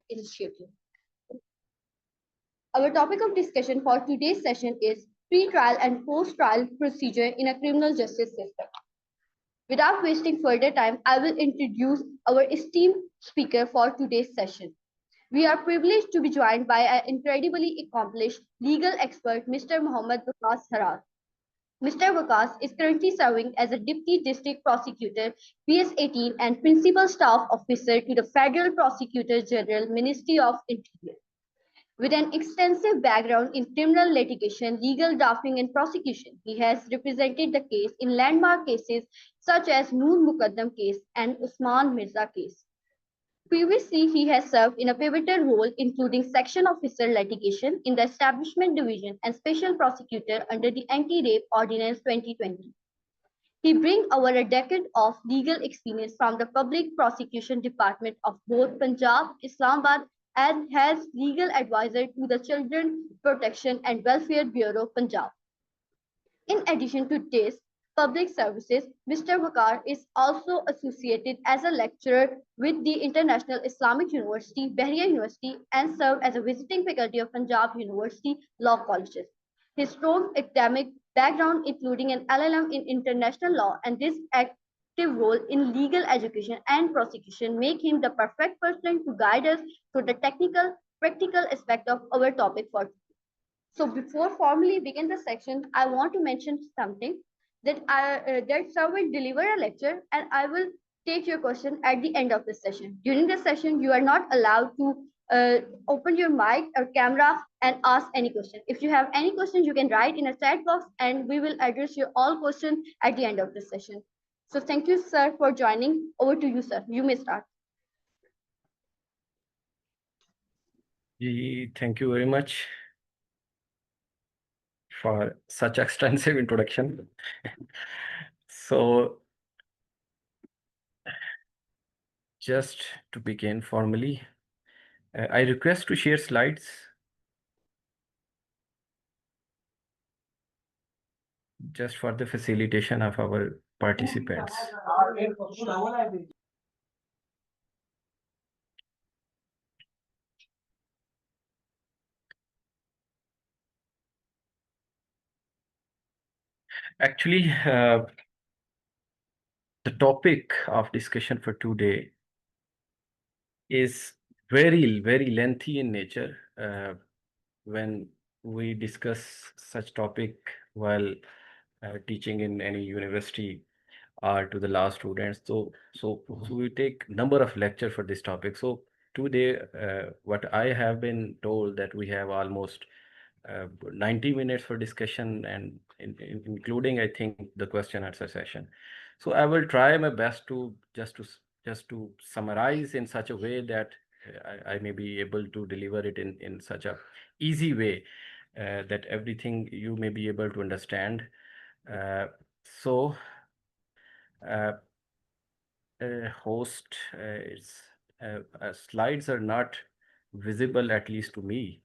initiative. Our topic of discussion for today's session is pre-trial and post-trial procedure in a criminal justice system. Without wasting further time, I will introduce our esteemed speaker for today's session. We are privileged to be joined by an incredibly accomplished legal expert, Mr. Mohammad Waqas Harar. Mr. Waqas is currently serving as a Deputy District Prosecutor, PS18, and Principal Staff Officer to the Federal Prosecutor General, Ministry of Interior. With an extensive background in criminal litigation, legal drafting, and prosecution, he has represented the case in landmark cases such as Noor Muqaddam case and Usman Mirza case. Previously, he has served in a pivotal role including section officer litigation in the Establishment Division and special prosecutor under the Anti-Rape Ordinance 2020. He brings over a decade of legal experience from the Public Prosecution Department of both Punjab, Islamabad, and as legal advisor to the Children Protection and Welfare Bureau, Punjab. In addition to this public services, Mr. Waqar is also associated as a lecturer with the International Islamic University, Bahria University, and served as a visiting faculty of Punjab University Law Colleges. His strong academic background, including an LLM in international law and this active role in legal education and prosecution, make him the perfect person to guide us through the technical, practical aspect of our topic for today. So before formally begin the section, I want to mention something that sir will deliver a lecture and I will take your question at the end of the session. During the session, you are not allowed to open your mic or camera and ask any question. If you have any questions, you can write in a chat box and we will address your all questions at the end of the session. So thank you, sir, for joining. Over to you, sir. You may start. Thank you very much for such extensive introduction. So just to begin formally, I request to share slides. Just for the facilitation of our participants. Actually, the topic of discussion for today is very, very lengthy in nature. When we discuss such topic while teaching in any university or to the law students, so we take number of lecture for this topic. So today, what I have been told that we have almost 90 minutes for discussion and including, I think, the question answer session. So I will try my best to just to summarize in such a way that I may be able to deliver it in such a easy way that everything you may be able to understand. Host, slides are not visible, at least to me.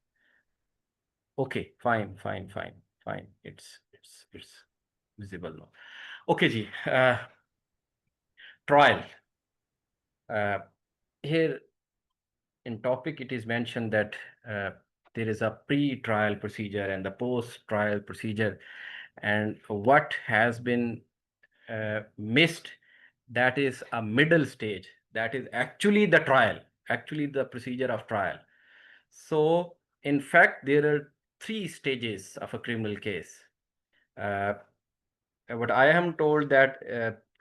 Okay, fine. It's visible now. Okay, ji. Trial. Here in topic, it is mentioned that there is a pre-trial procedure and the post-trial procedure, and what has been missed, that is a middle stage. That is actually the trial, actually the procedure of trial. So in fact, there are 3 stages of a criminal case. What I am told that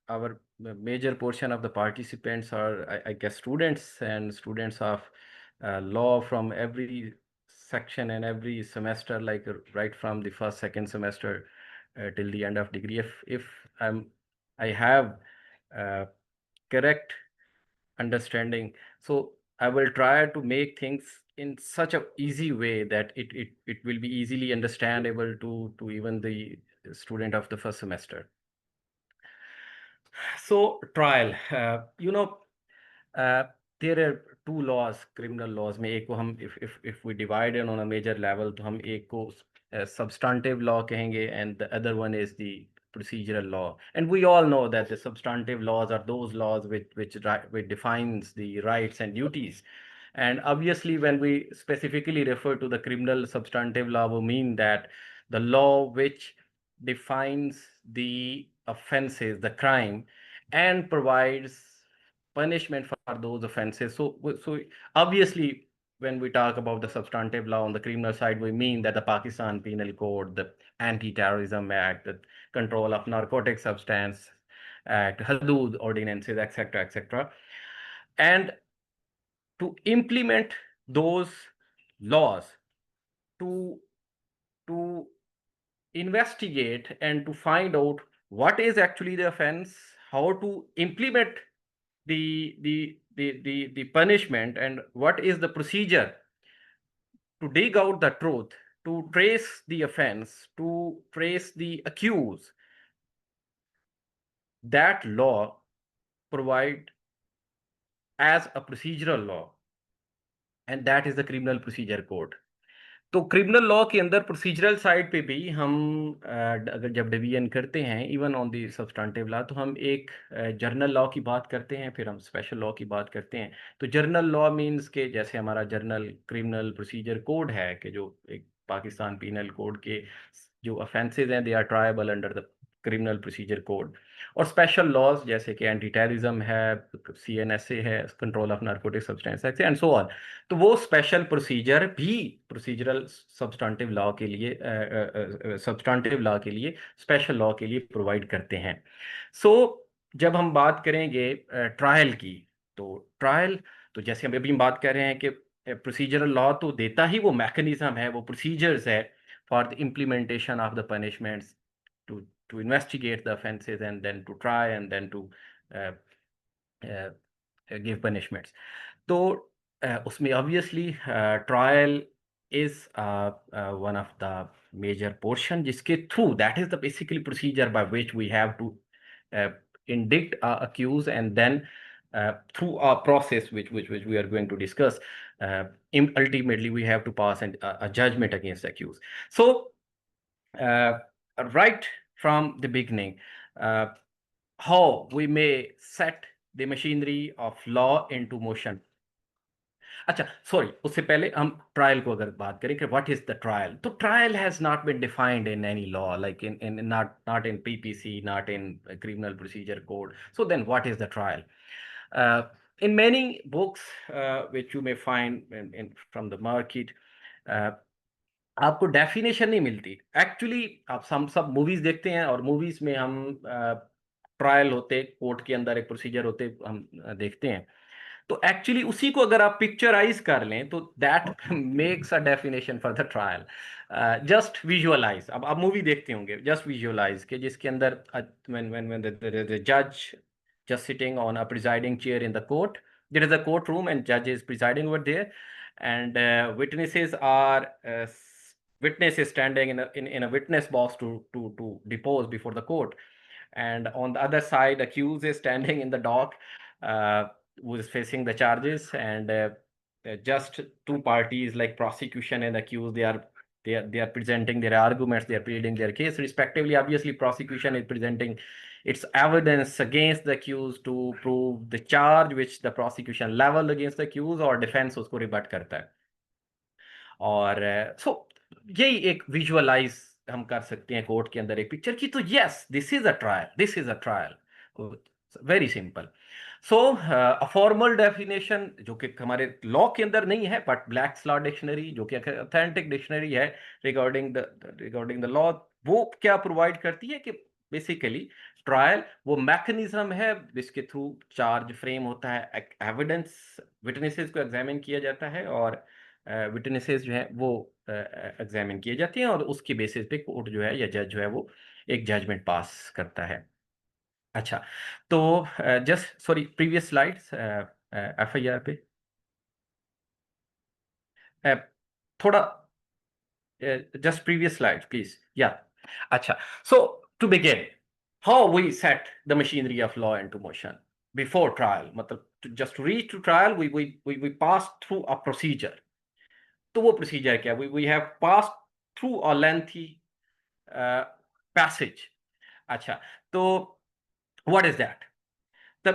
our major portion of the participants are, I guess, students of law from every section and every semester, like right from the first, second semester till the end of degree. If I have correct understanding, so I will try to make things in such a easy way that it will be easily understandable to even the student of the first semester. So trial, there are 2 laws, criminal laws. में एक को हम if we divide it on a major level, तो हम एक को substantive law कहेंगे, and the other one is the procedural law. And we all know that the substantive laws are those laws which defines the rights and duties, And obviously, when we specifically refer to the criminal substantive law, we mean that the law which defines the offenses, the crime, and provides punishment for those offenses. So obviously, when we talk about the substantive law on the criminal side, we mean that the Pakistan Penal Code, the Anti-Terrorism Act, the Control of Narcotic Substance Act, Hudud ordinances, etc., etc. And to implement those laws, to to investigate and to find out what is actually the offense, how to implement the punishment, and what is the procedure to dig out the truth, to trace the offense, to trace the accused. That law provide as a procedural law, and that is the Criminal Procedure Code. तो criminal law के अंदर procedural side पे भी हम अगर जब division करते हैं even on the substantive law, तो हम एक जर्नल लॉ की बात करते हैं, फिर हम स्पेशल लॉ की बात करते हैं। तो जर्नल लॉ मींस के जैसे हमारा जर्नल क्रिमिनल प्रोसीजर कोड है कि जो एक पाकिस्तान पीनल कोड के जो ऑफेंसेस हैं they are triable under the criminal procedure code. और स्पेशल लॉज जैसे कि एंटी टेररिज्म है, CNSA है, control of narcotic substance act and so on. तो वो स्पेशल प्रोसीजर भी प्रोसीजरल सब्सटेंटिव लॉ के लिए सब्सटेंटिव लॉ के लिए स्पेशल लॉ के लिए प्रोवाइड करते हैं। सो जब हम बात करेंगे ट्रायल की, तो ट्रायल तो जैसे हम अभी बात कर रहे हैं कि प्रोसीजरल लॉ तो देता ही वो मैकेनिज्म है, वो प्रोसीजर्स है for the implementation of the punishments, to investigate the offenses and then to try and then to give punishments. तो उसमें obviously trial is one of the major portion जिसके through that is the basically procedure by which we have to indict accuse, and then through a process which we are going to discuss, ultimately we have to pass a judgment against the accused. So right from the beginning, how we may set the machinery of law into motion. अच्छा sorry, उससे पहले हम trial को अगर बात करें कि what is the trial, तो trial has not been defined in any law, like in not in PPC, not in criminal procedure code. So then what is the trial? In many books which you may find in from the market, आपको definition नहीं मिलती actually. आप हम सब movies देखते हैं और movies में हम ट्रायल होते, कोर्ट के अंदर एक प्रोसीजर होते हम देखते हैं। तो एक्चुअली उसी को अगर आप पिक्चराइज कर लें तो that makes a definition for the trial. Just visualise, अब आप मूवी देखते होंगे, जस्ट विजुअलाइज के जिसके अंदर व्हेन द जज just sitting on a presiding chair in the court, there is a courtroom and judge is presiding over there, and witnesses standing in a witness box to depose before the court, and on the other side accused is standing in the dock, who is facing the charges, and just two parties like prosecution and accused, they are presenting their arguments, they are pleading their case respectively. Obviously prosecution is presenting its evidence against the accused to prove the charge which the prosecution leveled against the accused, और defense उसको rebut करता है। और so यही एक visualise हम कर सकते हैं कोर्ट के अंदर एक पिक्चर की। तो yes, this is a trial, this is a trial, very simple. So a formal definition जो कि हमारे लॉ के अंदर नहीं है, बट ब्लैक्स लॉ डिक्शनरी जो कि ऑथेंटिक डिक्शनरी है रिगार्डिंग द लॉ, वो क्या प्रोवाइड करती है कि बेसिकली ट्रायल वो मैकेनिज्म है जिसके थ्रू चार्ज फ्रेम होता है, एविडेंस विटनेसेस को एग्जामिन किया जाता है, और विटनेसेस जो है वो एग्जामिन किए जाते हैं, और उसके बेसिस पे कोर्ट जो है या जज जो है वो एक जजमेंट पास करता है। अच्छा, तो just sorry, previous slides FIR पे थोड़ा just previous slide, please. Yeah. Acha. So to begin, how we set the machinery of law into motion before trial. मतलब just to reach to trial, we pass through a procedure. तो वो procedure क्या? We have passed through a lengthy passage. अच्छा, तो what is that? The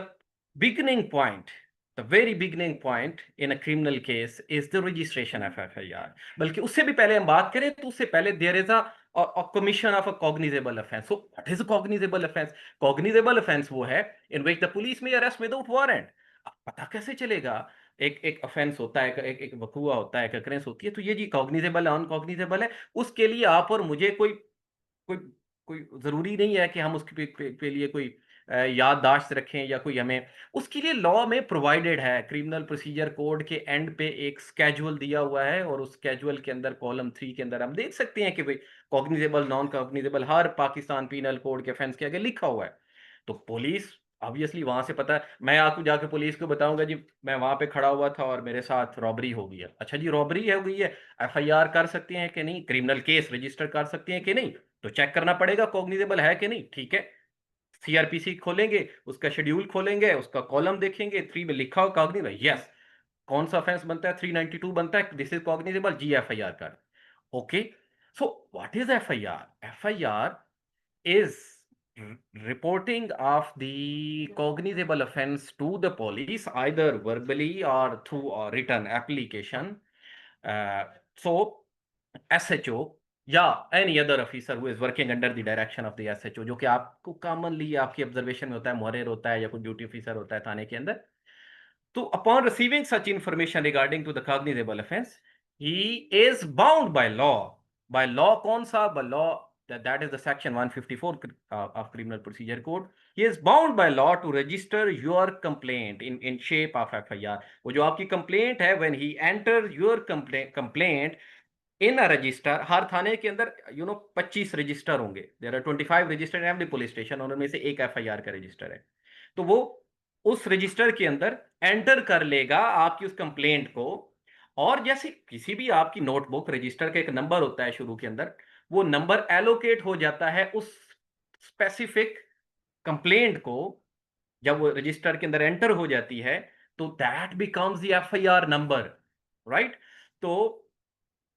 beginning point the very beginning point in a criminal case is the registration of FIR. बल्कि उससे भी पहले हम बात करें तो उससे पहले there is a commission of a cognizable offense. So what is a cognizable offense? Cognizable offense वो है in which the police may arrest without warrant. अब पता कैसे चलेगा? एक एक ऑफेंस होता है, एक एक वकुआ होता है, एक अक्रेंस होती है, तो ये जी कॉग्निजेबल है, अनकॉग्निजेबल है, उसके लिए आप और मुझे कोई कोई कोई जरूरी नहीं है कि हम उसके पे लिए कोई याददाश्त रखें या कोई हमें, उसके लिए लॉ में प्रोवाइडेड है, क्रिमिनल प्रोसीजर कोड के एंड पे एक स्केड्यूल दिया हुआ है और उस स्केड्यूल के अंदर कॉलम 3 के अंदर हम देख सकते हैं कि भाई कॉग्निजेबल नॉन कॉग्निजेबल हर पाकिस्तान पीनल कोड के ऑफेंस के आगे लिखा हुआ है। तो पुलिस ऑब्वियसली वहां से पता है, मैं आपको जाके पुलिस को बताऊंगा जी मैं वहां पे खड़ा हुआ था और मेरे साथ रॉबरी हो गई है, अच्छा जी रॉबरी हो गई है, एफआईआर कर सकते हैं कि नहीं, क्रिमिनल केस रजिस्टर कर सकते हैं कि नहीं, तो चेक करना पड़ेगा कॉग्निजेबल है कि नहीं, ठीक है। सीआरपीसी खोलेंगे, उसका शेड्यूल खोलेंगे, उसका कॉलम देखेंगे, 3 में लिखा हो कॉग्निजेबल, यस। कौन सा ऑफेंस बनता है, 392 बनता है, दिस इज कॉग्निजेबल, जी एफआईआर कर। Okay, so what is FIR? FIR is reporting of the cognizable offense to the police either verbally or through a written application. So SHO या any other officer who is working under the direction of the SHO, जो कि आपको commonly आपकी observation में होता है, मुहर्रिर होता है या कोई ड्यूटी ऑफिसर होता है थाने के अंदर। तो upon receiving such information regarding to the cognizable offense, he is bound by law. By law कौन सा? By law that is the section 154 of criminal procedure code. He is bound by law to register your complaint in shape of FIR. वो जो आपकी complaint है, when he enters your complaint in a register, हर थाने के अंदर 25 register होंगे, there are 25 register in every police station, और उनमें से एक एफआईआर का रजिस्टर है। तो वो उस रजिस्टर के अंदर एंटर कर लेगा आपकी उस कंप्लेंट को, और जैसे किसी भी आपकी नोटबुक रजिस्टर का एक नंबर होता है शुरू के अंदर, वो नंबर एलोकेट हो जाता है उस स्पेसिफिक कंप्लेंट को, जब वो रजिस्टर के अंदर एंटर हो जाती है तो that becomes the FIR number, right. तो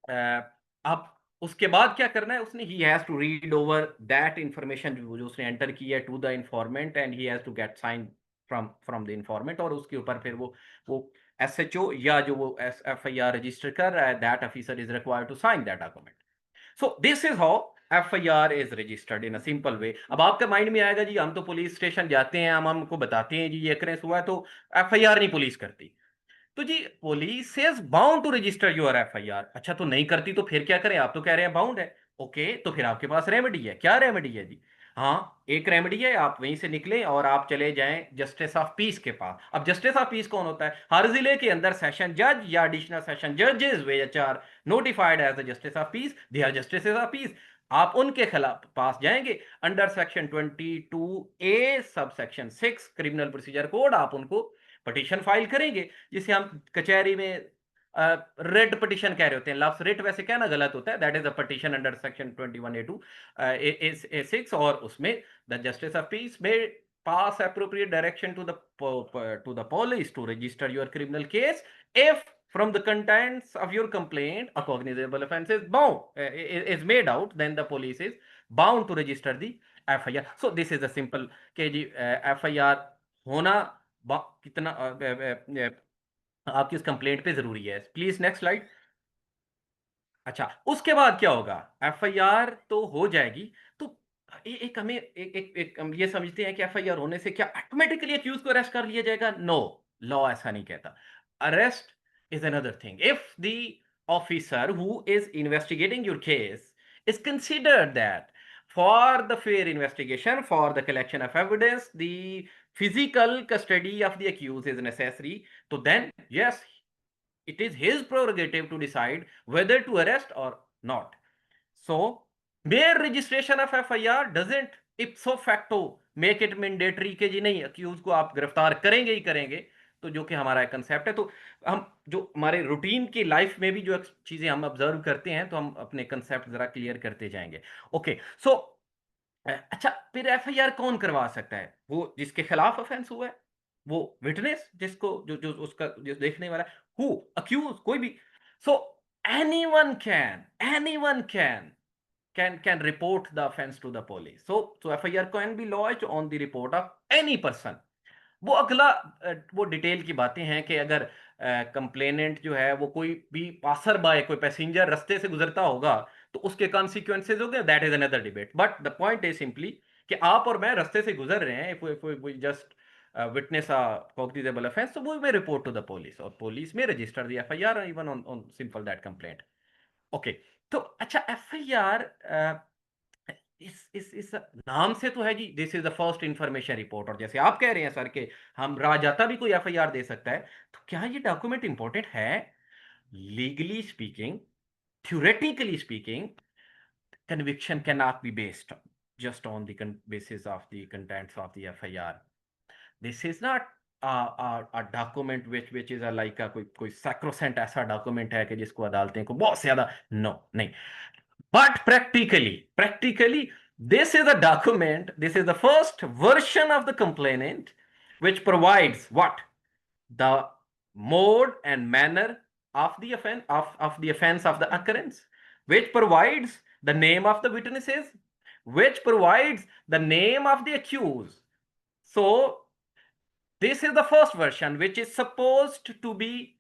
अब उसके बाद क्या करना है उसने, he has to read over that information जो उसने एंटर की है to the informant, and he has to get sign from the informant, और उसके ऊपर फिर वो एसएचओ या जो वो एफआईआर रजिस्टर कर रहा है, that officer is required to sign that document. So this is how FIR is registered in a simple way. अब आपके माइंड में आएगा जी हम तो पुलिस स्टेशन जाते हैं, हम हमको बताते हैं जी ये क्रेस हुआ है, तो एफआईआर नहीं पुलिस करती। तो जी police is bound to register your FIR. अच्छा तो नहीं करती तो फिर क्या करें? आप तो कह रहे हैं बाउंड है, ओके, तो फिर आपके पास रेमेडी है। क्या रेमेडी है जी? हाँ, एक रेमेडी है, आप वहीं से निकलें और आप चले जाएं जस्टिस ऑफ पीस के पास। अब जस्टिस ऑफ पीस कौन होता है? हर जिले के अंदर सेशन जज या एडिशनल सेशन जजेस which are notified as the justice of peace, they are justice of peace. आप उनके खिलाफ पास जाएंगे under section 22A sub section 6 criminal procedure code, आप उनको पटिशन फाइल करेंगे, जिसे हम कचहरी में रेड पटिशन कह रहे होते हैं। लफ्ज रिट वैसे कहना गलत होता है, that is a petition under section 21A2 A6, और उसमें द जस्टिस ऑफ पीस में pass appropriate direction to the police to register your criminal case if from the contents of your complaint a cognizable offense is is made out, then the police is bound to register the FIR. So this is a simple कि जी FIR होना कितना आपकी उस complaint पे जरूरी है। Please next slide. अच्छा उसके बाद क्या होगा? एफआईआर तो हो जाएगी, तो एक हमें एक हम ये समझते हैं कि एफआईआर होने से क्या ऑटोमेटिकली अक्यूज को अरेस्ट कर लिया जाएगा? नो, लॉ ऐसा नहीं कहता। Arrest is another thing. If the officer who is investigating your case is considered that for the fair investigation, for the collection of evidence, the physical custody of the accused is necessary, so then yes, it is his prerogative to decide whether to arrest or not. So, mere registration of FIR doesn't ipso facto make it mandatory कि जी नहीं accused को आप गिरफ्तार करेंगे ही करेंगे। तो जो कि हमारा एक कंसेप्ट है, तो हम जो हमारे रूटीन की लाइफ में भी जो चीजें हम ऑब्जर्व करते हैं, तो हम अपने कंसेप्ट जरा क्लियर करते जाएंगे। ओके, सो अच्छा फिर एफआईआर कौन करवा सकता है? वो जिसके खिलाफ ऑफेंस हुआ है, वो विटनेस जिसको जो जो उसका जो देखने वाला है, हु अक्यूज कोई भी। So anyone can report the offense to the police. So FIR can be lodged on the report of any person. वो अगला वो डिटेल की बातें हैं कि अगर कंप्लेनेंट जो है वो कोई भी पासर बाय, कोई पैसेंजर रास्ते से गुजरता होगा तो उसके कॉन्सिक्वेंसेज हो गए, that is another debate. But the point is simply कि आप और मैं रास्ते से गुजर रहे हैं, if we just witness a cognizable offense, so we may report to the police or police may register the FIR even on simple that complaint. Okay, तो अच्छा FIR इस नाम से तो है जी, this is the first information report, और जैसे आप कह रहे हैं सर कि हम राजाता भी कोई FIR दे सकता है, तो क्या ये डॉक्यूमेंट इंपॉर्टेंट है? Legally speaking, theoretically speaking, conviction cannot be based just on the basis of the contents of the FIR. This is not a document which is a like a कोई sacrosanct ऐसा document है कि जिसको अदालतें को बहुत ज्यादा, नो नहीं। But practically, this is a document, this is the first version of the complainant, which provides what? The mode and manner of the offense of the offense of the occurrence, which provides the name of the witnesses, which provides the name of the accused. So this is the first version, which is supposed to be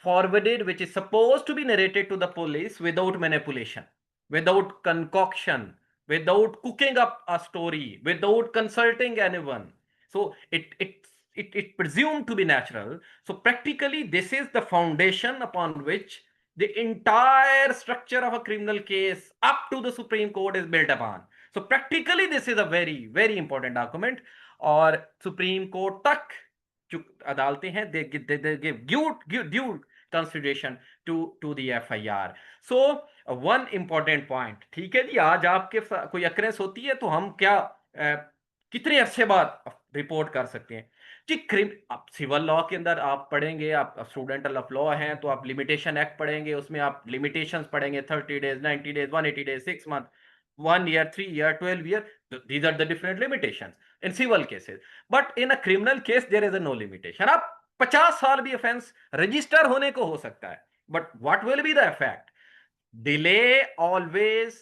forwarded, which is supposed to be narrated to the police without manipulation, without concoction, without cooking up a story, without consulting anyone. So it presumed to be natural. So practically, this is the foundation upon which the entire structure of a criminal case up to the Supreme Court is built upon. So practically, this is a very important document. और supreme court तक जो अदालतें हैं, they give due consideration to the FIR. So one important point, ठीक है जी, आज आपके कोई अक्रेंस होती है तो हम क्या कितने अरसे बाद रिपोर्ट कर सकते हैं जी? आप सिविल लॉ के अंदर आप पढ़ेंगे, आप स्टूडेंट ऑफ लॉ हैं तो आप लिमिटेशन एक्ट पढ़ेंगे, उसमें आप लिमिटेशंस पढ़ेंगे, 30 days, 90 days, 180 days, 6 month, 1 year, 3 year, 12 year. These are the different limitations in civil cases. But in a criminal case there is a no limitation. आप 50 साल भी ऑफेंस रजिस्टर होने को हो सकता है, but what will be the effect? Delay always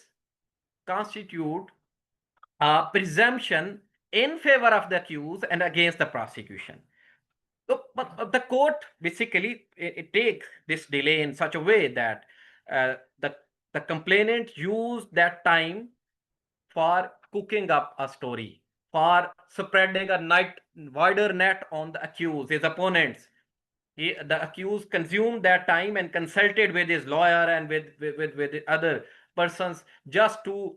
constitute a presumption in favor of the accused and against the prosecution. So, but the court basically it takes this delay in such a way that the complainant used that time for cooking up a story, for spreading a wider net on the accused, his opponents. The accused consumed that time and consulted with his lawyer and with other persons just to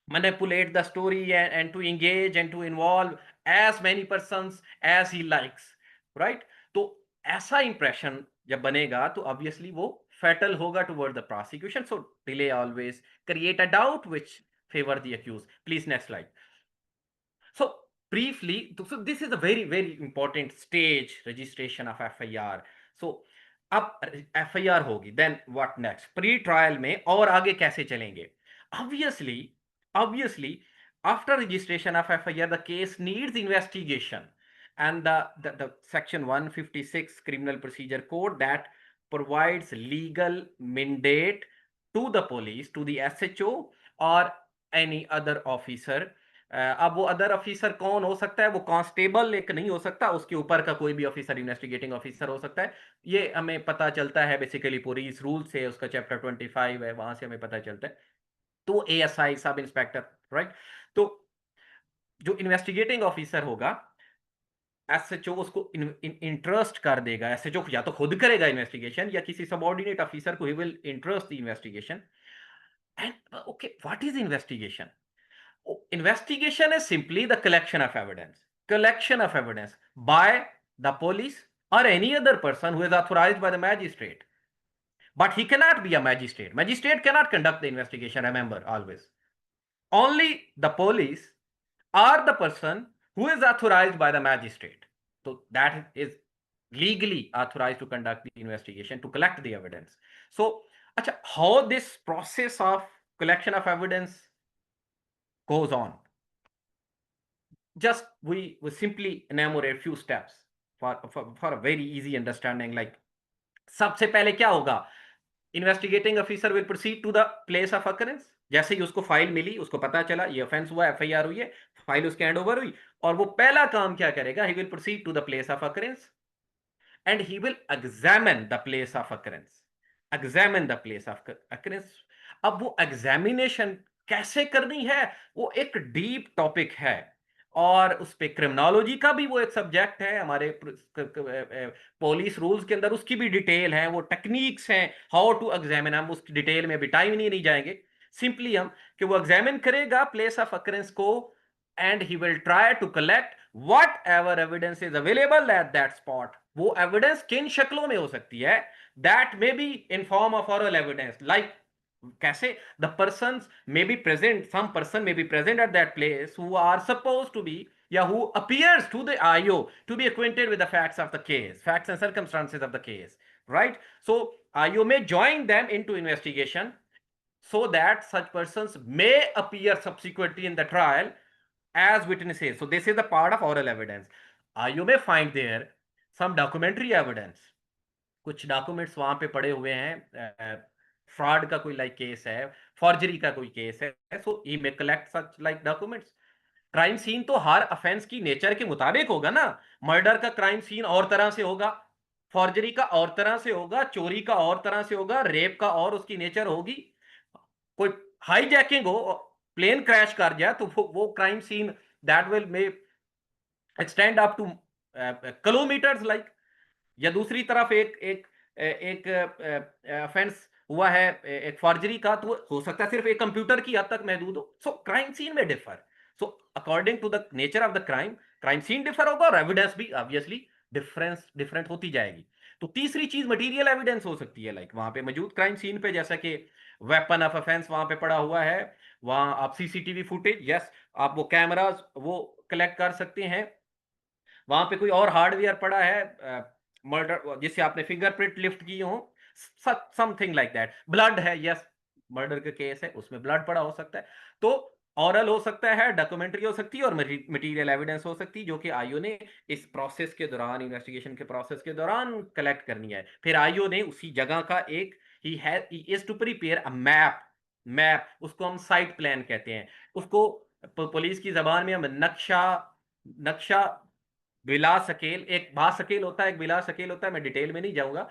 manipulate the story and to engage and to involve as many persons as he likes, right? तो ऐसा impression जब बनेगा तो obviously वो fatal होगा toward the prosecution. So delay always create a doubt which favor the accused. Please next slide. So briefly, so this is a very important stage, registration of FIR. So अब FIR होगी, then what next? Pre trial में और आगे कैसे चलेंगे? Obviously, after registration of FIR, the case needs investigation, and the section 156 Criminal Procedure Code that provides legal mandate to the police, to the SHO or any other officer. अब वो other officer कौन हो सकता है? वो constable एक नहीं हो सकता, उसके ऊपर का कोई भी ऑफिसर इन्वेस्टिगेटिंग ऑफिसर हो सकता है। ये हमें पता चलता है बेसिकली पुलिस रूल से, उसका चैप्टर 25 है, वहां से हमें पता चलता है। तो ASI सब इंस्पेक्टर, राइट? तो जो इन्वेस्टिगेटिंग ऑफिसर होगा, SHO उसको इंटरेस्ट कर देगा। SHO या तो खुद करेगा इन्वेस्टिगेशन या किसी सबऑर्डिनेट ऑफिसर को he will interest the investigation. And okay, what is investigation? Investigation is simply the collection of evidence by the police or any other person who is authorized by the magistrate. But he cannot be a magistrate. Magistrate cannot conduct the investigation, remember always. Only the police or the person who is authorized by the magistrate. So that is legally authorized to conduct the investigation, to collect the evidence. So, how this process of collection of evidence goes on? Just we simply enumerate few steps for a very easy understanding. Like सबसे पहले क्या होगा? Investigating officer will proceed to the place of occurrence. जैसे ही उसको file मिली, उसको पता चला ये ऑफेंस हुआ, एफआईआर हुई है, फाइल उसके हैंड ओवर हुई, और वो पहला काम क्या करेगा, he will proceed to the place of occurrence and he will examine the place of occurrence, examine the place of occurrence। अब वो एग्जामिनेशन कैसे करनी है, वो एक डीप टॉपिक है, और उस पे क्रिमिनोलॉजी का भी वो एक सब्जेक्ट है हमारे पुलिस रूल्स के अंदर, उसकी भी डिटेल है, वो टेक्निक्स हैं हाउ टू एग्जामिन। हम उस डिटेल में भी टाइम नहीं जाएंगे, सिंपली हम कि वो एग्जामिन करेगा प्लेस ऑफ अकरेंस को, and he will try to collect whatever evidence is available at that spot. वो एविडेंस किन शक्लों में हो सकती है, that may be in form of oral evidence, like कैसे the person may be present, some person may be present at that place who are suppose to be, या who appears to the IO to be acquainted with the facts of the case, facts and circumstances of the case, right? So IO may join them into investigation so that such persons may appear subsequently in the trial as witnesses. So this is the part of oral evidence. IO may find there some documentary evidence, कुछ documents वहां पे पड़े हुए हैं, fraud का कोई like case है, forgery का कोई केस है, so he may collect such like documents. Crime scene तो हर ऑफेंस की नेचर के मुताबिक होगा ना, मर्डर का क्राइम सीन और तरह से होगा, फॉर्जरी का और तरह से होगा, चोरी का और तरह से होगा, रेप का और उसकी नेचर होगी, कोई हाईजैकिंग हो, प्लेन क्रैश कर जाए तो वो crime scene that will may extend up to kilometres like, या दूसरी तरफ एक एक एक ऑफेंस हुआ है एक फॉर्जरी का, तो हो सकता है सिर्फ एक कंप्यूटर की हद तक महदूद हो। सो क्राइम सीन में differ, so according to the nature of the crime, crime scene differ होगा, और एविडेंस भी ऑब्वियसली डिफरेंट होती जाएगी। तो तीसरी चीज मटेरियल एविडेंस हो सकती है, लाइक वहां पे मौजूद क्राइम सीन पे, जैसा कि वेपन ऑफ ऑफेंस वहां पे पड़ा हुआ है, वहां आप सीसीटीवी फुटेज, यस, आप वो कैमरास वो कलेक्ट कर सकते हैं, वहां पे कोई और हार्डवेयर पड़ा है, मर्डर जिससे आपने फिंगरप्रिंट लिफ्ट की हो, समथिंग लाइक दैट, ब्लड है, यस, मर्डर का केस है उसमें ब्लड पड़ा हो सकता है। तो ऑरल हो सकता है, डॉक्यूमेंट्री हो सकती है, और मटेरियल एविडेंस हो सकती है, जो कि आईओ ने इस प्रोसेस के दौरान, इन्वेस्टिगेशन के प्रोसेस के दौरान कलेक्ट करनी है। फिर आईओ ने उसी जगह का एक ही is to prepare a map, उसको हम साइट प्लान कहते हैं, उसको पुलिस की जबान में हम नक्शा, नक्शा बिला सकेल, एक बा सकेल होता है, एक बिला सकेल होता है, मैं डिटेल में नहीं जाऊंगा,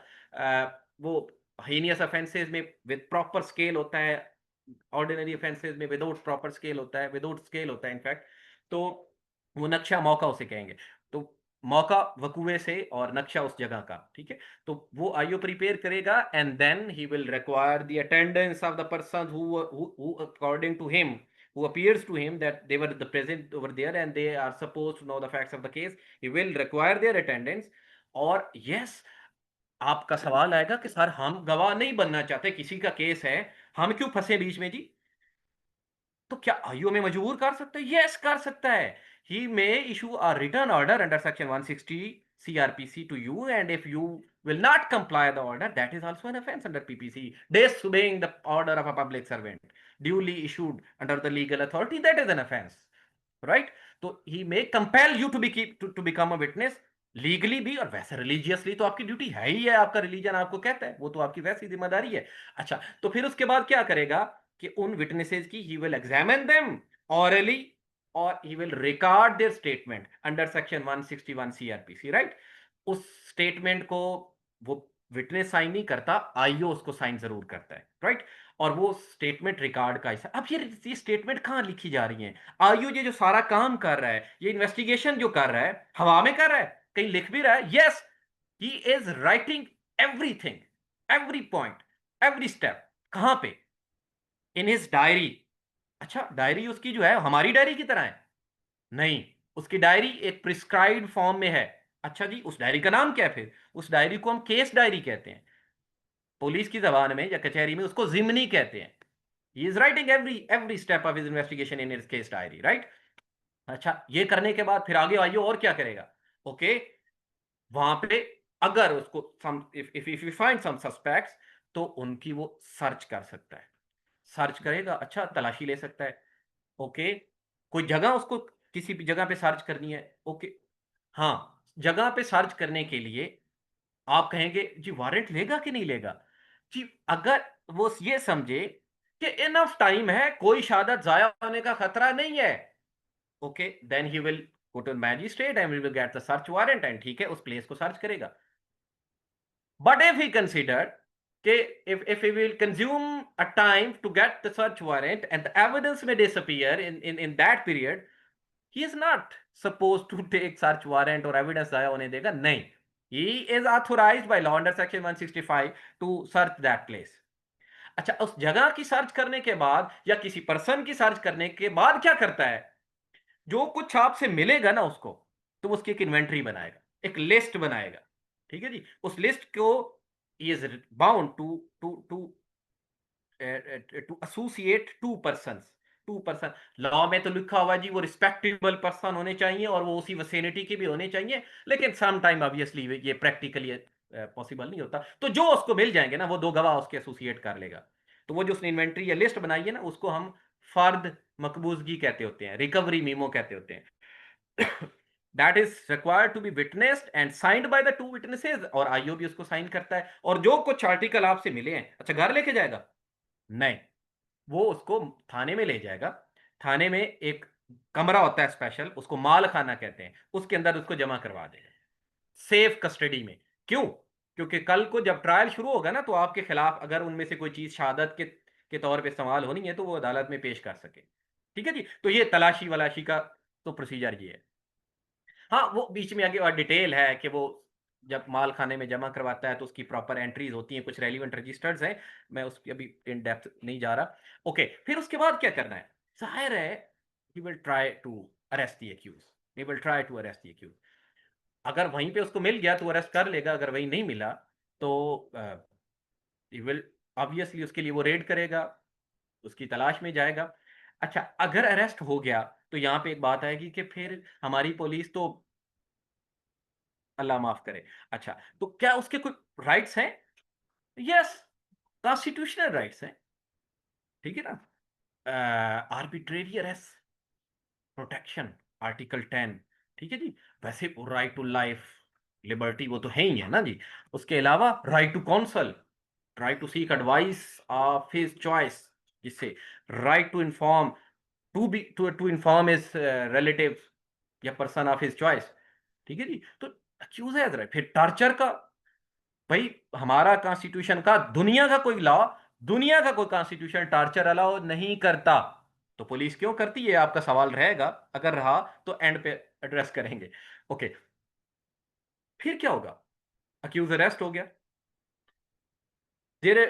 वो हीनियस ऑफेंसेस में विद प्रॉपर स्केल होता है, ऑर्डिनरी ऑफेंसेस में विदाउट प्रॉपर स्केल होता है, विदाउट स्केल होता है इनफैक्ट। तो वो नक्शा मौका उसे कहेंगे, तो मौका वकूए से और नक्शा उस जगह का, ठीक है। तो वो आईओ प्रिपेयर करेगा, and then he will require the attendance of the person who according to him, who appears to him that they were the present over there and they are supposed to know the facts of the case, he will require their attendance। और yes, आपका सवाल आएगा कि sir हम गवाह नहीं बनना चाहते, किसी का केस है, हम क्यों फंसे बीच में जी? तो क्या आईओ में मजबूर कर सकता है? यस, कर सकता है। He may issue a return order under section 160 CRPC to you, and if you will not comply the order, that is also an offense under PPC, disobeying the order of a public servant duly issued under the legal authority, that is an offense, right? तो he may compel you to be to become a witness legally भी, और वैसे religiously तो आपकी duty है ही है, आपका religion आपको कहता है, वो तो आपकी वैसी जिम्मेदारी है। अच्छा, तो फिर उसके बाद क्या करेगा कि उन विटनेसेस की he will examine them orally, और he will record their statement under section 161 CRPC, right? उस स्टेटमेंट को वो विटनेस साइन नहीं करता, आईओ उसको साइन जरूर करता है, राइट? और वो स्टेटमेंट रिकॉर्ड का हिस्सा। अब ये स्टेटमेंट कहां लिखी जा रही है? आईओ ये जो सारा काम कर रहा है, ये इन्वेस्टिगेशन जो कर रहा है, हवा में कर रहा है, कहीं लिख भी रहा है? Yes, he is writing everything, every point, every step. कहां पे? In his diary. अच्छा, डायरी उसकी जो है हमारी डायरी की तरह है? नहीं, उसकी डायरी एक प्रिस्क्राइब्ड फॉर्म में है। अच्छा जी, उस डायरी का नाम क्या है फिर? उस डायरी को हम केस डायरी कहते हैं, पुलिस की जबान में या कचहरी में उसको जिमनी कहते हैं। He is writing every step of his investigation in his case diary, right? अच्छा, ये करने के बाद फिर आगे आइए और क्या करेगा? ओके, वहां पे अगर उसको if you find some suspects, तो उनकी वो सर्च कर सकता है, सर्च करेगा, अच्छा तलाशी ले सकता है। ओके, कोई जगह उसको किसी भी जगह पे सर्च करनी है, ओके, हाँ, जगह पे सर्च करने के लिए आप कहेंगे जी वारंट लेगा कि नहीं लेगा? कि अगर वो ये समझे कि इनफ टाइम है, कोई शहादत जाया होने का खतरा नहीं है, okay, then he will go to magistrate and will get the search warrant and ठीक है, उस प्लेस को सर्च करेगा. But if he considered, okay, if he will consume a time to get the search warrant and the evidence may disappear in that period, he is not supposed to take search warrant or evidence जाया होने देगा, नहीं. He is authorized by law under section 165 to search that place. अच्छा, उस जगह की search करने के बाद या किसी पर्सन की सर्च करने के बाद क्या करता है, जो कुछ आपसे मिलेगा ना उसको, तो उसकी एक इन्वेंटरी बनाएगा, एक लिस्ट बनाएगा. ठीक है जी, उस लिस्ट को is bound to associate to person. Law में तो लिखा हुआ जी वो रिस्पेक्टेबल पर्सन होने चाहिए और वो उसी विसिनिटी के भी होने चाहिए, लेकिन सम टाइम ऑब्वियसली ये प्रैक्टिकली पॉसिबल नहीं होता. तो जो उसको मिल जाएंगे ना, वो दो गवाह उसके एसोसिएट कर लेगा. तो वो जो उसने इन्वेंटरी या लिस्ट बनाई है ना, उसको हम फर्द मकबूजगी कहते होते हैं, रिकवरी मीमो कहते होते हैं. That is required to be witnessed and signed by the two witnesses, और आईओ भी उसको साइन करता है. और जो कुछ आर्टिकल आपसे मिले हैं, अच्छा घर लेके जाएगा? नहीं, वो उसको थाने में ले जाएगा. थाने में एक कमरा होता है स्पेशल, उसको माल खाना कहते हैं, उसके अंदर उसको जमा करवा देगा सेफ कस्टडी में. क्यों? क्योंकि कल को जब ट्रायल शुरू होगा ना, तो आपके खिलाफ अगर उनमें से कोई चीज शहादत के तौर पे इस्तेमाल होनी है, तो वो अदालत में पेश कर सके. ठीक है जी, तो ये तलाशी वलाशी का तो प्रोसीजर ये है. हाँ, वो बीच में आगे और डिटेल है कि वो जब माल खाने में जमा करवाता है तो उसकी प्रॉपर एंट्रीज होती हैं, कुछ रेलिवेंट रजिस्टर्स हैं, मैं उसकी अभी इन डेप्थ नहीं जा रहा. ओके, फिर उसके बाद क्या करना है? जाहिर है he will try to arrest the accused, he will try to arrest the accused. अगर वहीं पे उसको मिल गया तो अरेस्ट कर लेगा, अगर वहीं नहीं मिला तो ही विल ऑब्वियसली उसके लिए वो रेड करेगा, उसकी तलाश में जाएगा. अच्छा, अगर अरेस्ट हो गया तो यहाँ पे एक बात आएगी कि फिर हमारी पुलिस तो अल्लाह माफ करे. अच्छा, तो क्या उसके कोई राइट्स हैं? यस, कॉन्स्टिट्यूशनल राइट्स हैं. ठीक है ना? Arbitrary arrest protection, article 10. ठीक है जी. वैसे राइट टू लाइफ लिबर्टी वो तो है ही है ना जी. उसके अलावा right to counsel, right to seek advice of his choice, जिससे right to inform to inform his relative या पर्सन ऑफ हिज चॉइस. ठीक है जी. तो अक्यूज है. फिर टॉर्चर का, भाई हमारा कॉन्स्टिट्यूशन का, दुनिया का कोई कॉन्स्टिट्यूशन टॉर्चर अलाउ नहीं करता. तो पुलिस क्यों करती है, आपका सवाल रहेगा. अगर रहा तो एंड पे एड्रेस करेंगे. ओके, फिर क्या होगा? अक्यूज अरेस्ट हो गया. There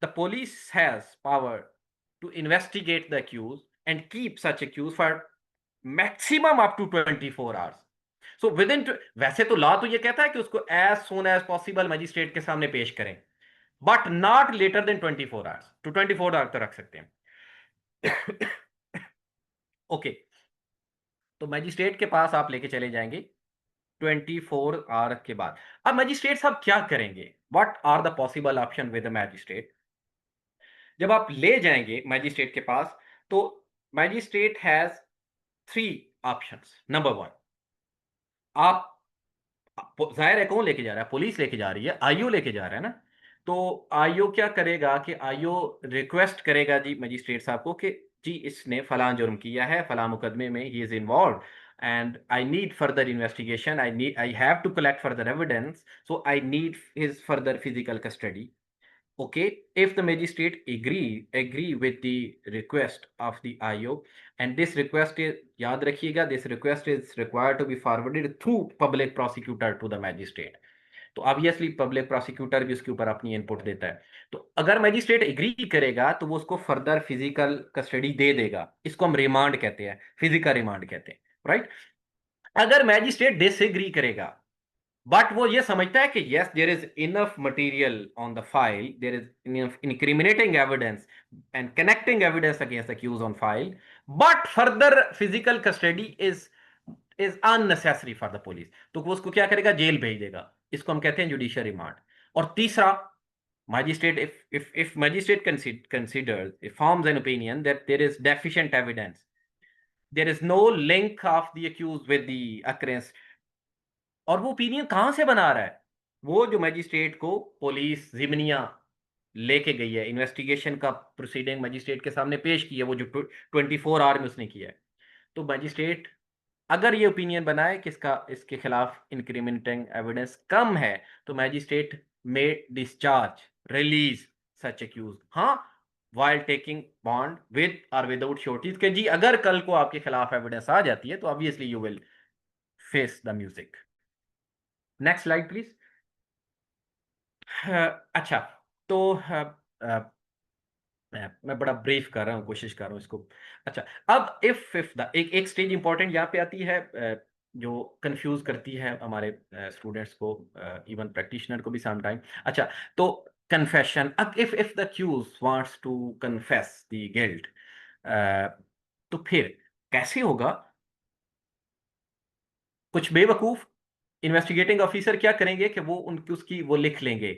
the police has power to investigate the accused and keep such accused for maximum up to 24 hours. So within, वैसे तो लॉ तो ये कहता है कि उसको as soon as possible magistrate के सामने पेश करें, but not later than 24 hours. To 24 hours तो रख सकते हैं. ओके, तो मजिस्ट्रेट के पास आप लेके चले जाएंगे 24 आवर के बाद. अब मजिस्ट्रेट साहब क्या करेंगे? What are the possible option with the magistrate? जब आप ले जाएंगे मैजिस्ट्रेट के पास, तो मैजिस्ट्रेट हैज 3 ऑप्शंस. नंबर 1, आप जाहिर है कौन लेके जा रहा है? पुलिस लेके जा रही है, आईओ लेके जा रहा है ना. तो आईओ क्या करेगा कि आईओ रिक्वेस्ट करेगा जी मजिस्ट्रेट साहब को कि जी इसने फलां जुर्म किया है, फलां मुकदमे में he is involve and I need further investigation, I have to collect further evidence, so I need his further physical custody. Okay, if the magistrate agree with the request of the IO, and this request is, याद रखिएगा, this request is required to be forwarded through public prosecutor to the magistrate. तो obviously public prosecutor भी उसके ऊपर अपनी input देता है. तो अगर मैजिस्ट्रेट एग्री करेगा तो वो उसको फर्दर फिजिकल कस्टडी दे देगा. इसको हम रिमांड कहते हैं, फिजिकल रिमांड कहते हैं, राइट. अगर मैजिस्ट्रेट डिसएग्री करेगा, बट वो ये समझता है कि yes there is enough material on the file, there is enough incriminating evidence and connecting evidence against accused on file, but further physical custody is unnecessary for the police, तो वो उसको क्या करेगा? जेल भेज देगा. इसको हम कहते हैं जुडिशियल रिमांड. और तीसरा, magistrate, if magistrate considers, it forms an opinion that there is deficient evidence, there is no link of the accused with the occurrence. और वो ओपिनियन कहां से बना रहा है? वो जो मैजिस्ट्रेट को पुलिस जिमनिया लेके गई है, इन्वेस्टिगेशन का प्रोसीडिंग मजिस्ट्रेट के सामने पेश की है, वो जो 24 आवर में उसने किया है, तो मजिस्ट्रेट अगर ये ओपिनियन बनाए कि इसके खिलाफ इंक्रीमेंटिंग एविडेंस कम है, तो मैजिस्ट्रेट में डिस्चार्ज रिलीज सच एक्यूज, हाँ, वाइल टेकिंग बॉन्ड विद और विदाउट श्योरिटीज, के जी अगर कल को आपके खिलाफ एविडेंस आ जाती है तो obviously you will face the music. Next slide please. अच्छा, तो मैं बड़ा ब्रीफ कर रहा हूँ, कोशिश कर रहा हूँ इसको। अच्छा, अब इफ द एक स्टेज इंपॉर्टेंट यहाँ पे आती है, जो कंफ्यूज करती है हमारे स्टूडेंट्स को, इवन प्रैक्टिशनर को भी सम टाइम। अच्छा, तो कन्फेशन, अब if the accused wants to confess the guilt, तो फिर कैसे होगा? कुछ बेवकूफ इन्वेस्टिगेटिंग ऑफिसर क्या करेंगे कि वो उनकी उसकी वो लिख लेंगे,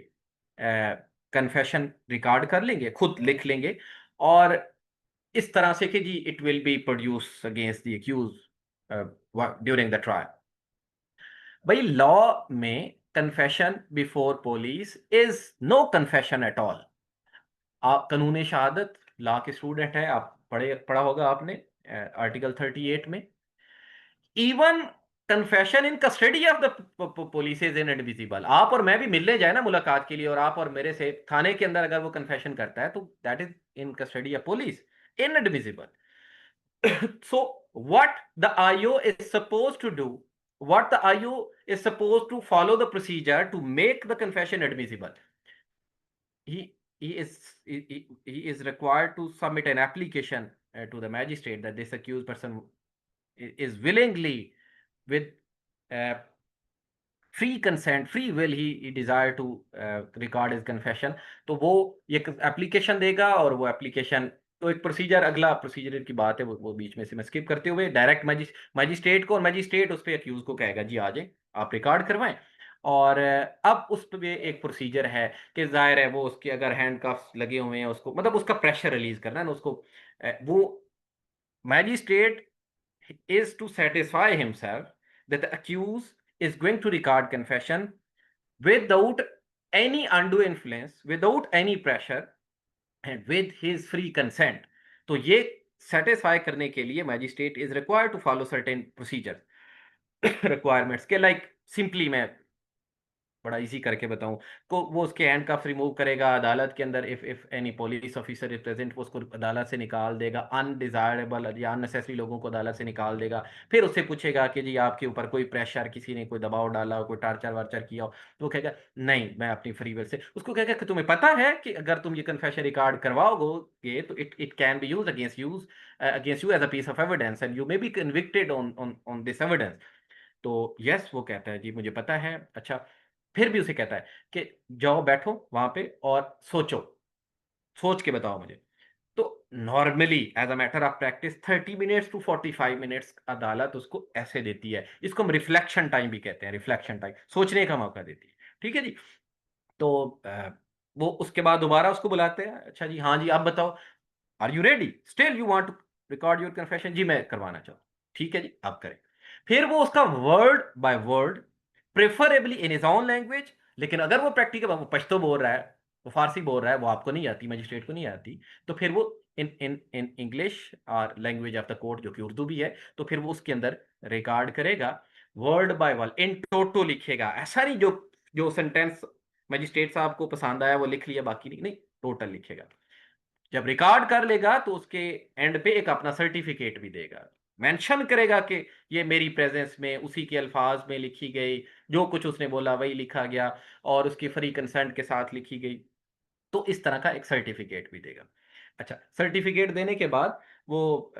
कन्फेशन रिकॉर्ड कर लेंगे, खुद लिख लेंगे, और इस तरह से कि जी it will be produce against the accused during the trial. भाई लॉ में confession before police is no confession at all. आप कानून शहादत लॉ के स्टूडेंट हैं, आप पढ़ा होगा आपने आर्टिकल 38 में, even confession in custody of the police is inadmissible. आप और मैं भी मिलने जाए ना मुलाकात के लिए, और आप और मेरे से थाने के अंदर अगर वो कन्फेशन करता है, तो that is in custody of police, inadmissible. So what the IO is supposed to do, what the IO is supposed to follow the procedure to make the confession admissible. He is required to submit an application to the magistrate that this accused person is willingly, with uh, free consent, free will, he desire to record his confession। तो वो ये application देगा, और वो application, तो एक procedure, अगला procedure की बात है, वो बीच में से मैं स्किप करते हुए डायरेक्ट मजिस्ट्रेट को, और मजिस्ट्रेट उस पर अक्यूज को कहेगा जी आ जाए आप रिकॉर्ड करवाएं। और अब उस पर एक प्रोसीजर है कि जाहिर है वो उसके अगर हैंडकफ्स लगे हुए हैं, उसको मतलब उसका प्रेशर रिलीज करना है ना उसको, वो magistrate is to satisfy himself that the accused is going to record confession without any undue influence, without any pressure, and with his free consent। तो ये satisfy करने के लिए magistrate is required to follow certain procedures requirements के, like simply मैं बड़ा easy करके बताऊं, को वो उसके हैंडकफ रिमूव करेगा अदालत के अंदर, if any police officer is present, वो उसको अदालत से निकाल देगा, अनडिजायरेबल या अननेसेसरी लोगों को अदालत से निकाल देगा। फिर उससे पूछेगा कि जी आपके ऊपर कोई प्रेशर, किसी ने कोई दबाव डाला हो, कोई टार्चर वार्चर किया हो, तो वो कहेगा नहीं मैं अपनी फ्री विल से, उसको कहेगा कि तुम्हें पता है कि अगर तुम ये कन्फेशन रिकॉर्ड करवाओगे तो it can be use against you as a piece of evidence, and you may be convicted on this evidence. तो यस वो कहता है जी मुझे पता है। अच्छा, फिर भी उसे कहता है कि जाओ बैठो वहां पे और सोचो, सोच के बताओ मुझे। तो normally as a matter of practice 30 minutes to 45 minutes अदालत उसको ऐसे देती है, इसको हम रिफ्लेक्शन टाइम भी कहते हैं, रिफ्लेक्शन टाइम, सोचने का मौका देती है। ठीक है जी। तो वो उसके बाद दोबारा उसको बुलाते हैं, अच्छा जी हाँ जी आप बताओ, are you ready, still you want to record your confession, जी मैं करवाना चाहूँ, ठीक है जी आप करें। फिर वो उसका word by word, preferably in his own language, लेकिन अगर वो प्रैक्टिकल वो पश्तो बोल रहा है, वो फारसी बोल रहा है, वो आपको नहीं आती, मजिस्ट्रेट को नहीं आती, तो फिर वो इन इंग्लिश और लैंग्वेज ऑफ द कोर्ट जो कि उर्दू भी है, तो फिर वो उसके अंदर रिकॉर्ड करेगा, वर्ड बाय वर्ड इन टोटो लिखेगा। ऐसा नहीं जो जो सेंटेंस मजिस्ट्रेट साहब को पसंद आया वो लिख लिया, बाकी नहीं, नहीं टोटल लिखेगा। जब रिकॉर्ड कर लेगा तो उसके एंड पे एक अपना सर्टिफिकेट भी देगा, मेंशन करेगा कि ये मेरी प्रेजेंस में उसी के अल्फाज में लिखी गई, जो कुछ उसने बोला वही लिखा गया, और उसकी फ्री कंसेंट के साथ लिखी गई। तो इस तरह का एक सर्टिफिकेट भी देगा। अच्छा, सर्टिफिकेट देने के बाद वो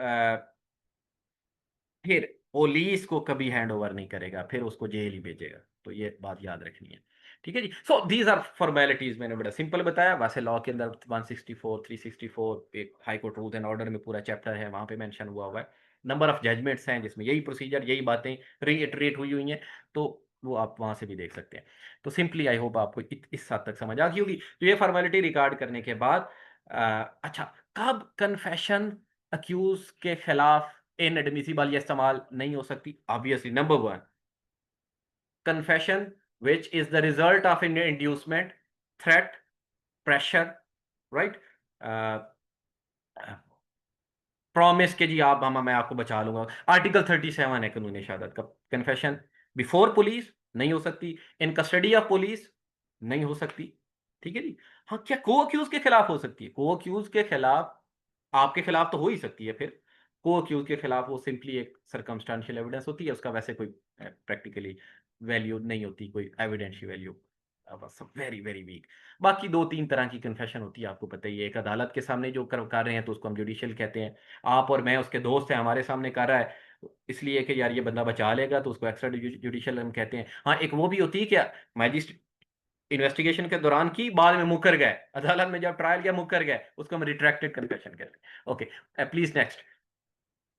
फिर पुलिस को कभी हैंड ओवर नहीं करेगा, फिर उसको जेल ही भेजेगा। तो ये बात याद रखनी है। ठीक है जी। सो दीज आर फॉर्मेलिटीज, मैंने बड़ा सिंपल बताया। वैसे लॉ के अंदर 164 364 एक high court rules and order में पूरा चैप्टर है, वहां पे मेंशन हुआ है। नंबर ऑफ जजमेंट्स हैं जिसमें यही प्रोसीजर, यही बातें रीइटरेट हुई हुई हैं, तो वो आप वहां से भी देख सकते हैं। तो सिंपली आई होप आपको इस हद तक समझ आ गई होगी। तो ये फॉर्मेलिटी रिकॉर्ड करने के बाद अच्छा, कब कन्फेशन अक्यूज के खिलाफ इनएडमिसिबल या इस्तेमाल नहीं हो सकती? Obviously number one, confession which is the result of an inducement, threat, pressure right, promise के जी आप हम मैं आपको बचा लूंगा। आर्टिकल 37 है कानूनी शहादत का। कन्फेशन बिफोर पुलिस नहीं हो सकती, इन कस्टडी ऑफ पुलिस नहीं हो सकती। ठीक है जी। हाँ, क्या को अक्यूज के खिलाफ हो सकती है? को अक्यूज के खिलाफ, आपके खिलाफ तो हो ही सकती है। फिर को अक्यूज के खिलाफ वो सिंपली एक सर्कमस्टेंशियल एविडेंस होती है, उसका वैसे कोई प्रैक्टिकली वैल्यू नहीं होती, कोई एविडेंशियल वैल्यू बस वेरी वेरी वीक। बाकी दो तीन तरह की कन्फेशन होती है, आपको पता ही है। एक अदालत के सामने जो कर रहे हैं तो उसको हम जुडिशियल कहते हैं। आप और मैं, उसके दोस्त हैं, हमारे सामने कर रहा है इसलिए कि यार ये बंदा बचा लेगा तो उसको एक्स्ट्रा जुडिशियल हम कहते हैं। हाँ, एक वो भी होती है क्या, मैजिस्ट्रेट इन्वेस्टिगेशन के दौरान की, बाद में मुकर गए, अदालत में जब ट्रायल किया मुकर गए, उसको हम रिट्रैक्टेड कन्फेशन कहते हैं। Okay, please next.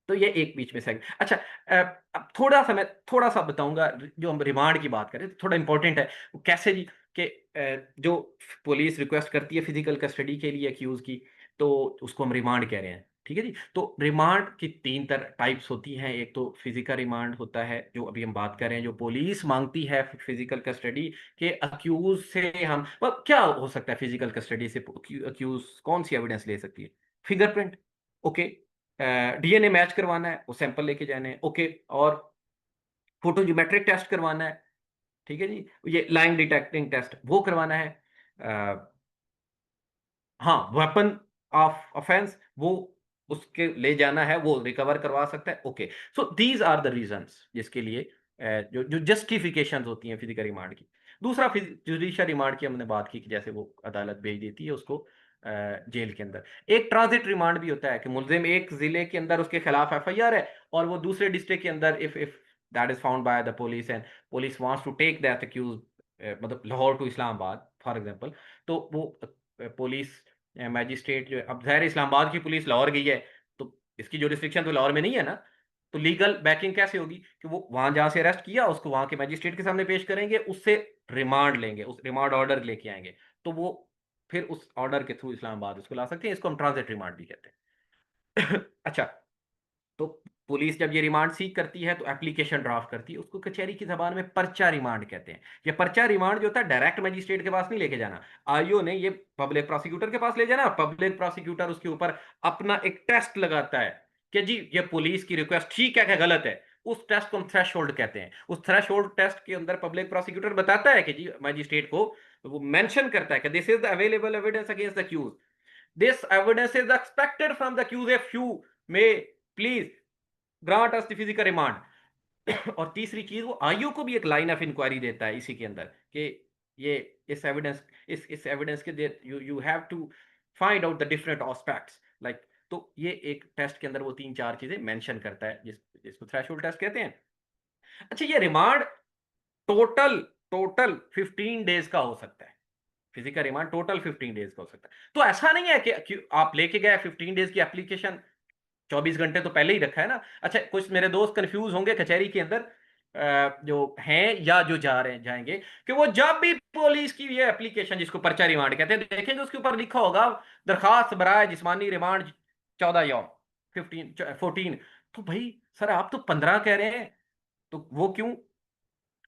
तो ये एक बीच में से। अच्छा, अब थोड़ा सा मैं थोड़ा सा बताऊंगा, जो हम रिमांड की बात करें तो थोड़ा इंपॉर्टेंट है। वो कैसे जी कि जो पुलिस रिक्वेस्ट करती है फिजिकल कस्टडी के लिए अक्यूज की, तो उसको हम रिमांड कह रहे हैं। ठीक है जी। तो रिमांड की तीन टाइप्स होती हैं। एक तो फिजिकल रिमांड होता है, जो अभी हम बात कर रहे हैं, जो पुलिस मांगती है फिजिकल कस्टडी के अक्यूज से। हम क्या हो सकता है फिजिकल कस्टडी से अक्यूज कौन सी एविडेंस ले सकती है? Fingerprint, okay. डीएनए मैच करवाना है, वो सैंपल लेके जाने हैं, ओके। और फोटोज्योमेट्रिक टेस्ट करवाना है, ठीक है जी। ये लाइन डिटेक्टिंग टेस्ट वो करवाना है। अ, हाँ, वेपन ऑफ ऑफेंस वो उसके ले जाना है, वो रिकवर करवा सकता है, okay. So these are the reasons जिसके लिए जो जो जस्टिफिकेशंस होती हैं फिजिकल रिमांड की। दूसरा, जुडिशियल रिमांड की हमने बात की कि जैसे वो अदालत भेज देती है उसको जेल के अंदर। एक ट्रांजिट रिमांड भी होता है कि मुलजिम एक जिले के अंदर उसके खिलाफ एफआईआर है और वो दूसरे डिस्ट्रिक्ट के अंदर, if that is found by the police and police wants to take that accused, मतलब Lahore to Islamabad for example, तो वो पुलिस मैजिस्ट्रेट जो है, अब ज़ाहिर है इस्लामाबाद की पुलिस लाहौर गई है, तो इसकी जो रिस्ट्रिक्शन तो लाहौर में नहीं है ना। तो लीगल बैकिंग कैसे होगी कि वो वहां जहां से अरेस्ट किया उसको वहां के मैजिस्ट्रेट के सामने पेश करेंगे, उससे रिमांड लेंगे, उस रिमांड ऑर्डर लेके आएंगे, तो वो फिर उस ऑर्डर के थ्रू इस्लामाबाद उसको ला सकते हैं। इसको हम ट्रांजिट रिमांड भी कहते हैं। अच्छा, तो पुलिस जब ये रिमांड सीख करती है तो एप्लीकेशन ड्राफ्ट करती है, उसको कचहरी की जबान में पर्चा रिमांड कहते हैं। ये पर्चा रिमांड जो होता है डायरेक्ट मजिस्ट्रेट के पास नहीं लेके जाना, आईओ ने ये पब्लिक प्रोसिक्यूटर के पास ले जाना। पब्लिक प्रोसिक्यूटर उसके ऊपर अपना एक टेस्ट लगाता है कि जी ये पुलिस की रिक्वेस्ट ठीक है क्या गलत है। उस टेस्ट को हम थ्रेशोल्ड कहते हैं। उस थ्रेशोल्ड टेस्ट के अंदर पब्लिक प्रोसिक्यूटर बताता है कि जी मजिस्ट्रेट को, वो मेंशन करता है कि this is the available evidence against the accused, this evidence is expected from the accused, if you may please grant us the physical remand. और तीसरी चीज, वो आईओ को भी एक लाइन ऑफ इंक्वायरी देता है इसी के अंदर कि ये इस एविडेंस, इस एविडेंस के you you have to find out the different aspects like. तो ये एक टेस्ट के अंदर वो तीन चार चीजें मेंशन करता है, जिसको थ्रेशोल्ड टेस्ट कहते हैं। अच्छा, ये रिमांड टोटल टोटल 15 डेज का हो सकता है। फिजिकल रिमांड टोटल 15 डेज का हो सकता है। तो ऐसा नहीं है कि आप लेके गए 15 डेज की एप्लीकेशन, 24 घंटे तो पहले ही रखा है ना। अच्छा, कुछ मेरे दोस्त कंफ्यूज होंगे कचहरी के अंदर जो हैं या जो जा रहे हैं जाएंगे, कि वो जब भी पुलिस की ये एप्लीकेशन जिसको पर्चा रिमांड कहते हैं देखेंगे, उसके ऊपर लिखा होगा दरखास्त बराए जिस्मानी रिमांड 14 यौम, 14। तो भाई सर आप तो 15 कह रहे हैं, तो वो क्यों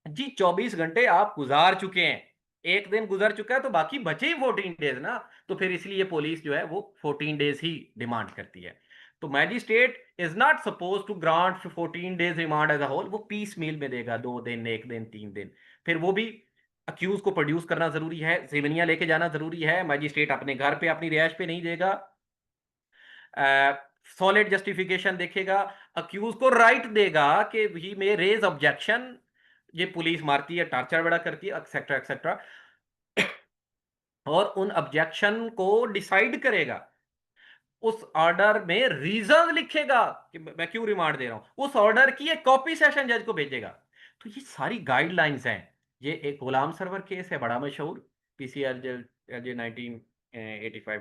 जी? 24 घंटे आप गुजार चुके हैं, एक दिन गुजर चुका है, तो बाकी बचे ही 14 डेज ना। तो फिर इसलिए पुलिस जो है वो 14 डेज ही डिमांड करती है। तो magistrate is not suppose to grant 14 days remand as a whole, वो पीस मील में देगा, 2 दिन, 1 दिन, 3 दिन। फिर वो भी अक्यूज को प्रोड्यूस करना जरूरी है, जिमनिया लेके जाना जरूरी है। मैजिस्ट्रेट अपने घर पे अपनी रिहाइश पे नहीं देगा, सॉलिड जस्टिफिकेशन देखेगा, अक्यूज को राइट देगा कि ही मे रेज ऑब्जेक्शन, ये पुलिस मारती है, टॉर्चर बड़ा करती है, एक्सेट्रा एक्सेट्रा। और उन ऑब्जेक्शन को डिसाइड करेगा, उस ऑर्डर में रीजन लिखेगा कि मैं क्यों रिमांड दे रहा हूं, उस ऑर्डर की एक कॉपी सेशन जज को भेजेगा। तो ये सारी गाइडलाइंस हैं। ये एक गुलाम सरवर केस है बड़ा मशहूर, पीसीआर जे 1985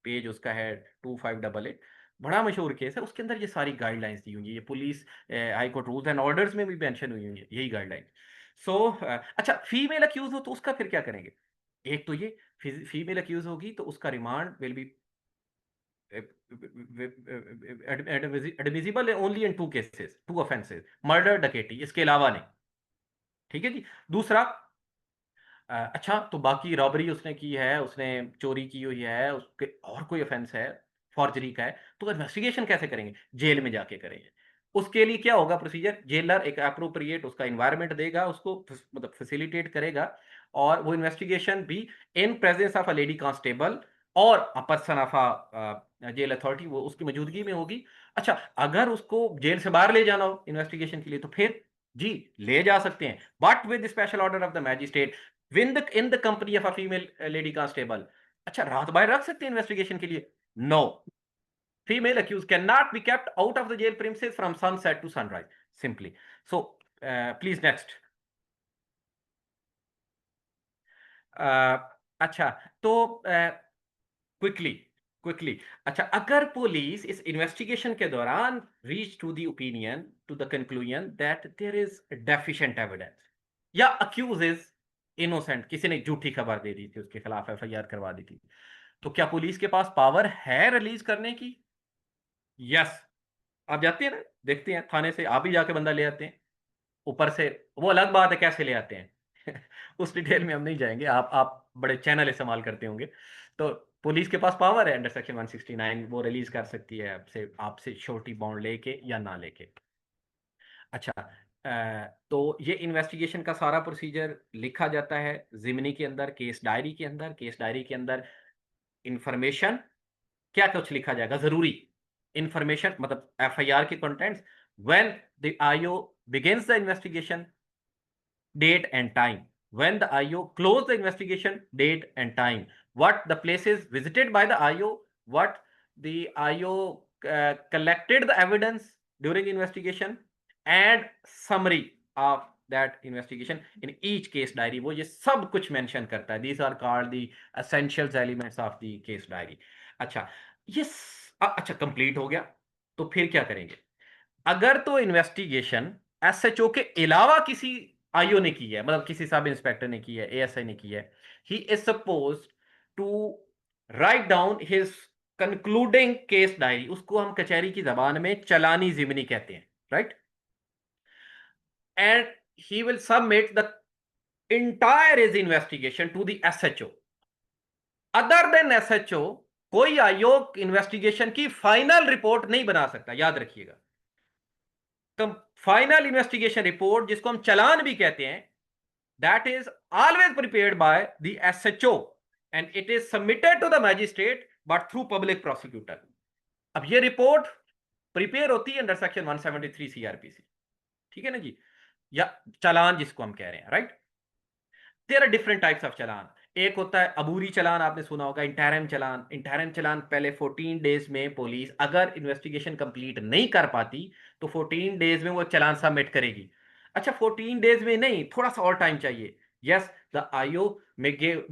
पेज उसका है 2588, बड़ा मशहूर केस है। उसके अंदर ये सारी गाइडलाइंस दी हुई है, ये police high court rules and orders में भी मेंशन हुई हुई है यही गाइडलाइन। सो अच्छा, फीमेल अक्यूज हो तो उसका फिर क्या करेंगे? एक तो ये फीमेल अक्यूज होगी तो उसका remand will be admissible only in 2 cases, 2 offences, murder, डकैती, इसके अलावा नहीं। ठीक है जी। दूसरा, अच्छा, तो बाकी रॉबरी उसने की है, उसने चोरी की हुई है, उसके और कोई ऑफेंस है, फॉर्जरी का है, तो इन्वेस्टिगेशन कैसे करेंगे? जेल में जाके करेंगे। उसके लिए क्या होगा प्रोसीजर? जेलर एक अप्रोप्रिएट उसका इन्वायरमेंट देगा, उसको मतलब फैसिलिटेट करेगा, और वो इन्वेस्टिगेशन भी in presence of a lady constable और अ person of a jail authority, वो उसकी मौजूदगी में होगी। अच्छा, अगर उसको जेल से बाहर ले जाना हो इन्वेस्टिगेशन के लिए, तो फिर जी ले जा सकते हैं, but with special order of the magistrate in the company of a female lady constable। अच्छा, रात बाहर रख सकते हैं इन्वेस्टिगेशन के लिए? No, female accused cannot be kept out of the jail premises from sunset to sunrise simply। so please next। uh, अच्छा, तो क्विकली क्विकली, अच्छा, अगर पुलिस इस इन्वेस्टिगेशन के दौरान reach to the opinion, to the conclusion that there is deficient evidence, या accused is innocent, किसी ने झूठी खबर दे दी थी, उसके खिलाफ एफआईआर करवा दी थी, तो क्या पुलिस के पास पावर है रिलीज करने की? यस। आप जाते हैं ना, देखते हैं थाने से आप ही जाके बंदा ले आते हैं ऊपर से, वो अलग बात है कैसे ले आते हैं उस डिटेल में हम नहीं जाएंगे, आप बड़े चैनल इस्तेमाल करते होंगे। तो पुलिस के पास पावर है अंडर सेक्शन 169, वो रिलीज कर सकती है आपसे आपसे श्योरिटी बॉन्ड लेके या ना लेके। अच्छा, तो ये इन्वेस्टिगेशन का सारा प्रोसीजर लिखा जाता है जिमनी के अंदर, केस डायरी के अंदर। केस डायरी के अंदर इंफॉर्मेशन क्या कुछ लिखा जाएगा जरूरी, इंफॉर्मेशन मतलब एफआईआर के contents, when the IO begins the investigation, date and time. When the IO closed the investigation, date and time. What the places visited by the IO, what the IO collected the evidence during investigation, and summary of that investigation in each case diary। वो ये सब कुछ mention करता है। These are called the essentials elements of the case diary। अच्छा, ये अच्छा complete हो गया, तो फिर क्या करेंगे? अगर तो इन्वेस्टिगेशन एसएचओ के अलावा किसी आईओ ने की है, मतलब किसी सब इंस्पेक्टर ने की है, एएसआई ने की है, he is suppose to write down his concluding case diary, उसको हम कचहरी की जबान में चलानी जिमनी कहते हैं, right? And he will submit the entire is investigation to the SHO. Other than SHO कोई आयोग इन्वेस्टिगेशन की फाइनल रिपोर्ट नहीं बना सकता, याद रखिएगा। फाइनल इन्वेस्टिगेशन रिपोर्ट, जिसको हम चालान भी कहते हैं, that is always prepared by the SHO and it is submitted to the magistrate but through public prosecutor. अब ये रिपोर्ट प्रिपेयर होती है अंडर सेक्शन 173 सीआरपीसी, ठीक है ना जी, या चालान जिसको हम कह रहे हैं, right? There are different types of challan. एक होता है अबूरी चालान, आपने सुना होगा, इंटरम चालान। इंटरम चालान पहले 14 डेज में पुलिस अगर इन्वेस्टिगेशन कंप्लीट नहीं कर पाती तो 14 डेज में वो चालान सबमिट करेगी। अच्छा, 14 डेज में नहीं, थोड़ा सा और टाइम चाहिए। यस, द आईओ में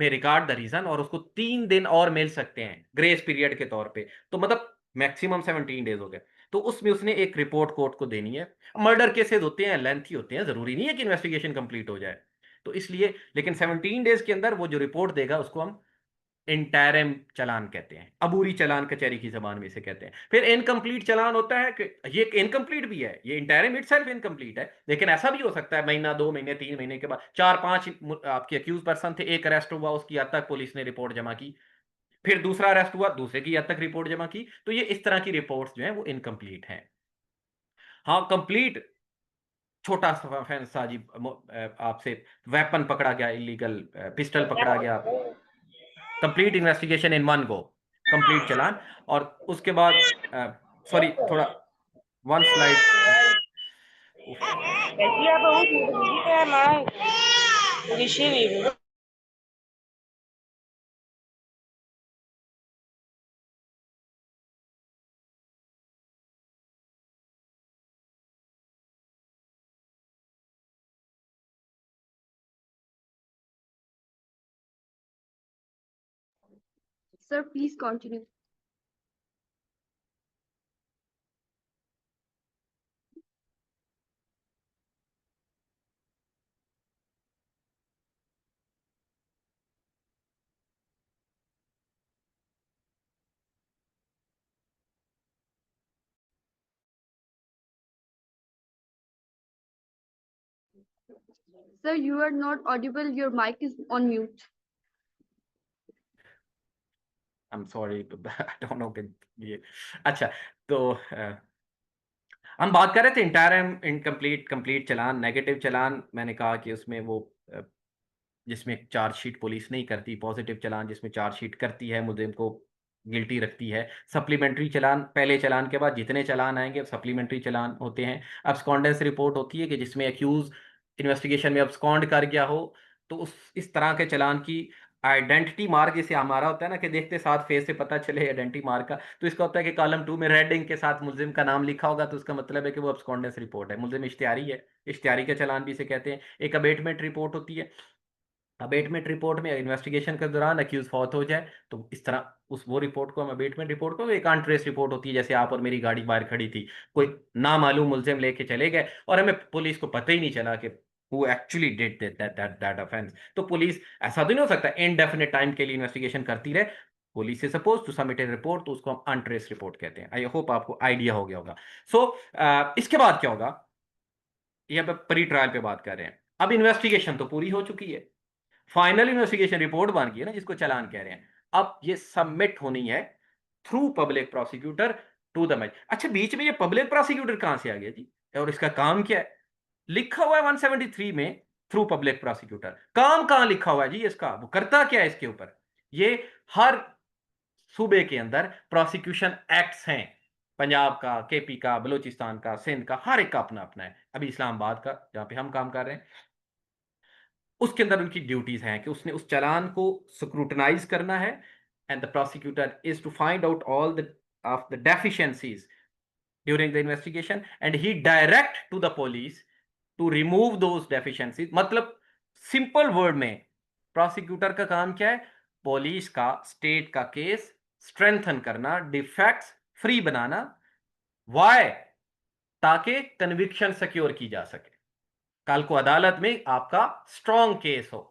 रिगार्ड द रीजन, और उसको 3 दिन और मिल सकते हैं ग्रेस पीरियड के तौर पे, तो मतलब मैक्सिमम 17 डेज हो गए। तो उसमें उसने एक रिपोर्ट कोर्ट को देनी है। मर्डर केसेस होते हैं, लेंथी होते हैं, जरूरी नहीं है कि इन्वेस्टिगेशन कंप्लीट हो जाए, तो इसलिए, लेकिन 17 डेज के अंदर वो जो रिपोर्ट देगा उसको हम इंटरम चालान कहते हैं, अबूरी चालान कचहरी की जबान में इसे कहते हैं। फिर इनकम्प्लीट चालान होता है कि ये इनकम्प्लीट भी है, ये इंटरम इटसेल्फ इनकम्प्लीट है, लेकिन ऐसा भी हो सकता है महीना, 2 महीने, 3 महीने के बाद, 4-5 आपके अक्यूज पर्सन थे, एक अरेस्ट हुआ, उसकी हद तक पुलिस ने रिपोर्ट जमा की, फिर दूसरा अरेस्ट हुआ, दूसरे की हद तक रिपोर्ट जमा की, तो ये इस तरह की रिपोर्ट्स जो है वो इनकम्प्लीट हैं। हाँ, कंप्लीट छोटा सा ऑफेंस था जी, आपसे वेपन पकड़ा गया, इलीगल पिस्टल पकड़ा गया, complete investigation in one go, complete challan. और उसके बाद सॉरी, थोड़ा one slide. Decía por último, que más, porque sí vive. Sir, please continue. Sir, you are not audible. Your mic is on mute. I'm sorry, I don't know कि ये अच्छा तो हम बात कर रहे थे इंटायर इनकम्प्लीट कंप्लीट चालान negative चालान मैंने कहा कि उसमें वो जिसमें चार्जशीट पुलिस नहीं करती पॉजिटिव चालान जिसमें चार्जशीट करती है मुलजिम को गिल्टी रखती है सप्लीमेंट्री चालान पहले चालान के बाद जितने चालान आएंगे अब सप्लीमेंट्री चालान होते हैं अब्सकॉन्डेंस रिपोर्ट होती है कि जिसमें अक्यूज इन्वेस्टिगेशन में अब्सकॉन्ड कर गया हो तो उस इस तरह के चालान की आइडेंटिटी मार्क जिसे हमारा होता है ना कि देखते साथ फेस से पता चले आइडेंटिटी मार्क का तो इसका होता है कि कॉलम 2 में रेड इंक के साथ मुलजिम का नाम लिखा होगा तो उसका मतलब है कि वो अब्सकॉन्डेंस रिपोर्ट है मुलजिम इश्तिहारी है इश्तिहारी का चालान भी इसे कहते हैं एक अबेटमेंट रिपोर्ट होती है अबेटमेंट रिपोर्ट में इन्वेस्टिगेशन के दौरान अक्यूज फौत हो जाए तो इस तरह उस वो रिपोर्ट को हम अबेटमेंट रिपोर्ट को एक ऑन ट्रेस रिपोर्ट होती है जैसे आप और मेरी गाड़ी बाहर खड़ी थी कोई नामालूम मुलजिम लेके चले गए और हमें पुलिस को पता ही नहीं चला कि who actually did that offense तो पुलिस ऐसा तो नहीं हो सकता इनडेफिनेट टाइम के लिए इन्वेस्टिगेशन करती रहे पुलिस से suppose to submit a report तो उसको हम अनट्रेस रिपोर्ट कहते हैं आई होप आपको आइडिया हो गया होगा सो इसके बाद क्या होगा ये अब प्री ट्रायल पे बात कर रहे हैं अब इन्वेस्टिगेशन तो पूरी हो चुकी है फाइनल इन्वेस्टिगेशन रिपोर्ट बन गई है ना जिसको चालान कह रहे हैं अब ये सबमिट होनी है through public prosecutor to the match अच्छा बीच में ये पब्लिक प्रोसिक्यूटर कहां से आ गया जी और इसका काम क्या है लिखा हुआ है 173 में थ्रू पब्लिक प्रोसिक्यूटर काम कहां लिखा हुआ है जी इसका वो करता क्या है इसके ऊपर ये हर सूबे के अंदर प्रोसिक्यूशन एक्ट्स हैं पंजाब का केपी का बलूचिस्तान का सिंध का हर एक का अपना अपना है अभी इस्लामाबाद का जहां पे हम काम कर रहे हैं उसके अंदर उनकी ड्यूटीज हैं कि उसने उस चालान को स्क्रूटनाइज करना है and the prosecutor is to find out all the of the deficiencies during the investigation and he direct to the police to remove those deficiencies मतलब सिंपल वर्ड में प्रोसिक्यूटर का काम क्या है पुलिस का स्टेट का केस स्ट्रेंथन करना defects free बनाना वाई ताकि कन्विक्शन सिक्योर की जा सके कल को अदालत में आपका स्ट्रॉन्ग केस हो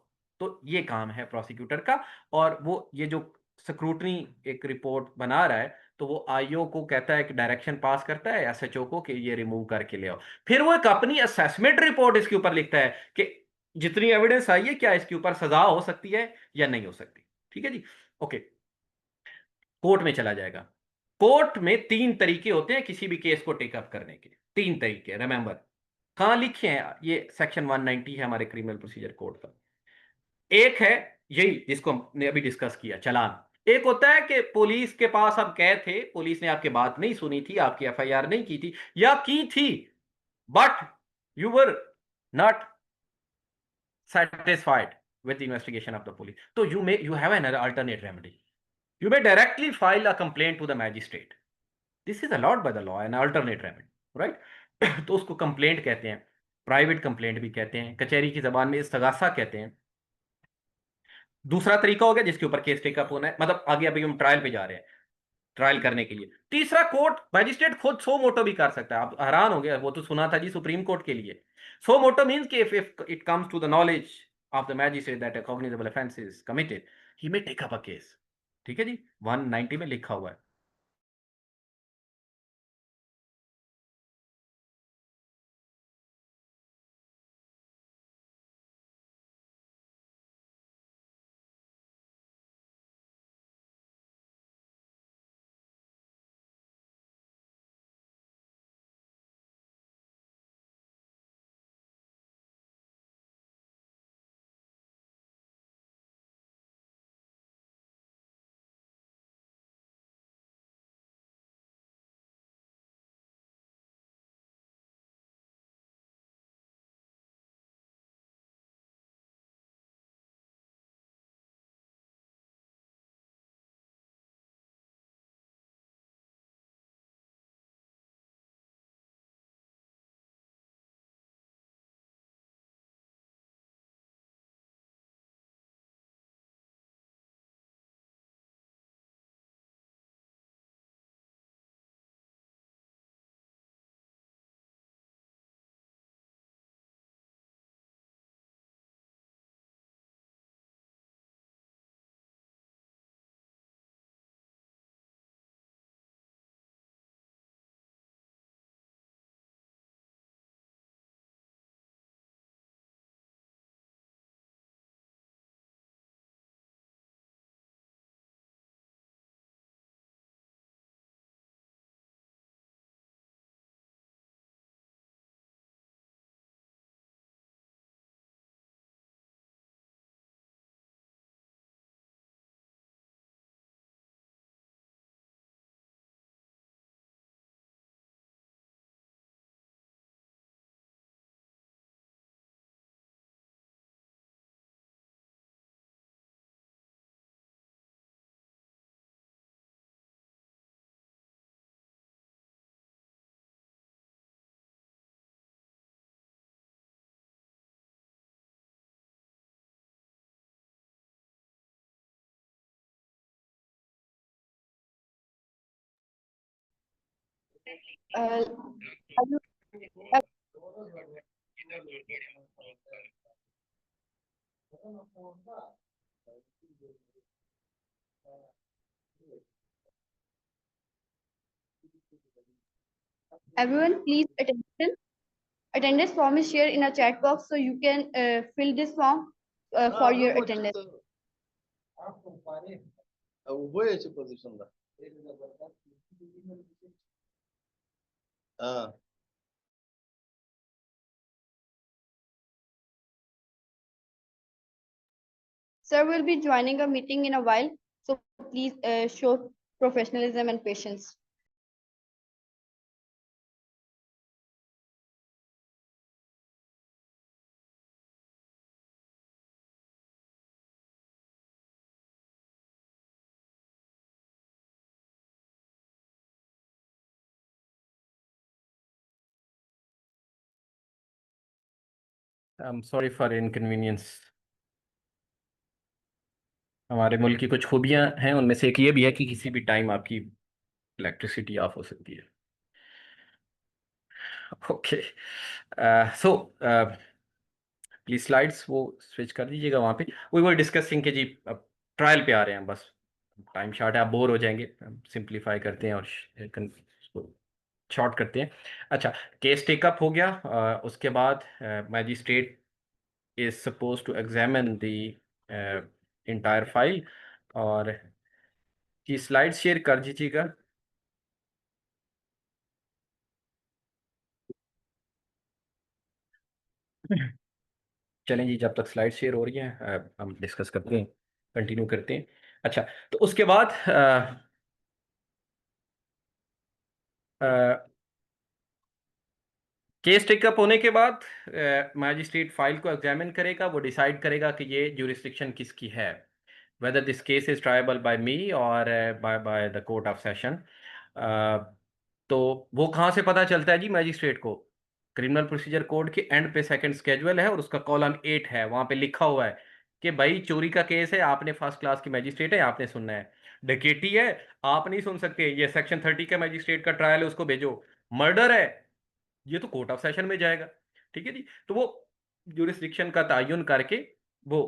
तो ये काम है प्रोसिक्यूटर का और वो ये जो स्क्रूटनी एक रिपोर्ट बना रहा है तो वो आईओ को कहता है कि डायरेक्शन पास करता है एसएचओ को कि ये रिमूव करके ले आओ फिर वो एक अपनी असेसमेंट रिपोर्ट इसके ऊपर लिखता है कि जितनी एविडेंस आई है क्या इसके ऊपर सजा हो सकती है या नहीं हो सकती ठीक है जी ओके कोर्ट में चला जाएगा कोर्ट में तीन तरीके होते हैं किसी भी केस को टेकअप करने के तीन तरीके रिमेंबर कहां लिखे हैं ये सेक्शन 190 है हमारे क्रिमिनल प्रोसीजर कोड का एक है यही जिसको हमने अभी डिस्कस किया चालान एक होता है कि पुलिस के पास आप गए थे पुलिस ने आपकी बात नहीं सुनी थी आपकी एफआईआर नहीं की थी या की थी but you were not satisfied with the investigation of the police so you have an alternate remedy you may directly file a complaint to the magistrate this is allowed by the law an alternate remedy right तो उसको complaint कहते हैं private complaint भी कहते हैं कचहरी की जबान में इस्तगासा कहते हैं दूसरा तरीका हो गया जिसके ऊपर केस टेकअप होना है मतलब आगे अभी हम ट्रायल पे जा रहे हैं ट्रायल करने के लिए तीसरा कोर्ट मैजिस्ट्रेट खुद सो मोटो भी कर सकता है आप हैरान हो गया वो तो सुना था जी सुप्रीम कोर्ट के लिए सो मोटो मीन्स कि if it comes to the knowledge of the magistrate that a cognizable offense is committed he may take up a case ठीक है जी 190 में लिखा हुआ है Uh, are you- Everyone, please attention. Attendance form is shared in a chat box, so you can fill this form for your attendance. Uboyaची पोझिशनला हा Sir will be joining a meeting in a while, so please show professionalism and patience. I'm sorry for inconvenience. हमारे मुल्क की कुछ खूबियां हैं, उनमें से एक ये भी है कि किसी भी टाइम आपकी इलेक्ट्रिसिटी ऑफ हो सकती है. ओके, सो प्लीज स्लाइड्स वो स्विच कर दीजिएगा वहाँ पे. वी वर डिस्कसिंग कि जी अब ट्रायल पे आ रहे हैं, बस टाइम शॉर्ट है, आप बोर हो जाएंगे. सिंप्लीफाई करते हैं और शॉर्ट करते हैं. अच्छा, केस टेकअप हो गया. उसके बाद magistrate is supposed to examine the entire file. और ये स्लाइड शेयर कर दीजिएगा. चलें जी, जब तक स्लाइड शेयर हो रही है हम डिस्कस करते हैं, कंटिन्यू करते हैं. अच्छा, तो उसके बाद केस टेकअप होने के बाद मैजिस्ट्रेट फाइल को एग्जामिन करेगा. वो डिसाइड करेगा कि ये ज्यूरिसडिक्शन किसकी है, whether this case is triable by me or by the court of session. तो वो कहाँ से पता चलता है जी मैजिस्ट्रेट को? क्रिमिनल प्रोसीजर कोड के एंड पे सेकंड स्केजुअल है और उसका कॉलम 8 है. वहाँ पे लिखा हुआ है कि भाई चोरी का केस है, आपने फर्स्ट क्लास की मैजिस्ट्रेट है, आपने सुनना है. डकैती है, आप नहीं सुन सकते, ये सेक्शन 30 का मैजिस्ट्रेट का ट्रायल है, उसको भेजो. मर्डर है, ये तो कोर्ट ऑफ सेशन में जाएगा. ठीक है जी. तो वो ज्यूरिसडिक्शन का तयन करके वो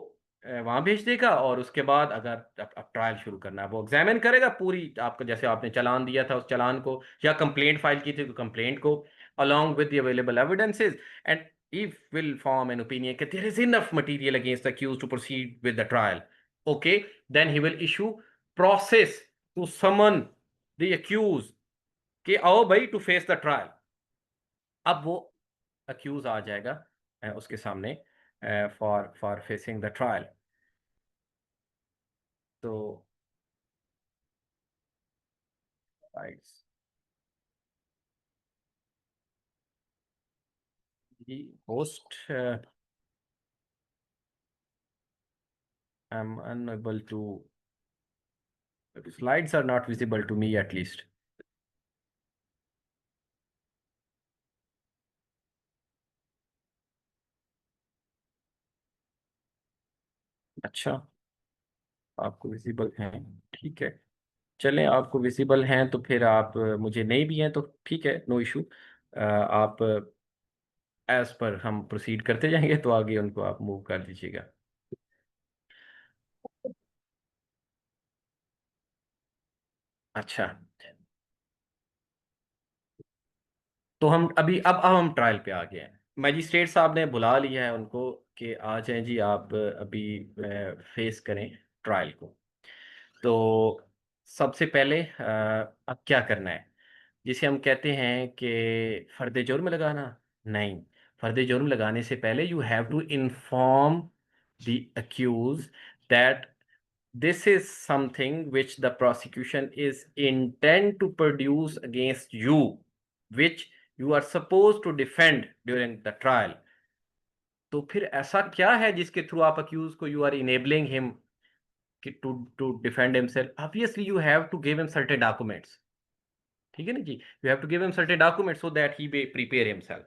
वहां भेज देगा. और उसके बाद अगर अब ट्रायल शुरू करना है, वो एग्जामिन करेगा पूरी आपको, जैसे आपने चालान दिया था उस चालान को, या कंप्लेंट फाइल की थी तो कंप्लेंट को, along with the available evidences, and if will form an opinion that there is enough material against the accused to proceed with the trial, okay, then he will issue process to summon the accused कि आओ भाई to face the trial. अब वो accused आ जाएगा उसके सामने for facing the trial. तो जी host, I am unable to, slides are not visible to me at least. अच्छा, आपको विजिबल हैं, ठीक है. चलें, आपको विजिबल हैं तो फिर आप मुझे नहीं भी हैं तो ठीक है, नो इशू. आप एज पर हम प्रोसीड करते जाएंगे तो आगे उनको आप मूव कर दीजिएगा. अच्छा, तो हम अभी अब हम ट्रायल पे आ गए हैं. मैजिस्ट्रेट साहब ने बुला लिया है उनको कि आ जाएं जी, आप अभी फेस करें ट्रायल को. तो सबसे पहले अब क्या करना है, जिसे हम कहते हैं कि फर्द जुर्म लगाना. नहीं, फर्द जुर्म लगाने से पहले you have to inform the accused that this is something which the prosecution is intent to produce against you, which you are supposed to defend during the trial. तो फिर ऐसा क्या है जिसके थ्रू आप अक्यूज को you are enabling him to defend himself? Obviously you have to give him certain documents. ठीक है ना जी, you have to give him certain documents so that he may prepare himself.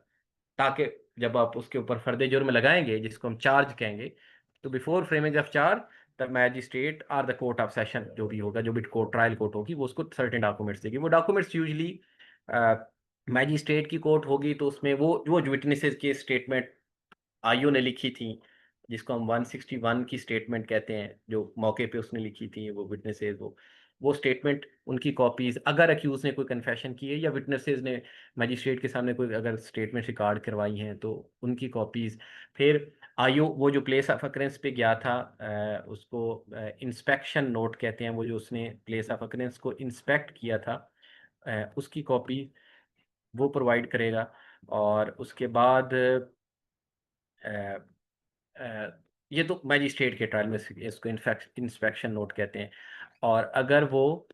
ताकि जब आप उसके ऊपर फर्दे जुर्म लगाएंगे, जिसको हम चार्ज कहेंगे, तो before framing of charge the magistrate और द कोर्ट ऑफ सेशन जो भी होगा, जो भी कोर्ट ट्रायल कोर्ट होगी, वो उसको सर्टेन डॉक्यूमेंट्स देगी. वो डॉक्यूमेंट्स यूजली मैजिस्ट्रेट की कोर्ट होगी तो उसमें वो विटनेसेस की स्टेटमेंट आईओ ने लिखी थी, जिसको हम 161 की स्टेटमेंट कहते हैं, जो मौके पे उसने लिखी थी, वो विटनेसेस, वो स्टेटमेंट, उनकी कॉपीज, अगर अक्यूज ने कोई कन्फेशन की है या विटनेसेस ने मैजिस्ट्रेट के सामने कोई अगर स्टेटमेंट रिकॉर्ड करवाई हैं तो उनकी कॉपीज। फिर आईओ वो जो प्लेस ऑफ अकरेंस पे गया था, उसको इंस्पेक्शन नोट कहते हैं, वो जो उसने प्लेस ऑफ अकरेंस को इंस्पेक्ट किया था, उसकी कॉपी वो प्रोवाइड करेगा। और उसके बाद ये तो मैजिस्ट्रेट के ट्रायल में इसको इंस्पेक्शन नोट कहते हैं। और अगर वो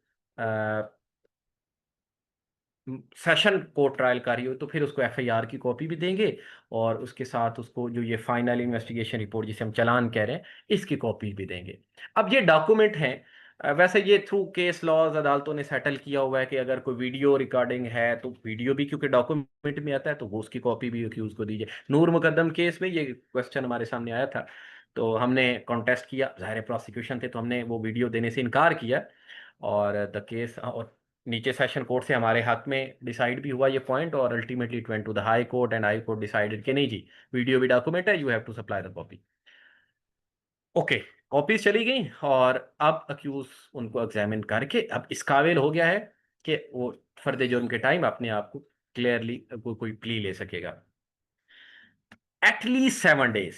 सेशन कोर्ट ट्रायल कर रही हो तो फिर उसको एफआईआर की कॉपी भी देंगे, और उसके साथ उसको जो ये फाइनल इन्वेस्टिगेशन रिपोर्ट जिसे हम चालान कह रहे हैं, इसकी कॉपी भी देंगे। अब ये डॉक्यूमेंट हैं, वैसे ये थ्रू केस लॉज अदालतों ने सेटल किया हुआ है कि अगर कोई वीडियो रिकॉर्डिंग है तो वीडियो भी क्योंकि डॉक्यूमेंट में आता है तो वो उसकी कॉपी भी अक्यूज को दीजिए। नूर मुकद्दम केस में ये क्वेश्चन हमारे सामने आया था, तो हमने कॉन्टेस्ट किया, ज़ाहिर प्रोसिक्यूशन थे तो हमने वो वीडियो देने से इनकार किया, और द केस, और नीचे सेशन कोर्ट से हमारे हक में डिसाइड भी हुआ ये पॉइंट, और ultimately it went to the high court and high court decided कि नहीं जी, वीडियो भी डॉक्यूमेंट है, you have to supply the copy. Okay, copies चली गई, और अब अक्यूज उनको एग्जामिन करके अब इस काबिल हो गया है कि वो फर्द जुर्म के टाइम अपने आप को क्लियरली कोई प्ली ले सकेगा। एटलीस्ट 7 डेज,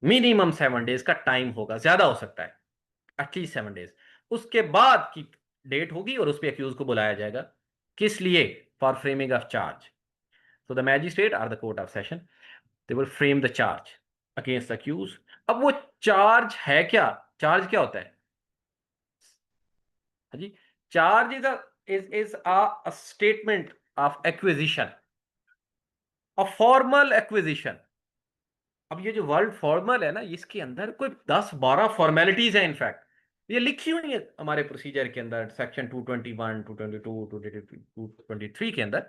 मिनिमम 7 डेज का टाइम होगा, ज्यादा हो सकता है, एटलीस्ट 7 डेज। उसके बाद की डेट होगी और उस पर अक्यूज को बुलाया जाएगा, किस लिए? For framing of charge. So the magistrate are the court of session, they will frame the charge against accused. अब वो चार्ज है क्या? चार्ज क्या होता है? हाँ जी, charge is a statement of acquisition, a formal acquisition. अब ये जो वर्ड फॉर्मल है ना, इसके अंदर कोई 10-12 फॉर्मेलिटीज है, इनफैक्ट ये लिखी हुई है हमारे प्रोसीजर के अंदर, सेक्शन 221, 222, 223 के अंदर,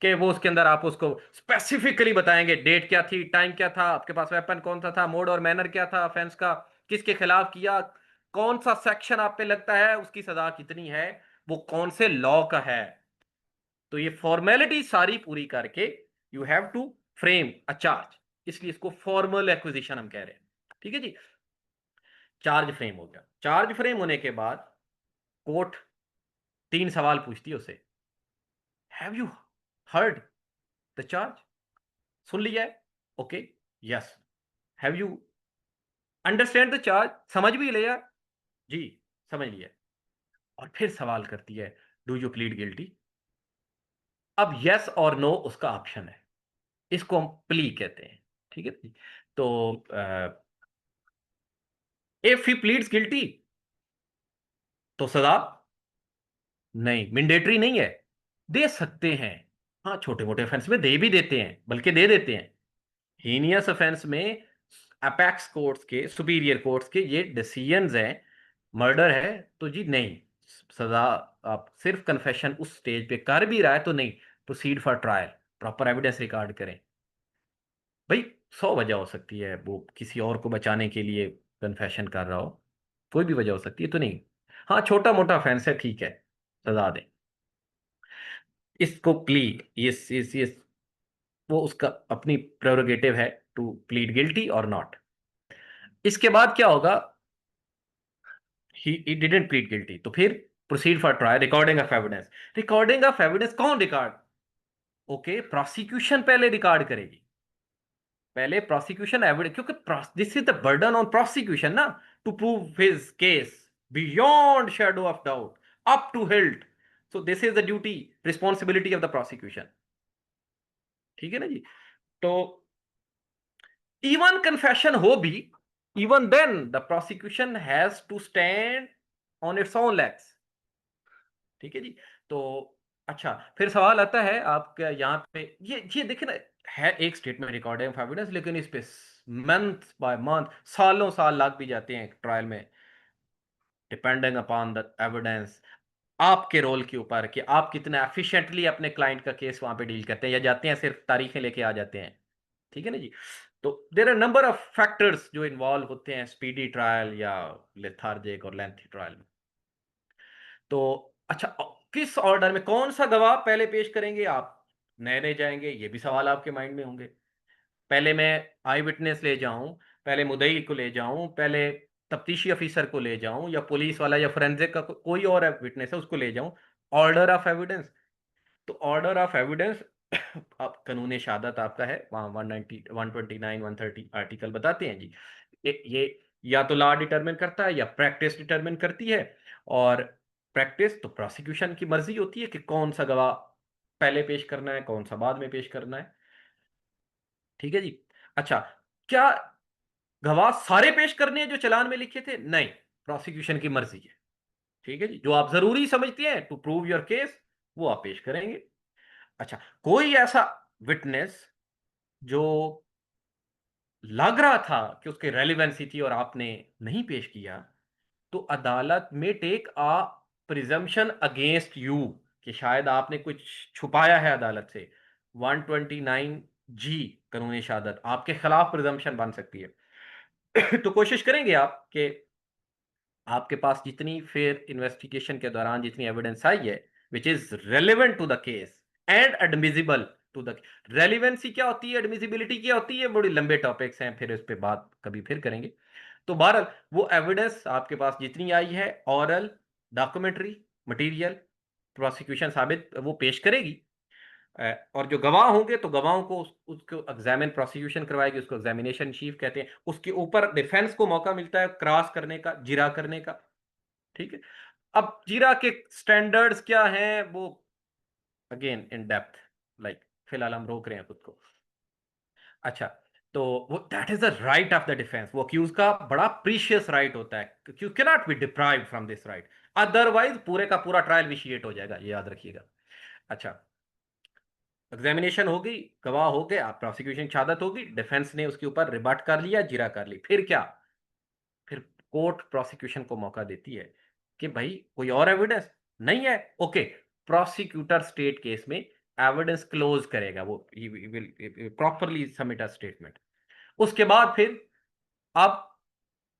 कि वो उसके अंदर आप उसको स्पेसिफिकली बताएंगे, डेट क्या थी, टाइम क्या था, आपके पास वेपन कौन सा था, मोड और मैनर क्या था ऑफेंस का, किसके खिलाफ किया, कौन सा सेक्शन आप पे लगता है, उसकी सजा कितनी है, वो कौन से लॉ का है। तो ये फॉर्मेलिटी सारी पूरी करके you have to frame a charge, इसलिए इसको फॉर्मल एक्विजिशन हम कह रहे हैं। ठीक है जी, चार्ज फ्रेम हो गया। चार्ज फ्रेम होने के बाद कोर्ट 3 सवाल पूछती है उसे, have you heard the charge? सुन लिया है? Okay, yes. Have you understand the charge? समझ भी लिया? जी, समझ लिया। और फिर सवाल करती है, डू यू प्लीड गिल्टी? अब यस और नो उसका ऑप्शन है, इसको हम प्ली कहते हैं। ठीक है जी, तो इफ ही प्लीड्स गिल्टी तो सजा नहीं, मैंडेटरी नहीं है, दे सकते हैं। हाँ, छोटे मोटे ऑफेंस में दे भी देते हैं, बल्कि दे देते हैं। हीनियस ऑफेंस में अपेक्स कोर्ट्स के, सुपीरियर कोर्ट्स के ये डिसीजंस हैं, मर्डर है तो जी नहीं सजा। आप सिर्फ कन्फेशन उस स्टेज पे कर भी रहा है तो नहीं, proceed for trial, proper evidence record करें। भाई 100 वजह हो सकती है, वो किसी और को बचाने के लिए कन्फेशन कर रहा हो, कोई भी वजह हो सकती है, तो नहीं। हाँ, छोटा मोटा ऑफेंस है, ठीक है, सजा दें इसको। प्ली, ये वो उसका अपनी प्रेरोगेटिव है टू प्लीड गिल्टी और नॉट। इसके बाद क्या होगा? ही डिडंट प्लीड गिल्टी, तो फिर proceed for trial, recording of evidence. Recording of evidence कौन रिकॉर्ड? ओके, प्रोसिक्यूशन पहले रिकॉर्ड करेगी, पहले प्रोसिक्यूशन एविडेंस, क्योंकि this is the burden on prosecution ना, to prove his case beyond shadow of doubt up to hilt. So this is the duty, responsibility of the prosecution. ठीक है ना जी, तो इवन कन्फेशन हो भी, even then the prosecution has to stand on its own legs. ठीक है जी, तो अच्छा, फिर सवाल आता है आपका यहाँ पे, ये देखिए ना, है एक स्टेटमेंट रिकॉर्डिंग ऑफ एविडेंस, लेकिन इस पे मंथ बाय मंथ, सालों साल लग भी जाते हैं ट्रायल में, डिपेंडिंग अपॉन द एविडेंस, आपके रोल के ऊपर कि आप कितना एफिशिएंटली अपने क्लाइंट का केस वहां पे डील करते हैं, या जाते हैं सिर्फ तारीखें लेके आ जाते हैं। ठीक है ना जी, तो there are number of factors जो इन्वॉल्व होते हैं स्पीडी ट्रायल या लेथार्जिक और लेंथी ट्रायल में। तो अच्छा, किस ऑर्डर में, कौन सा गवाह पहले पेश करेंगे आप, नए नए जाएंगे, ये भी सवाल आपके माइंड में होंगे। पहले मैं आई विटनेस ले जाऊं, पहले मुद्दई को ले जाऊं, पहले तफ्तीशी अफीसर को ले जाऊं, या पुलिस वाला या फोरेंसिक का कोई और विटनेस है उसको ले जाऊं, ऑर्डर ऑफ एविडेंस। तो ऑर्डर ऑफ एविडेंस अब कानून शहादत आपका है, वहाँ 190 129 130 आर्टिकल बताते हैं जी। ये या तो लॉ डिटरमिन करता है या प्रैक्टिस डिटरमिन करती है। और प्रैक्टिस तो प्रोसिक्यूशन की मर्जी होती है कि कौन सा गवाह पहले पेश करना है, कौन सा बाद में पेश करना है। ठीक है जी। अच्छा, क्या गवाह सारे पेश करने हैं जो चालान में लिखे थे? नहीं, प्रोसिक्यूशन की मर्जी है। ठीक है जी, जो आप जरूरी समझते हैं टू प्रूव योर केस वो आप पेश करेंगे। अच्छा, कोई ऐसा विटनेस जो लग रहा था कि उसकी रेलिवेंसी थी और आपने नहीं पेश किया, तो अदालत में take a presumption against you कि शायद आपने कुछ छुपाया है अदालत से। 129 जी कानूनी शहादत आपके खिलाफ प्रिजम्पशन बन सकती है। तो कोशिश करेंगे आप कि आपके पास जितनी फेयर इन्वेस्टिगेशन के दौरान जितनी एविडेंस आई है which is relevant to the case and admissible to the, relevancy क्या होती है, एडमिजिबिलिटी क्या होती है, बड़ी लंबे टॉपिक्स हैं, फिर इस पे बात कभी फिर करेंगे। तो बहरहाल वो एविडेंस आपके पास जितनी आई है, ऑरल, डॉक्यूमेंट्री, मटेरियल, प्रोसिक्यूशन साबित वो पेश करेगी। और जो गवाह होंगे तो गवाहों को उसको एग्जामिन प्रोसिक्यूशन करवाएगी, उसको एग्जामिनेशन चीफ कहते हैं। उसके ऊपर डिफेंस को मौका मिलता है क्रॉस करने का, जिरा करने का। ठीक है, अब जिरा के स्टैंडर्ड्स क्या हैं वो अगेन इन डेप्थ, लाइक फिलहाल हम रोक रहे हैं खुद को। अच्छा, तो वो that is the right of the defence, वो अक्यूज का बड़ा प्रीशियस राइट होता है, you can not be deprived from this right, otherwise पूरे का पूरा ट्रायल विशिएट हो जाएगा, ये याद रखिएगा। अच्छा, एग्जामिनेशन होगी, गवाह हो गए, आप प्रोसिक्यूशन शहादत होगी, डिफेंस ने उसके ऊपर रिबट कर लिया, जिरा कर ली, फिर क्या? फिर कोर्ट प्रोसिक्यूशन को मौका देती है कि भाई कोई और एविडेंस नहीं है, ओके, प्रोसिक्यूटर स्टेट केस में एविडेंस क्लोज करेगा, वो will properly submit a statement. उसके बाद फिर अब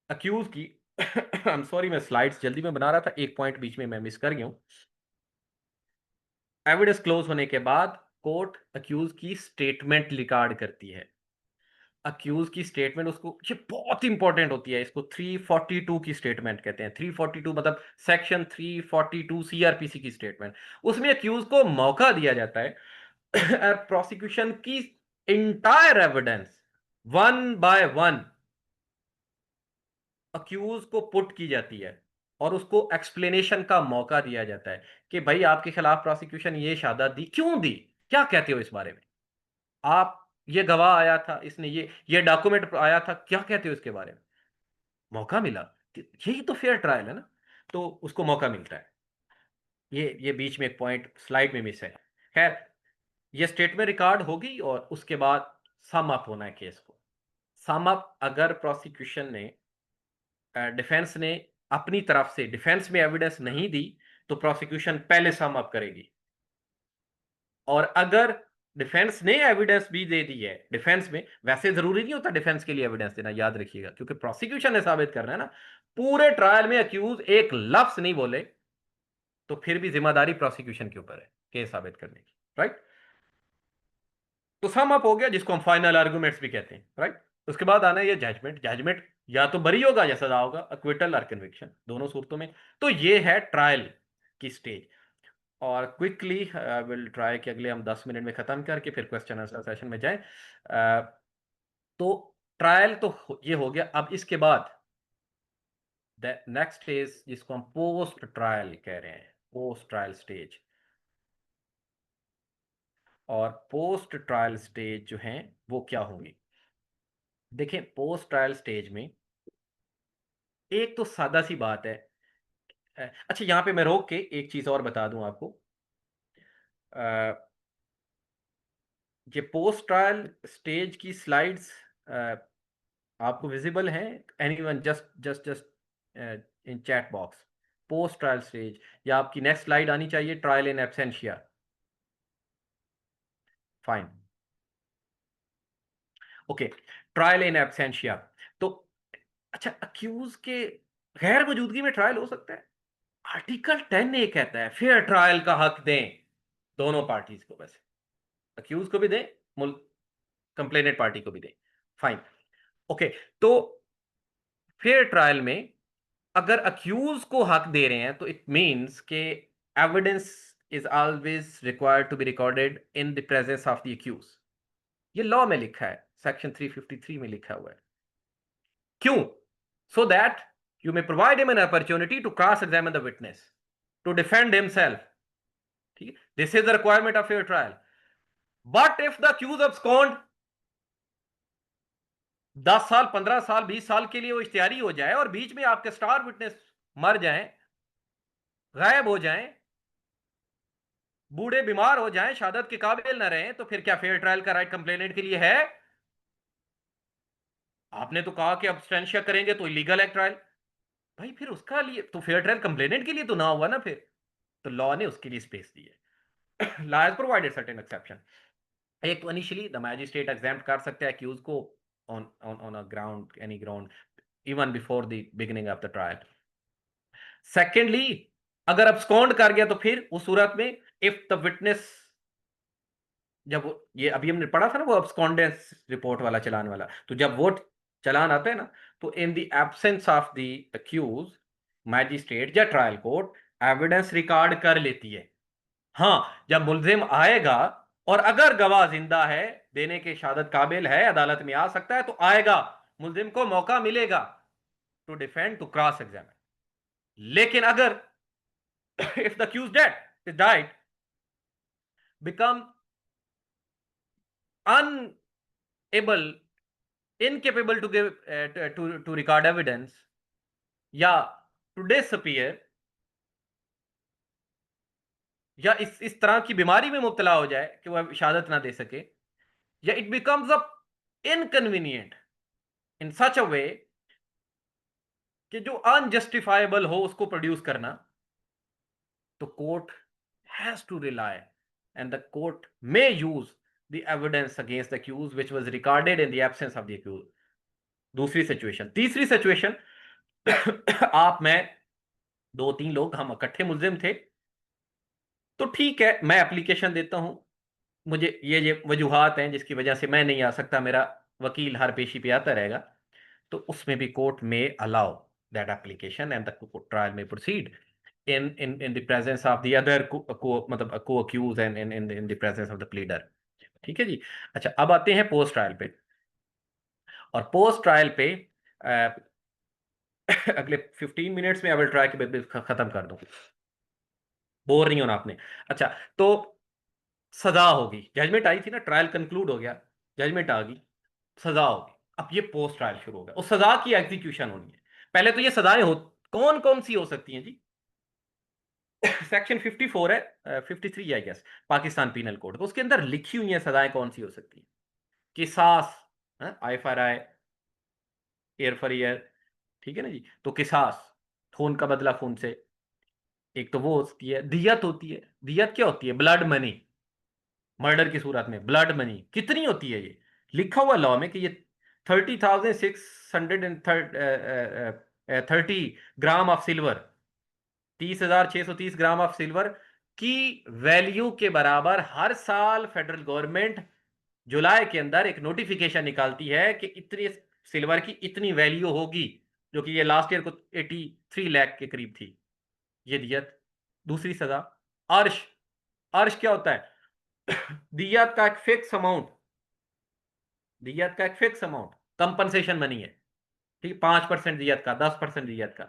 अक्यूज की आई एम सॉरी, मैं स्लाइड्स जल्दी में बना रहा था, एक पॉइंट बीच में मैं मिस कर गया हूं। एविडेंस क्लोज होने के बाद कोर्ट अक्यूज की स्टेटमेंट रिकॉर्ड करती है। अक्यूज की स्टेटमेंट, उसको ये बहुत इंपॉर्टेंट होती है, इसको 342 की स्टेटमेंट कहते हैं। 342 मतलब सेक्शन 342 सीआरपीसी की स्टेटमेंट। उसमें अक्यूज को मौका दिया जाता है प्रोसिक्यूशन की entire evidence one by one accused को पुट की जाती है और उसको एक्सप्लेनेशन का मौका दिया जाता है कि भाई आपके खिलाफ प्रोसिक्यूशन ये शहादत दी, क्यों दी, क्या कहते हो इस बारे में, आप ये गवाह आया था, इसने ये डॉक्यूमेंट आया था, क्या कहते हो इसके बारे में। मौका मिला, यही तो फेयर ट्रायल है ना, तो उसको मौका मिलता है। ये बीच में एक पॉइंट स्लाइड में मिस है। खैर, ये स्टेटमेंट रिकॉर्ड होगी और उसके बाद सम अप होना है केस को। सम अप, अगर प्रोसिक्यूशन ने डिफेंस ने अपनी तरफ से डिफेंस में एविडेंस नहीं दी तो प्रोसिक्यूशन पहले सम अप करेगी। और अगर डिफेंस ने एविडेंस भी दे दी है, डिफेंस में वैसे जरूरी नहीं होता डिफेंस के लिए एविडेंस देना, याद रखिएगा, क्योंकि प्रोसिक्यूशन ने साबित करना है ना। पूरे ट्रायल में अक्यूज एक लफ्ज नहीं बोले तो फिर भी जिम्मेदारी प्रोसिक्यूशन के ऊपर है केस साबित करने की, राइट। तो सम अप हो गया, जिसको हम फाइनल आर्गुमेंट्स भी कहते हैं, राइट। उसके बाद आना है ये जजमेंट। जजमेंट या तो बरी होगा या सजा होगा, अक्विटल और कन्विक्शन, दोनों सूरतों में। तो ये है ट्रायल की स्टेज। और क्विकली विल ट्राई कि अगले हम 10 मिनट में खत्म करके फिर क्वेश्चन आंसर सेशन में जाएं। तो ट्रायल तो ये हो गया। अब इसके बाद नेक्स्ट स्टेज जिसको हम पोस्ट ट्रायल कह रहे हैं, पोस्ट ट्रायल स्टेज। और पोस्ट ट्रायल स्टेज जो हैं वो क्या होंगी, देखें। पोस्ट ट्रायल स्टेज में एक तो सादा सी बात है। अच्छा, यहां पे मैं रोक के एक चीज और बता दूं आपको। ये पोस्ट ट्रायल स्टेज की स्लाइड्स आपको विजिबल हैं? Anyone, just in chat box, post trial stage, या आपकी नेक्स्ट स्लाइड आनी चाहिए trial in absentia. Fine, okay, trial in absentia. तो अच्छा, अक्यूज के गैर मौजूदगी में ट्रायल हो सकता है? आर्टिकल 10 ये कहता है फेयर ट्रायल का हक दें दोनों पार्टीज को, वैसे अक्यूज को भी दें, कंप्लेनेंट पार्टी को भी दें, फाइन, ओके। तो फेयर ट्रायल में अगर अक्यूज को हक दे रहे हैं तो इट मींस के evidence is always required to be recorded in the presence of the accused. ये लॉ में लिखा है, सेक्शन 353 में लिखा हुआ है। क्यों? So that you may provide him an opportunity to cross examine the witness to defend himself. This is the requirement of fair trial. But if the accused abscond 10 साल 15 साल 20 साल के लिए वो इश्तिहारी हो जाए और बीच में आपके स्टार विटनेस मर जाएं, गायब हो जाएं, बूढ़े बीमार हो जाएं, शहादत के काबिल ना रहें, तो फिर क्या फेयर ट्रायल का राइट कंप्लेनेंट के लिए है? आपने तो कहा कि अब्सटेंशिया करेंगे तो इलीगल है ट्रायल, भाई फिर उसका लिए तो फेयर ट्रायल कंप्लेनेंट के लिए तो ना हुआ ना फिर। तो लॉ ने उसके लिए स्पेस दी है। Law has provided certain exception. एक तो इनिशियली द मैजिस्ट्रेट एग्जाम्प्ट कर सकते हैं अक्यूज को on a ground, any ground, even before the beginning of the trial. Secondly, अगर अब्सकॉन्ड कर गया तो फिर उस सूरत में इफ द विटनेस, जब ये अभी हमने पढ़ा था ना वो अब्सकॉन्डेंस रिपोर्ट वाला चालान वाला, तो जब वो चालान आता है ना, तो in the absence of the accused magistrate या ट्रायल कोर्ट एविडेंस रिकॉर्ड कर लेती है। हाँ, जब मुलजिम आएगा और अगर गवाह जिंदा है, देने के शहादत काबिल है, अदालत में आ सकता है, तो आएगा, मुलजिम को मौका मिलेगा to defend, to cross examine. लेकिन अगर if the accused dead died, become unable, incapable to give to record evidence, या टू डिसअपीयर, या इस तरह की बीमारी में मुब्तला हो जाए कि वह शहादत ना दे सके, या it becomes a inconvenient in such a way कि जो अनजस्टिफाइबल हो उसको प्रोड्यूस करना, तो court has to rely and the court may use the evidence against the accused which was recorded in the absence of the accused. दूसरी situation. तीसरी situation, आप, मैं, 2-3 लोग हम इकट्ठे मुलजिम थे, तो ठीक है, मैं एप्लीकेशन देता हूं, मुझे ये वजूहात हैं जिसकी वजह से मैं नहीं आ सकता, मेरा वकील हर पेशी पे आता रहेगा, तो उसमें भी कोर्ट में allow that application and the trial में proceed in the presence of the other मतलब co-accused and in the presence of the pleader। ठीक है जी। अच्छा, अब आते हैं पोस्ट ट्रायल पे। और पोस्ट ट्रायल पे अगले 15 मिनट्स में आई विल ट्राई कि खत्म कर दूं, बोर नहीं होना आपने। अच्छा, तो सजा होगी, जजमेंट आई थी ना, ट्रायल कंक्लूड हो गया, जजमेंट आ गई, सजा होगी। अब ये पोस्ट ट्रायल शुरू होगा, उस सजा की एग्जीक्यूशन होनी है। पहले तो ये सजाएं हो कौन कौन सी हो सकती हैं जी? सेक्शन 54 है, 53 I guess, Pakistan penal code, तो उसके अंदर लिखी हुई है सजाएं कौन सी हो सकती हैं। किसास, eye for eye, ear for ear, ठीक है ना जी। तो किसास, खून का बदला खून से, एक तो वो होती है। दियत होती है। दियत क्या होती है? ब्लड मनी, मर्डर की सूरत में ब्लड मनी। कितनी होती है? ये लिखा हुआ लॉ में कि ये 30,630 gram of silver, 30,630 gram of silver की वैल्यू के बराबर हर साल फेडरल गवर्नमेंट जुलाई के अंदर एक नोटिफिकेशन निकालती है कि इतनी सिल्वर की इतनी वैल्यू होगी, जो कि ये लास्ट ईयर को 83 लाख के करीब थी। ये दियत। दूसरी सजा अर्श। अर्श क्या होता है? दियत का एक फिक्स अमाउंट, दियत का एक फिक्स अमाउंट, कंपनसेशन मनी है, ठीक, 5% दियत का, 10% दियत का।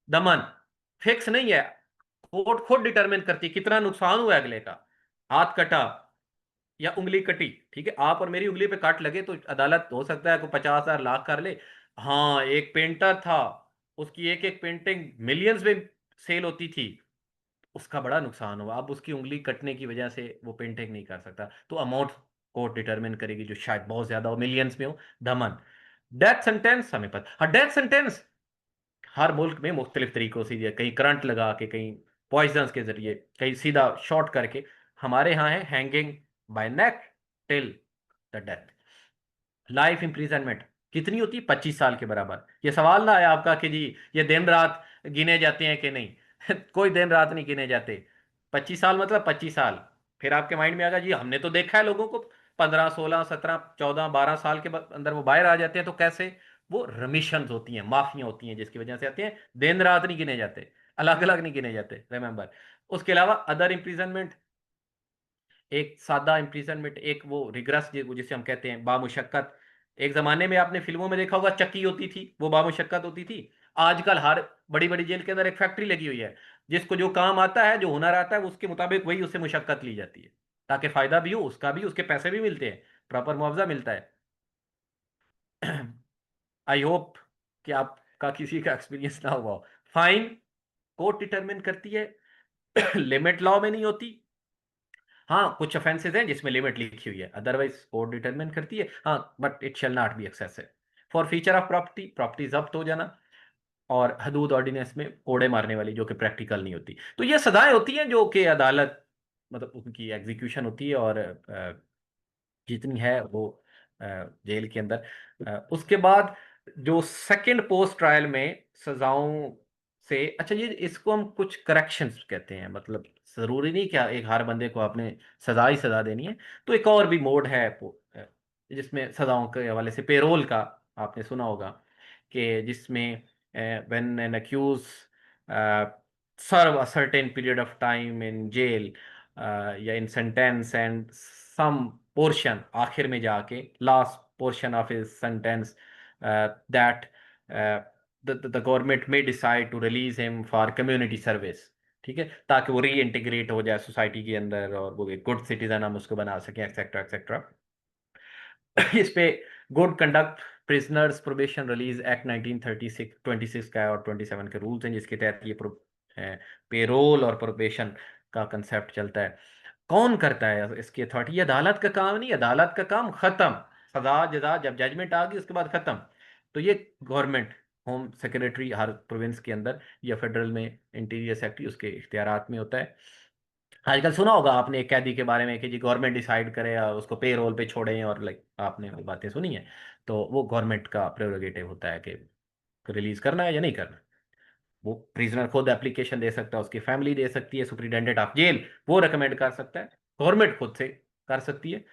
दमन फिक्स नहीं है, कोर्ट खुद डिटरमिन करती है कितना नुकसान हुआ अगले का। हाथ कटा या उंगली कटी, ठीक है, आप और मेरी उंगली पे काट लगे तो अदालत हो सकता है को 50,000 लाख कर ले। हाँ, एक पेंटर था, उसकी एक एक पेंटिंग मिलियंस में सेल होती थी, उसका बड़ा नुकसान हुआ, अब उसकी उंगली कटने की वजह से वो पेंटिंग नहीं कर सकता, तो अमाउंट कोर्ट डिटरमिन करेगी जो शायद बहुत ज्यादा हो, मिलियंस में हो। धमन। डेथ सेंटेंस हमें पता, हाँ, डेथ सेंटेंस हर मुल्क में मुख्तलिफ तरीकों से दिया, कहीं करंट लगा के, कहीं पॉइजन के जरिए, कहीं सीधा शॉर्ट करके। हमारे यहाँ है hanging by neck till the death. Life imprisonment कितनी होती है? 25 साल के बराबर। ये सवाल ना आया आपका कि जी ये दिन रात गिने जाते हैं कि नहीं, कोई दिन रात नहीं गिने जाते। 25 साल मतलब 25 साल। फिर आपके माइंड में आएगा जी हमने तो देखा है लोगों को 15 16 17 14 12 साल के अंदर वो बाहर आ जाते हैं, तो कैसे? वो रमिशंस होती हैं, माफियां होती हैं जिसकी वजह से आते हैं। दिन रात नहीं गिने जाते, अलग अलग नहीं गिने जाते, रिमेंबर। उसके अलावा अदर इम्प्रिजनमेंट, एक सादा इम्प्रिजनमेंट, एक वो रिग्रेस जिसे हम कहते हैं बामुशक्कत। एक जमाने में आपने फिल्मों में देखा होगा चक्की होती थी, वो बामुशक्कत होती थी। आजकल हर बड़ी बड़ी जेल के अंदर एक फैक्ट्री लगी हुई है, जिसको जो काम आता है, जो हुनर आता है, उसके मुताबिक वही उससे मुशक्कत ली जाती है, ताकि फायदा भी हो उसका भी, उसके पैसे भी मिलते हैं, प्रॉपर मुआवजा मिलता है। आई होप कि आपका किसी का एक्सपीरियंस ना हुआ हो। फाइन कोर्ट डिटरमिन करती है, लिमिट लॉ में नहीं होती। हाँ, कुछ ऑफेंसेस हैं जिसमें लिमिट लिखी हुई है, अदरवाइज कोर्ट डिटरमिन करती है। हाँ, but it shall not be excessive. For feature of property, property जब्त हो जाना, और हदूद ऑर्डिनेंस में कोड़े मारने वाली, जो कि प्रैक्टिकल नहीं होती। तो ये सजाएं होती हैं जो कि अदालत, मतलब उनकी एग्जीक्यूशन होती है, और जितनी है वो जेल के अंदर। उसके बाद जो सेकंड पोस्ट ट्रायल में सजाओं से, अच्छा ये इसको हम कुछ करेक्शंस कहते हैं, मतलब जरूरी नहीं क्या एक हर बंदे को आपने सजा ही सजा देनी है। तो एक और भी मोड है जिसमें सजाओं के हवाले से पेरोल का आपने सुना होगा, कि जिसमें when an accused serve a certain period of time in jail, या in sentence and some portion, आखिर में जाके last portion of his sentence, that the government may decide to release him for community service. ठीक है, ताकि वो री integrate हो जाए सोसाइटी के अंदर, और वो एक गुड सिटीजन हम उसको बना सकें, एक्सेट्रा एक्सेट्रा। इस पे good conduct prisoners probation release act 1936 26 का है, और 27 के रूल्स हैं जिसके तहत ये पेरोल और प्रोबेशन का कंसेप्ट चलता है। कौन करता है इसकी अथॉरिटी? ये अदालत का काम नहीं, अदालत का काम खत्म। सजा जजा जब जजमेंट आ गई उसके बाद खत्म। तो ये गवर्नमेंट, होम सेक्रेटरी हर प्रोविंस के अंदर, या फेडरल में इंटीरियर सेक्रेटरी, उसके इख्तियारात में होता है। आजकल सुना होगा आपने एक कैदी के बारे में कि जी गवर्नमेंट डिसाइड करे और उसको पे रोल पे छोड़े, और लाइक आपने वो बातें सुनी है। तो वो गवर्नमेंट का प्रेरोगेटिव होता है कि रिलीज करना है या नहीं करना। वो प्रिजनर खुद एप्लीकेशन दे सकता है, उसकी फैमिली दे सकती है, सुप्रिटेंडेंट ऑफ जेल वो रिकमेंड कर सकता है, गवर्नमेंट खुद से कर सकती है।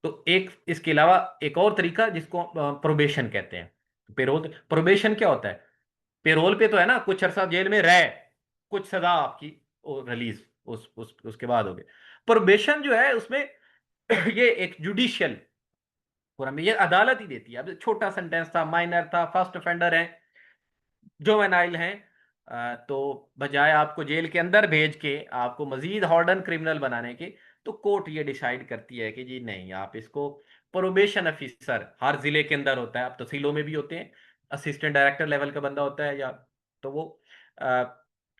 तो एक इसके अलावा एक और तरीका जिसको प्रोबेशन कहते हैं। पेरोल, प्रोबेशन क्या होता है? पेरोल पे तो है ना, कुछ अरसा जेल में रहे, कुछ सजा आपकी रिलीज उसके बाद हो गए। प्रोबेशन जो है उसमें ये एक जुडिशियल फोरम, ये अदालत ही देती है। अब छोटा सेंटेंस था, माइनर था, फर्स्ट ऑफेंडर है, जुवेनाइल हैं, तो बजाय आपको जेल के अंदर भेज के आपको मजीद हार्डन क्रिमिनल बनाने के, तो कोर्ट ये डिसाइड करती है कि जी नहीं, आप इसको, प्रोबेशन ऑफिसर हर जिले के अंदर होता है, अब तहसीलों में भी होते हैं, असिस्टेंट डायरेक्टर लेवल का बंदा होता है, या तो वो अ,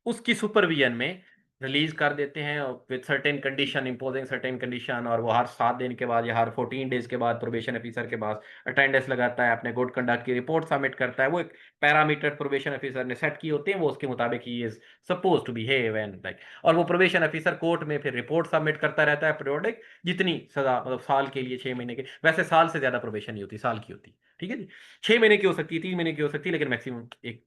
उसकी सुपरविजन में रिलीज कर देते हैं with certain condition, imposing certain condition. और वो हर 7 दिन के बाद या हर 14 डेज के बाद प्रोबेशन ऑफिसर के पास अटेंडेंस लगाता है, अपने गुड कंडक्ट की रिपोर्ट सबमिट करता है। वो एक पैरामीटर प्रोबेशन ऑफिसर ने सेट किए होते हैं, वो उसके मुताबिक ही is suppose to behave and like. और वो प्रोबेशन ऑफिसर कोर्ट में फिर रिपोर्ट सबमिट करता रहता है पीरियोडिक, जितनी सजा, मतलब साल के लिए 6 महीने के, वैसे साल से ज्यादा प्रोबेशन नहीं होती, साल की होती। ठीक है जी, 6 महीने की हो सकती है, 3 महीने की हो सकती है, लेकिन मैक्सिमम एक,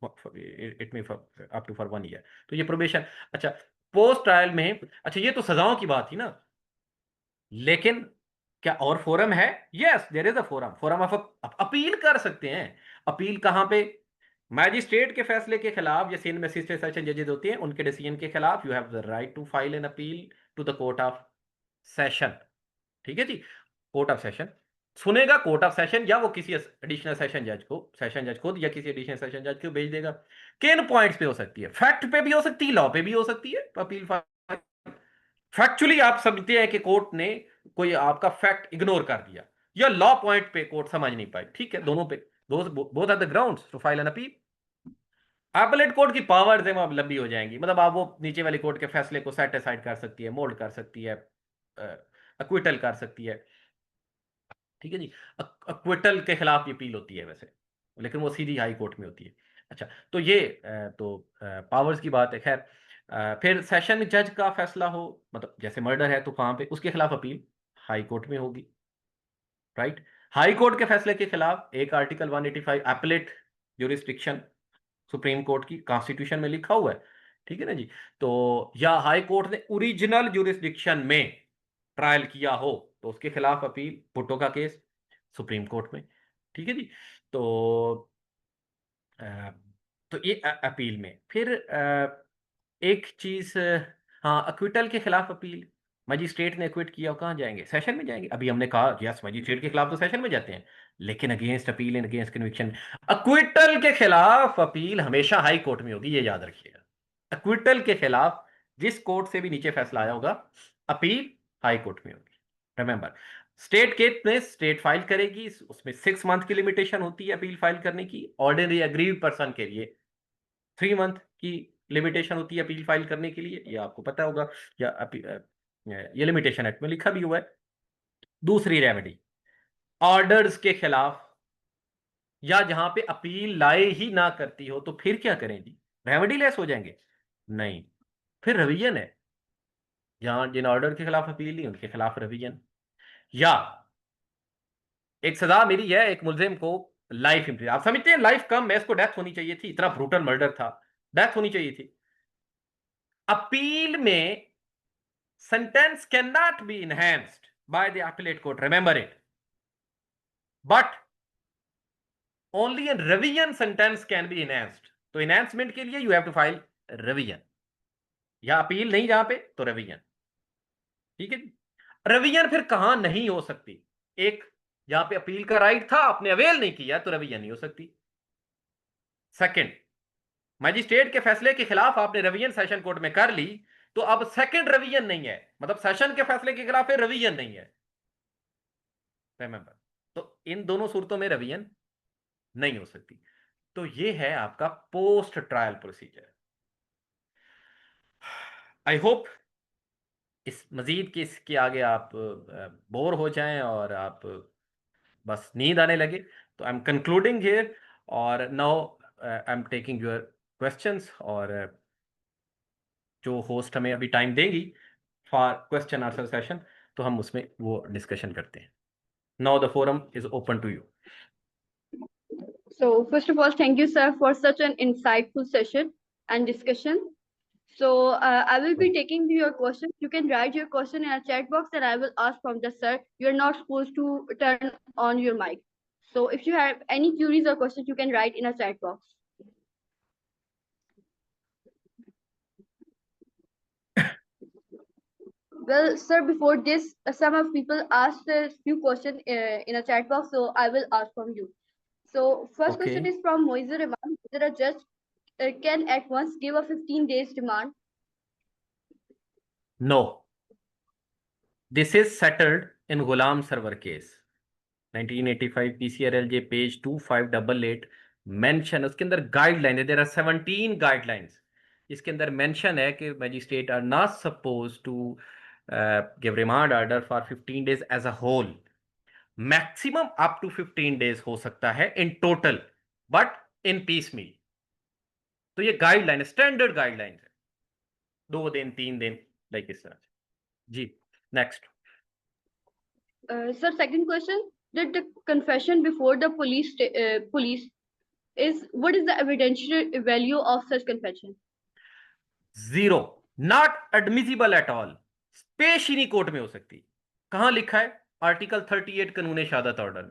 इट में अप टू फॉर 1 ईयर। तो ये प्रोबेशन। अच्छा, पोस्ट ट्रायल में, अच्छा ये तो सजाओं की बात थी ना, लेकिन क्या और फोरम है? Yes, there is a forum, forum of appeal कर सकते हैं। अपील कहां पे? मैजिस्ट्रेट के फैसले के खिलाफ, जैसे इनमें असिस्टेंट सेशन जजेस होते हैं, उनके डिसीजन के खिलाफ you have the right to file an appeal to the court of session. ठीक है जी, कोर्ट ऑफ सेशन सुनेगा, कोर्ट ऑफ सेशन, या वो किसी एडिशनल सेशन जज को, सेशन जज खुद या किसी एडिशनल सेशन जज को भेज देगा। किन पॉइंट्स पे हो सकती है? फैक्ट पे भी हो सकती है, लॉ पे भी हो सकती है अपील। फैक्चुअली आप समझते हैं कि कोर्ट ने कोई आपका फैक्ट इग्नोर कर दिया, या लॉ पॉइंट पे कोर्ट समझ नहीं पाई, ठीक है, दोनों पे, both are the grounds to file an appeal. Appellate court की पावर्स हैं वो अब लंबी हो जाएंगी, मतलब आप वो नीचे वाली कोर्ट के फैसले को सेट असाइड कर सकती है, मोल्ड कर सकती है, अक्विटल कर सकती है। ठीक है जी, अक्विटल के खिलाफ भी अपील होती है वैसे, लेकिन वो सीधी हाई कोर्ट में होती है। अच्छा, तो ये तो पावर्स की बात है। खैर, फिर सेशन जज का फैसला हो, मतलब जैसे मर्डर है तो वहां पे उसके खिलाफ अपील हाई कोर्ट में होगी, राइट। हाई कोर्ट के फैसले के खिलाफ एक article 185 appellate jurisdiction, supreme court की कॉन्स्टिट्यूशन में लिखा हुआ है ठीक है ना जी। तो या हाई कोर्ट ने ओरिजिनल जुरिस्डिक्शन में ट्रायल किया हो तो उसके खिलाफ अपील, भुट्टो का केस सुप्रीम कोर्ट में। ठीक है जी। तो अ, तो ये अपील में फिर एक चीज, हाँ, अक्विटल के खिलाफ अपील, मजिस्ट्रेट ने एक्विट किया, कहाँ जाएंगे? सेशन में जाएंगे। अभी हमने कहा यस, मजिस्ट्रेट के खिलाफ तो सेशन में जाते हैं, लेकिन against appeal and against conviction, acquittal के खिलाफ अपील हमेशा हाई कोर्ट में होगी, ये याद रखिएगा। अक्विटल के खिलाफ जिस कोर्ट से भी नीचे फैसला आया होगा, अपील हाई कोर्ट में होगी। रिमेंबर, स्टेट केस में स्टेट फाइल करेगी, उसमें 6 मंथ की लिमिटेशन होती है अपील फाइल करने की। ऑर्डिनरी अग्रीव्ड पर्सन के लिए 3 मंथ की लिमिटेशन होती है अपील फाइल करने के लिए, ये आपको पता होगा, या ये लिमिटेशन एक्ट में लिखा भी हुआ है। दूसरी रेमेडी, ऑर्डर्स के खिलाफ या जहां पे अपील लाए ही ना करती हो, तो फिर क्या करें जी? रेमेडी लेस हो जाएंगे? नहीं, फिर रिवीजन है। जहां जिन ऑर्डर के खिलाफ अपील नहीं, उनके खिलाफ रिवीजन। या एक सजा मेरी है एक मुलजिम को लाइफ इम्प्रिजन, आप समझते हैं लाइफ कम है, इसको डेथ होनी चाहिए थी, इतना ब्रूटल मर्डर था, डेथ होनी चाहिए थी। अपील में sentence cannot be enhanced by the appellate court, remember it, but only a revision sentence can be enhanced. तो enhancement के लिए you have to file revision, या अपील नहीं जहां पे तो revision। ठीक है जी। revision फिर कहां नहीं हो सकती? एक, जहां पे अपील का राइट था आपने अवेल नहीं किया तो revision नहीं हो सकती। सेकंड, मजिस्ट्रेट के फैसले के खिलाफ आपने रिवीजन सेशन कोर्ट में कर ली, तो अब सेकंड रिवीजन नहीं है, मतलब सेशन के फैसले के खिलाफ रिवीजन नहीं है। रिमेंबर, तो इन दोनों सूरतों में रिवीजन नहीं हो सकती। तो ये है आपका post trial procedure. I hope इस मजीद के इसके आगे आप बोर हो जाएं और आप बस नींद आने लगे, तो आई एम कंक्लूडिंग हियर, और now I am taking your questions, और जो होस्ट हमें अभी टाइम देगी फॉर क्वेश्चन आंसर सेशन, तो हम उसमें वो डिस्कशन करते हैं। Now the forum is open to you. So first of all, thank you, sir, for such an insightful session and discussion. So I will be taking your questions. You can write your question in a chat box and I will ask from the sir. You're not supposed to turn on your mic. So if you have any queries or questions, you can write in a chat box. Well, sir, before this, some of people asked a few questions in a chat box, so I will ask from you. So first question Okay. is from Moiser Rahman. Whether a judge can at once give a 15 days demand? No, this is settled in Ghulam Sarwar case 1985 PCRLJ page 2588 mention, उसके अंदर guideline है, there are 17 guidelines, इसके अंदर mention है कि magistrate are not suppose to give remand order for 15 days as a whole, maximum up to 15 days हो सकता है in total, but in piecemeal. तो ये गाइडलाइन, स्टैंडर्ड गाइडलाइन है, 2 दिन 3 दिन, लाइक इस तरह से जी। Next. Sir, second question: Did the confession before the police is what is the evidentiary value of such confession? Zero, not admissible at all, पेश ही नहीं कोर्ट में हो सकती। कहां लिखा है? आर्टिकल 38 कानून शहादत order.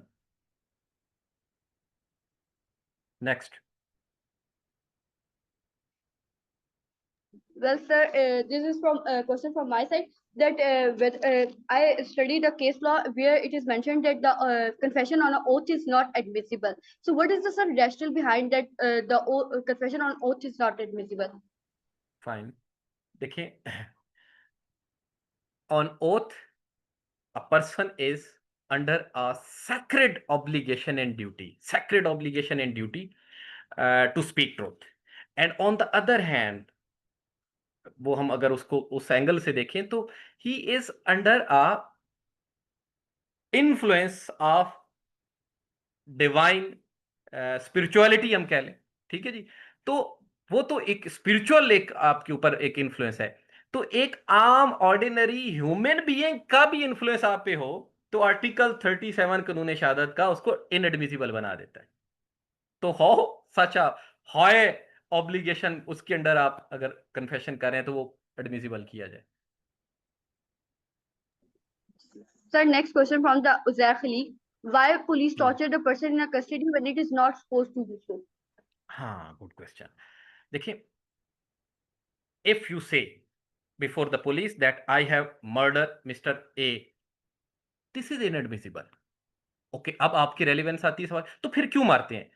Next. Well, sir, this is from a question from my side that I studied a case law where it is mentioned that the confession on an oath is not admissible. So, what is the sir rationale behind that the confession on oath is not admissible? Fine, देखिए, on oath a person is under a sacred obligation and duty to speak truth, and on the other hand, वो हम अगर उसको उस angle से देखें तो he is under a influence of divine spirituality, हम कह लें। ठीक है जी। तो वो तो एक स्पिरिचुअल एक आपके ऊपर एक इन्फ्लुएंस है, तो एक आम ऑर्डिनरी ह्यूमन बीइंग का भी इन्फ्लुएंस आप पे हो तो आर्टिकल 37 कानून शहादत का उसको इनएडमिसिबल बना देता है। तो हो सच अ हाई ऑब्लिगेशन उसके अंडर आप अगर कन्फेशन करें तो वो एडमिसिबल किया जाए। Sir, next question from the Uzair Khalid. Why police torture the person in a custody when it is not supposed to do so? हाँ, गुड क्वेश्चन। देखिए, इफ यू से before the police that I have murder mister A, this is inadmissible. Okay, अब आपकी relevance आती है सवाल, तो फिर क्यों मारते हैं?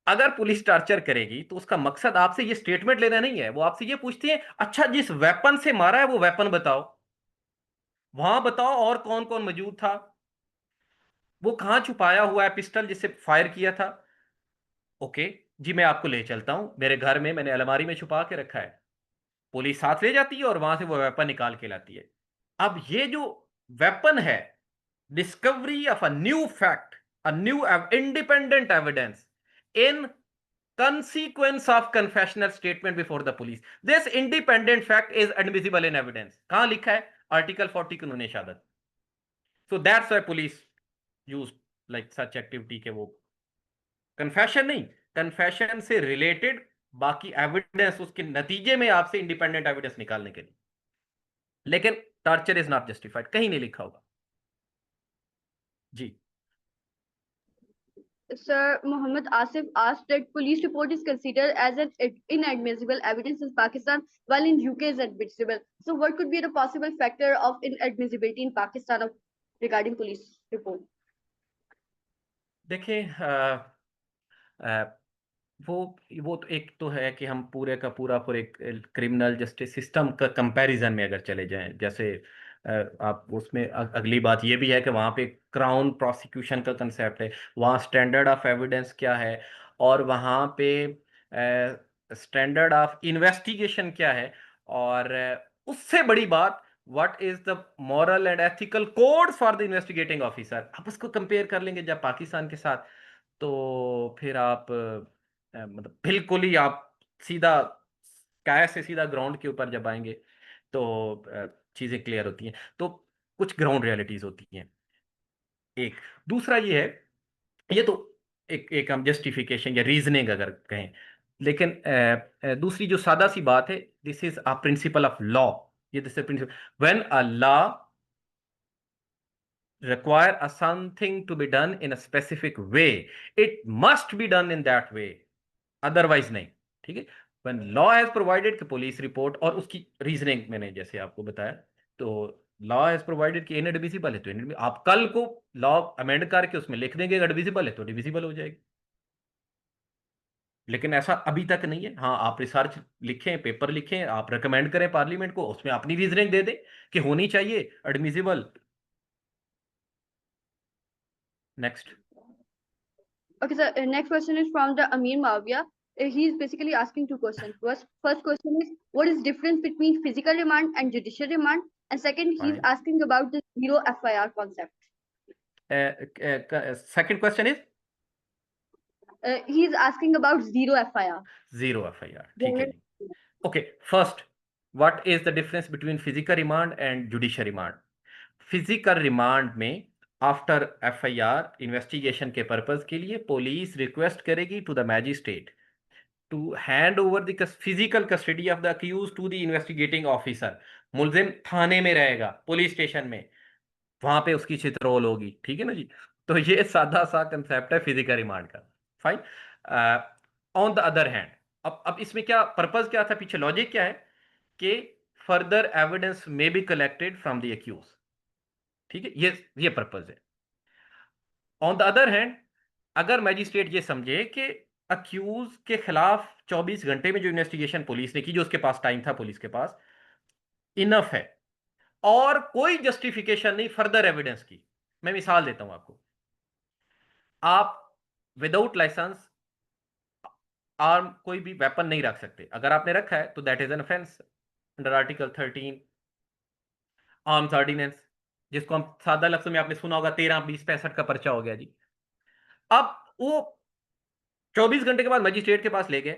अगर पुलिस टॉर्चर करेगी तो उसका मकसद आपसे ये स्टेटमेंट लेना नहीं है, वो आपसे ये पूछती है अच्छा जिस वेपन से मारा है वो वेपन बताओ, वहां बताओ और कौन कौन मौजूद था, वो कहां छुपाया हुआ है पिस्टल जिससे फायर किया था। ओके जी, मैं आपको ले चलता हूं, मेरे घर में मैंने अलमारी में छुपा के रखा है। पुलिस साथ ले जाती है और वहां से वो वेपन निकाल के लाती है। अब ये जो वेपन है, discovery of a new fact, a new independent evidence in consequence of confessional statement before the police, this independent fact is admissible in evidence। कहां लिखा है? आर्टिकल 40 कानून शहादत। so that's why police used like such activity के वो confession नहीं, confession से related बाकी एविडेंस उसके नतीजे में आपसे इंडिपेंडेंट एविडेंस निकालने के लिए। लेकिन टॉर्चर इज नॉट जस्टिफाइड, कहीं नहीं लिखा होगा जी। Sir, Muhammad Asif asked that police report is considered as an inadmissible evidence in Pakistan, while in UK is admissible. So, what could be the possible factor of inadmissibility in Pakistan regarding police report? देखिए, वो तो एक तो है कि हम पूरे का पूरा पर एक क्रिमिनल जस्टिस सिस्टम का कंपैरिजन में अगर चले जाएं, जैसे आप उसमें अगली बात ये भी है कि वहाँ पे क्राउन प्रोसिक्यूशन का कंसेप्ट है, वहाँ स्टैंडर्ड ऑफ एविडेंस क्या है, और वहाँ पे स्टैंडर्ड ऑफ इन्वेस्टिगेशन क्या है, और उससे बड़ी बात what is the moral and ethical code for the investigating officer. आप उसको कंपेयर कर लेंगे जब पाकिस्तान के साथ, तो फिर आप मतलब बिल्कुल ही आप सीधा काय से सीधा ग्राउंड के ऊपर जब आएंगे तो चीजें क्लियर होती हैं। तो कुछ ग्राउंड रियलिटीज होती हैं। एक दूसरा ये है, ये तो एक हम जस्टिफिकेशन या रीजनिंग अगर कहें, लेकिन दूसरी जो सादा सी बात है, this is a principle of law. ये this principle when a law require a something to be done in a specific way, it must be done in that way, otherwise नहीं। ठीक है, when law has provided कि police report और उसकी reasoning मैंने जैसे आपको बताया, तो लॉ हैज प्रोवाइडेड कि इनएडमिसिबल है तो आप कल को लॉ अमेंड करके उसमें लिख देंगे एडमिसिबल है तो डिविजिबल हो जाएगी। लेकिन ऐसा अभी तक नहीं है। हाँ, आप रिसर्च लिखें, पेपर लिखें, आप रिकमेंड करें पार्लियामेंट को, उसमें अपनी रीजनिंग दे दें कि होनी चाहिए admissible. Next. Okay, sir. Next question is from the Amir Mavia. He is basically asking two questions. First question is, what is difference between physical remand and judicial remand? And second, he's Fine. asking about the zero FIR concept. Second question is He is asking about zero FIR. zero FIR। ठीक है जी। Okay, first, what is the difference between physical remand and judicial remand? Physical remand में after FIR investigation के purpose के लिए police request करेगी to the magistrate to hand over the physical custody of the accused to the investigating officer. मुलजिम थाने में रहेगा, police station में, वहां पे उसकी चित्रौल होगी। ठीक है ना जी। तो ये सादा सा कंसेप्ट है फिजिकल रिमांड का। Fine. On the other hand, अब इसमें क्या पर्पस क्या था, पीछे लॉजिक क्या है कि further evidence may be collected from the accused. ठीक है, ये पर्पस है। ऑन द अदर हैंड, अगर मैजिस्ट्रेट ये समझे कि अक्यूज के खिलाफ 24 घंटे में जो इन्वेस्टिगेशन पुलिस ने की, जो उसके पास टाइम था पुलिस के पास, इनफ है और कोई जस्टिफिकेशन नहीं फर्दर एविडेंस की। मैं मिसाल देता हूं आपको। आप विदाउट लाइसेंस आर्म कोई भी वेपन नहीं रख सकते। अगर आपने रखा है तो that is an offence under article 13 arms ordinance, जिसको हम सादा लफ्ज़ों में आपने सुना होगा 13-20-65 का पर्चा हो गया जी। अब वो 24 घंटे के बाद मजिस्ट्रेट के पास ले गए,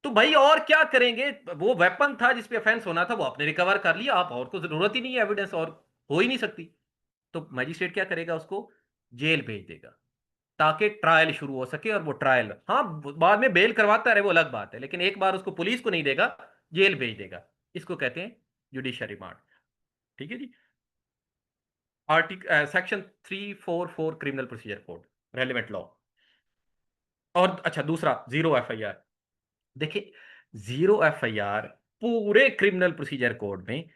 तो भाई और क्या करेंगे? वो वेपन था जिसपे ऑफेंस होना था, वो आपने रिकवर कर लिया, आप और को जरूरत ही नहीं है, एविडेंस और हो ही नहीं सकती। तो मजिस्ट्रेट क्या करेगा? उसको जेल भेज देगा। ताकि ट्रायल शुरू हो सके। और वो ट्रायल, हाँ, बाद में बेल करवाता रहे वो अलग बात है, लेकिन एक बार उसको पुलिस को नहीं देगा, जेल भेज देगा। इसको कहते हैं जुडिशरी रिमांड। ठीक है जी। Section 344 criminal procedure code, relevant law. और अच्छा, दूसरा जीरो एफआईआर। देखिए, जीरो एफआईआर पूरे क्रिमिनल प्रोसीजर कोड में,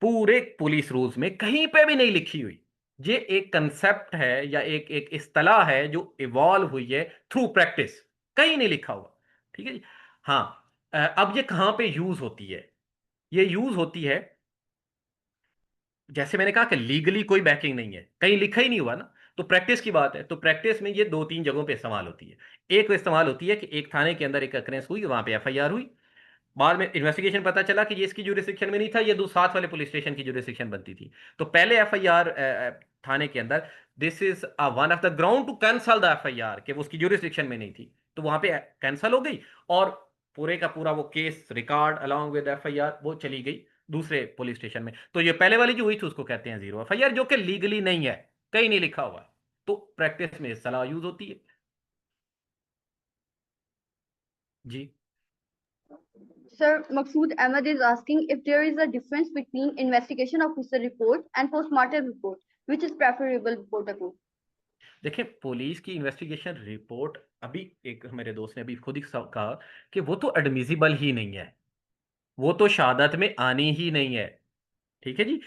पूरे पुलिस रूल्स में कहीं पे भी नहीं लिखी हुई। ये एक कंसेप्ट है या एक एक इस्तेलाह है जो इवॉल्व हुई है थ्रू प्रैक्टिस, कहीं नहीं लिखा हुआ। ठीक है जी। हाँ, अब ये कहां पे यूज होती है? ये यूज होती है, जैसे मैंने कहा कि लीगली कोई बैकिंग नहीं है, कहीं लिखा ही नहीं हुआ ना, तो प्रैक्टिस की बात है। तो प्रैक्टिस में ये दो तीन जगहों पे इस्तेमाल होती है। एक तो इस्तेमाल होती है कि एक थाने के अंदर एक अक्रेंस हुई, वहां पे एफआईआर हुई, बाद में इन्वेस्टिगेशन पता चला कि ये इसकी जुरिस्डिक्शन में नहीं था, ये दो साथ वाले पुलिस स्टेशन की जुरिस्डिक्शन बनती थी। तो पहले एफआईआर थाने के अंदर, this is one of the ground to cancel the FIR, कि वो उसकी जुरिस्डिक्शन में नहीं थी, तो वहां पे कैंसल हो गई, और पूरे का पूरा वो case record along with FIR वो चली गई दूसरे पुलिस स्टेशन में। तो ये पहले वाली जो हुई थी उसको कहते हैं जीरो एफआईआर, जो कि लीगली नहीं है, कहीं नहीं लिखा हुआ। तो प्रैक्टिस में सलाह यूज होती है जी। Sir Maqsood Ahmed is asking if there is a difference between investigation officer report and post-mortem report, which is preferable before the court. देखिए, पुलिस की इन्वेस्टिगेशन रिपोर्ट, अभी एक मेरे दोस्त ने अभी खुद ही कहा कि वो तो एडमिसिबल ही नहीं है, वो तो शहादत में आनी ही नहीं है। ठीक है जी।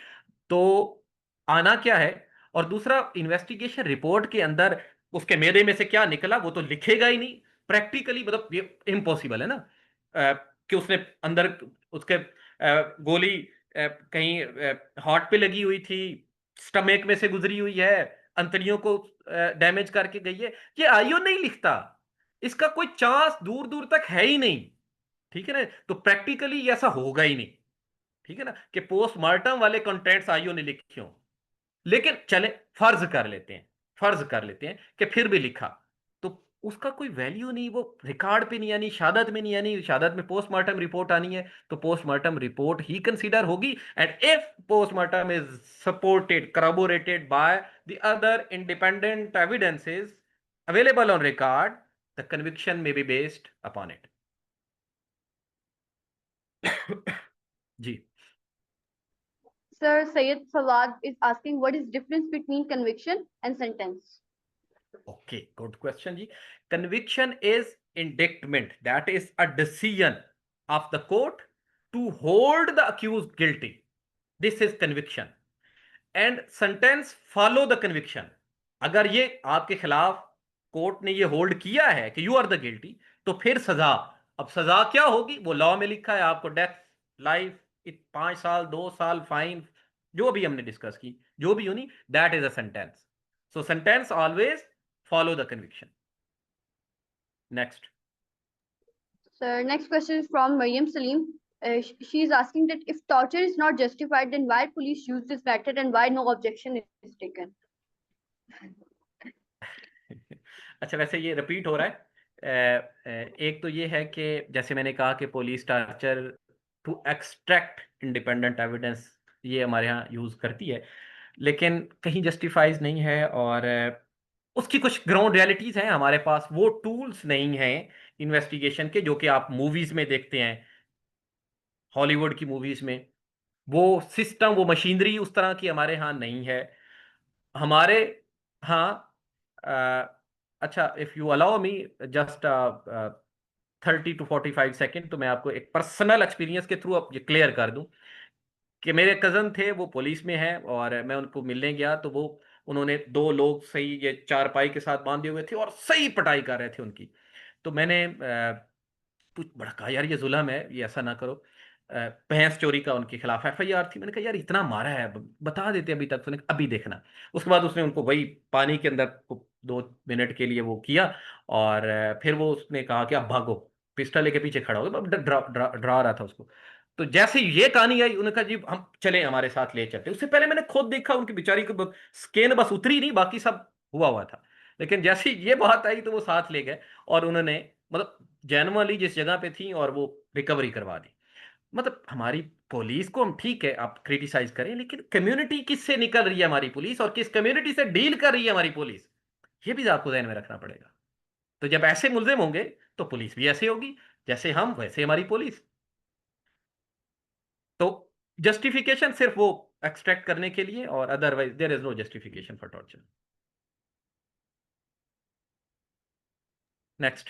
तो आना क्या है? और दूसरा, इन्वेस्टिगेशन रिपोर्ट के अंदर उसके मेदे में से क्या निकला वो तो लिखेगा ही नहीं। प्रैक्टिकली मतलब ये इम्पॉसिबल है ना, कि उसने अंदर उसके गोली कहीं हार्ट पे लगी हुई थी, स्टमक में से गुजरी हुई है, अंतड़ियों को डैमेज करके गई है, ये आईओ नहीं लिखता। इसका कोई चांस दूर दूर तक है ही नहीं। ठीक है ना, तो प्रैक्टिकली ऐसा होगा ही नहीं। ठीक है ना, कि पोस्टमार्टम वाले कंटेंट्स आईओ ने लिखे हों, लेकिन चले फर्ज कर लेते हैं, फर्ज कर लेते हैं कि फिर भी लिखा, तो उसका कोई वैल्यू नहीं, वो रिकॉर्ड पे नहीं आनी, शहादत में नहीं आनी। शहादत में पोस्टमार्टम रिपोर्ट आनी है, तो पोस्टमार्टम रिपोर्ट ही कंसीडर होगी। And if postmortem is supported, corroborated by the other independent evidences available on record, the conviction may be based upon it. जी। Sir Sayed Fawad is asking what is difference between conviction and sentence. Okay, good question ji. Conviction is indictment, that is a decision of the court to hold the accused guilty. This is conviction. And sentence follow the conviction. अगर ये आपके खिलाफ court ने ये hold किया है कि you are the guilty, तो फिर सजा। अब सजा क्या होगी वो लॉ में लिखा है, आपको डेथ, लाइफ, 5 साल, 2 साल, फाइन, जो भी हमने डिस्कस की, जो भी होनी, that is a sentence. So sentence always follow the conviction. Next. Sir, next question is from Mariam Salim. She is asking that if torture is not justified, then why police use this method and why no objection is taken? अच्छा, वैसे ये repeat हो रहा है। एक तो ये है कि जैसे मैंने कहा कि police torture to extract independent evidence ये हमारे यहाँ यूज करती है, लेकिन कहीं जस्टिफाइज नहीं है, और उसकी कुछ ग्राउंड रियलिटीज हैं हमारे पास, वो टूल्स नहीं हैं इन्वेस्टिगेशन के जो कि आप मूवीज में देखते हैं, हॉलीवुड की मूवीज में। वो सिस्टम, वो मशीनरी उस तरह की हमारे यहाँ नहीं है। हमारे, हाँ, अच्छा, if you allow me just 30 to 45 second, तो मैं आपको एक पर्सनल एक्सपीरियंस के थ्रू अब ये क्लियर कर दूं कि मेरे कजन थे, वो पुलिस में हैं, और मैं उनको मिलने गया तो वो, उन्होंने दो लोग सही ये चारपाई के साथ बांधे हुए थे और सही पिटाई कर रहे थे उनकी। तो मैंने कुछ बड़ा कहा, यार ये जुल्म है, ये ऐसा ना करो। भैंस चोरी का उनके खिलाफ एफआईआर थी। मैंने कहा यार इतना मारा है, बता देते अभी तक, उसने अभी देखना। उसके बाद उसने उनको वही पानी के अंदर 2 मिनट के लिए वो किया, और फिर वो उसने कहा कि अब भागो, पिस्टल लेके पीछे खड़ा हो गया, डरा रहा था उसको। तो जैसे ही ये कहानी आई, उन्होंने कहा जी हम चले, हमारे साथ ले चलते। उससे पहले मैंने खुद देखा उनकी बेचारी को स्किन बस उतरी नहीं, बाकी सब हुआ हुआ था। लेकिन जैसे ही ये बात आई तो वो साथ ले गए, और उन्होंने मतलब जेनुअनली जिस जगह पे थी और वो रिकवरी करवा दी। मतलब हमारी पुलिस को हम, ठीक है आप क्रिटिसाइज करें, लेकिन कम्युनिटी किससे निकल रही है हमारी पुलिस, और किस कम्युनिटी से डील कर रही है हमारी पुलिस, ये भी आपको ध्यान में रखना पड़ेगा। तो जब ऐसे मुल्जिम होंगे तो पुलिस भी ऐसे होगी, जैसे हम वैसे हमारी पुलिस। तो जस्टिफिकेशन सिर्फ वो एक्सट्रैक्ट करने के लिए, और otherwise there is no justification for torture. Next.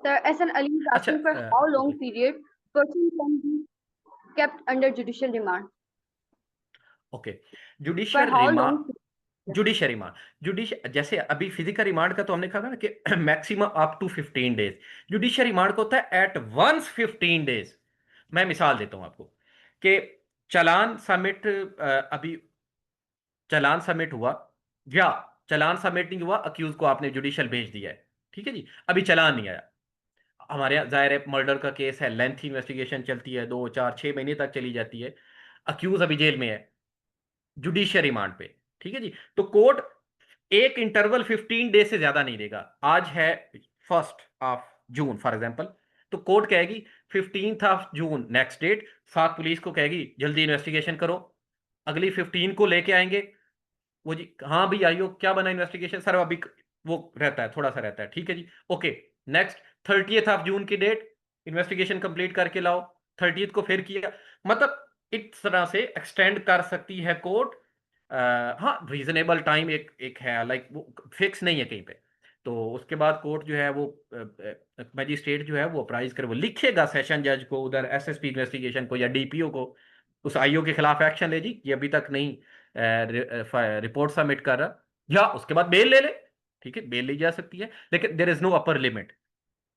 Sir, SN Ali is अच्छा, asking for how long जी, period person can be kept under judicial remand. ओके। For judicial how remand, long? Judicial remand, जैसे अभी physical remand का तो हमने कहा था ना कि maximum up to 15 days. Judicial remand को होता है एट वंस 15 डेज। मैं मिसाल देता हूं आपको कि चालान सबमिट, अभी चालान सबमिट हुआ, या चालान सबमिट नहीं हुआ, अक्यूज को आपने जुडिशियल भेज दिया है, ठीक है जी, अभी चालान नहीं आया। हमारे यहाँ जाहिर है मर्डर का केस है, लेंथ इन्वेस्टिगेशन चलती है, 2 4 6 महीने तक चली जाती है, अक्यूज अभी जेल में है, जुडिशियल रिमांड पे, ठीक है जी। तो कोर्ट एक इंटरवल 15 डेज से ज्यादा नहीं देगा। आज है 1 जून फॉर एग्जांपल, तो कोर्ट कहेगी 15 जून नेक्स्ट डेट, साथ पुलिस को कहेगी जल्दी इन्वेस्टिगेशन करो, अगली 15 को लेके आएंगे, वो जी हाँ भी आइयो क्या बना इन्वेस्टिगेशन सर, अभी वो रहता है, थोड़ा सा रहता है, ठीक है जी, ओके। नेक्स्ट 30 जून की डेट, इन्वेस्टिगेशन कंप्लीट करके लाओ, 30 को फिर किया, मतलब इस तरह से एक्सटेंड कर सकती है कोर्ट। हाँ, रीजनेबल टाइम एक एक है, लाइक वो फिक्स नहीं है कहीं पे। तो उसके बाद कोर्ट जो है वो मजिस्ट्रेट जो है वो अप्राइज करे, वो लिखेगा सेशन जज को, उधर एसएसपी इन्वेस्टिगेशन को या डीपीओ को, उस आईओ के खिलाफ एक्शन ले जी, ये अभी तक नहीं रिपोर्ट सबमिट कर रहा, या उसके बाद बेल ले ले, ठीक है, बेल ली जा सकती है, लेकिन there is no upper limit.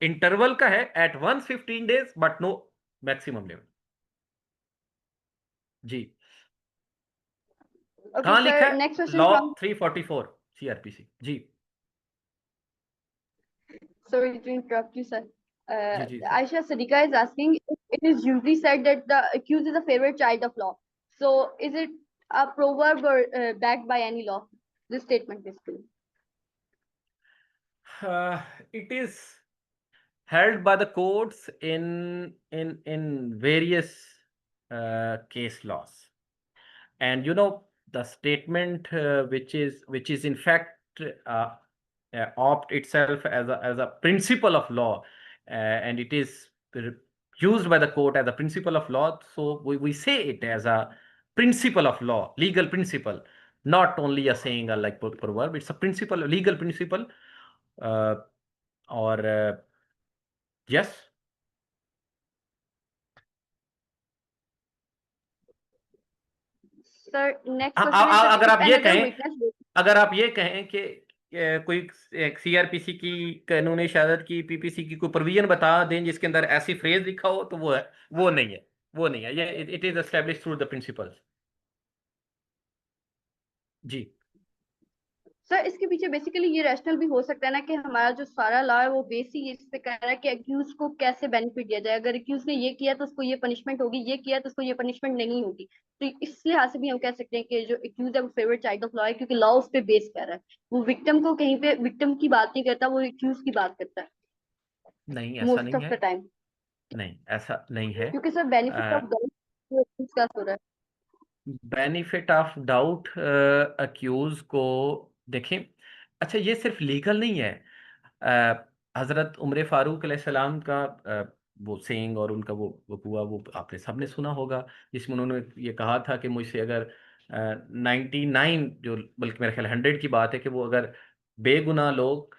Interval का है at once 15 days, but no maximum limit. जी, Okay, कहाँ लिखा sir. है? Next question law from 344 CrPC जी। sorry to interrupt you, sir. जी जी जी। Aisha Sadiqa is asking if it is usually said that the accused is a favorite child of law. So is it a proverb or backed by any law? This statement basically. It is held by the courts in various case laws, and the statement which is in fact uh, opt itself as a principle of law, and it is used by the court as a principle of law, so we say it as a principle of law, legal principle, not only a saying or like proverb. It's a principle, a legal principle, uh, or yes. Sir, next हाँ, question is that अगर if आप ये another कहें, witness. अगर आप ये कहें कि कोई सीआरपीसी की, कानूनी शहादत की, पीपीसी की कोई प्रोविजन बता दें जिसके अंदर ऐसी फ्रेज लिखा हो, तो वो है, वो नहीं है, वो नहीं है, ये it is establish through the principles. जी। सर, इसके पीछे बेसिकली ये रैशनल भी हो सकता है ना कि हमारा जो सारा लॉ है वो बेसिक इस पे कर रहा है कि अक्यूज को कैसे बेनिफिट दिया जाए। अगर अक्यूज ने ये किया तो उसको ये पनिशमेंट होगी, ये किया तो उसको ये पनिशमेंट नहीं होगी। तो इस लिहाज से भी हम कह सकते हैं कि जो अक्यूज है वो फेवरेट चाइल्ड ऑफ लॉ है, क्योंकि लॉ उस पे बेस कर रहा है। वो विक्टिम को कहीं पे विक्टिम की बात नहीं करता, वो अक्यूज की बात करता है नहीं, ऐसा मोस्ट नहीं ऑफ है, द टाइम। नहीं ऐसा नहीं है। क्योंकि sir benefit of doubt discuss हो रहा है। बेनिफिट ऑफ डाउट अक्यूज को देखें, अच्छा ये सिर्फ लीगल नहीं है। हजरत उमर फारूक अलैहिस्सलाम का वो सेइंग और उनका वो हुआ, वो आपने सबने सुना होगा, जिसमें उन्होंने ये कहा था कि मुझसे अगर 99, जो बल्कि मेरे ख्याल 100 की बात है, कि वो अगर बेगुनाह लोग,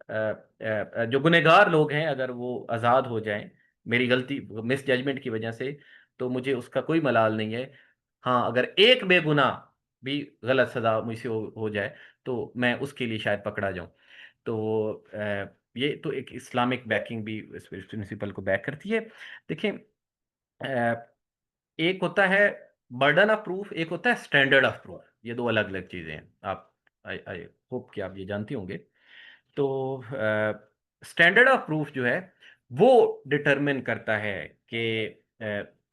जो गुनहगार लोग हैं, अगर वो आज़ाद हो जाएं मेरी गलती, मिस जजमेंट की वजह से, तो मुझे उसका कोई मलाल नहीं है। हाँ, अगर एक बेगुनाह भी गलत सजा मुझसे हो जाए, तो मैं उसके लिए शायद पकड़ा जाऊं। तो ये तो एक इस्लामिक बैकिंग भी इस प्रिंसिपल को बैक करती है। देखिए, एक होता है बर्डन ऑफ प्रूफ, एक होता है स्टैंडर्ड ऑफ प्रूफ, ये दो अलग अलग चीजें हैं। आप आई होप कि आप ये जानते होंगे। तो स्टैंडर्ड ऑफ प्रूफ जो है वो डिटरमिन करता है कि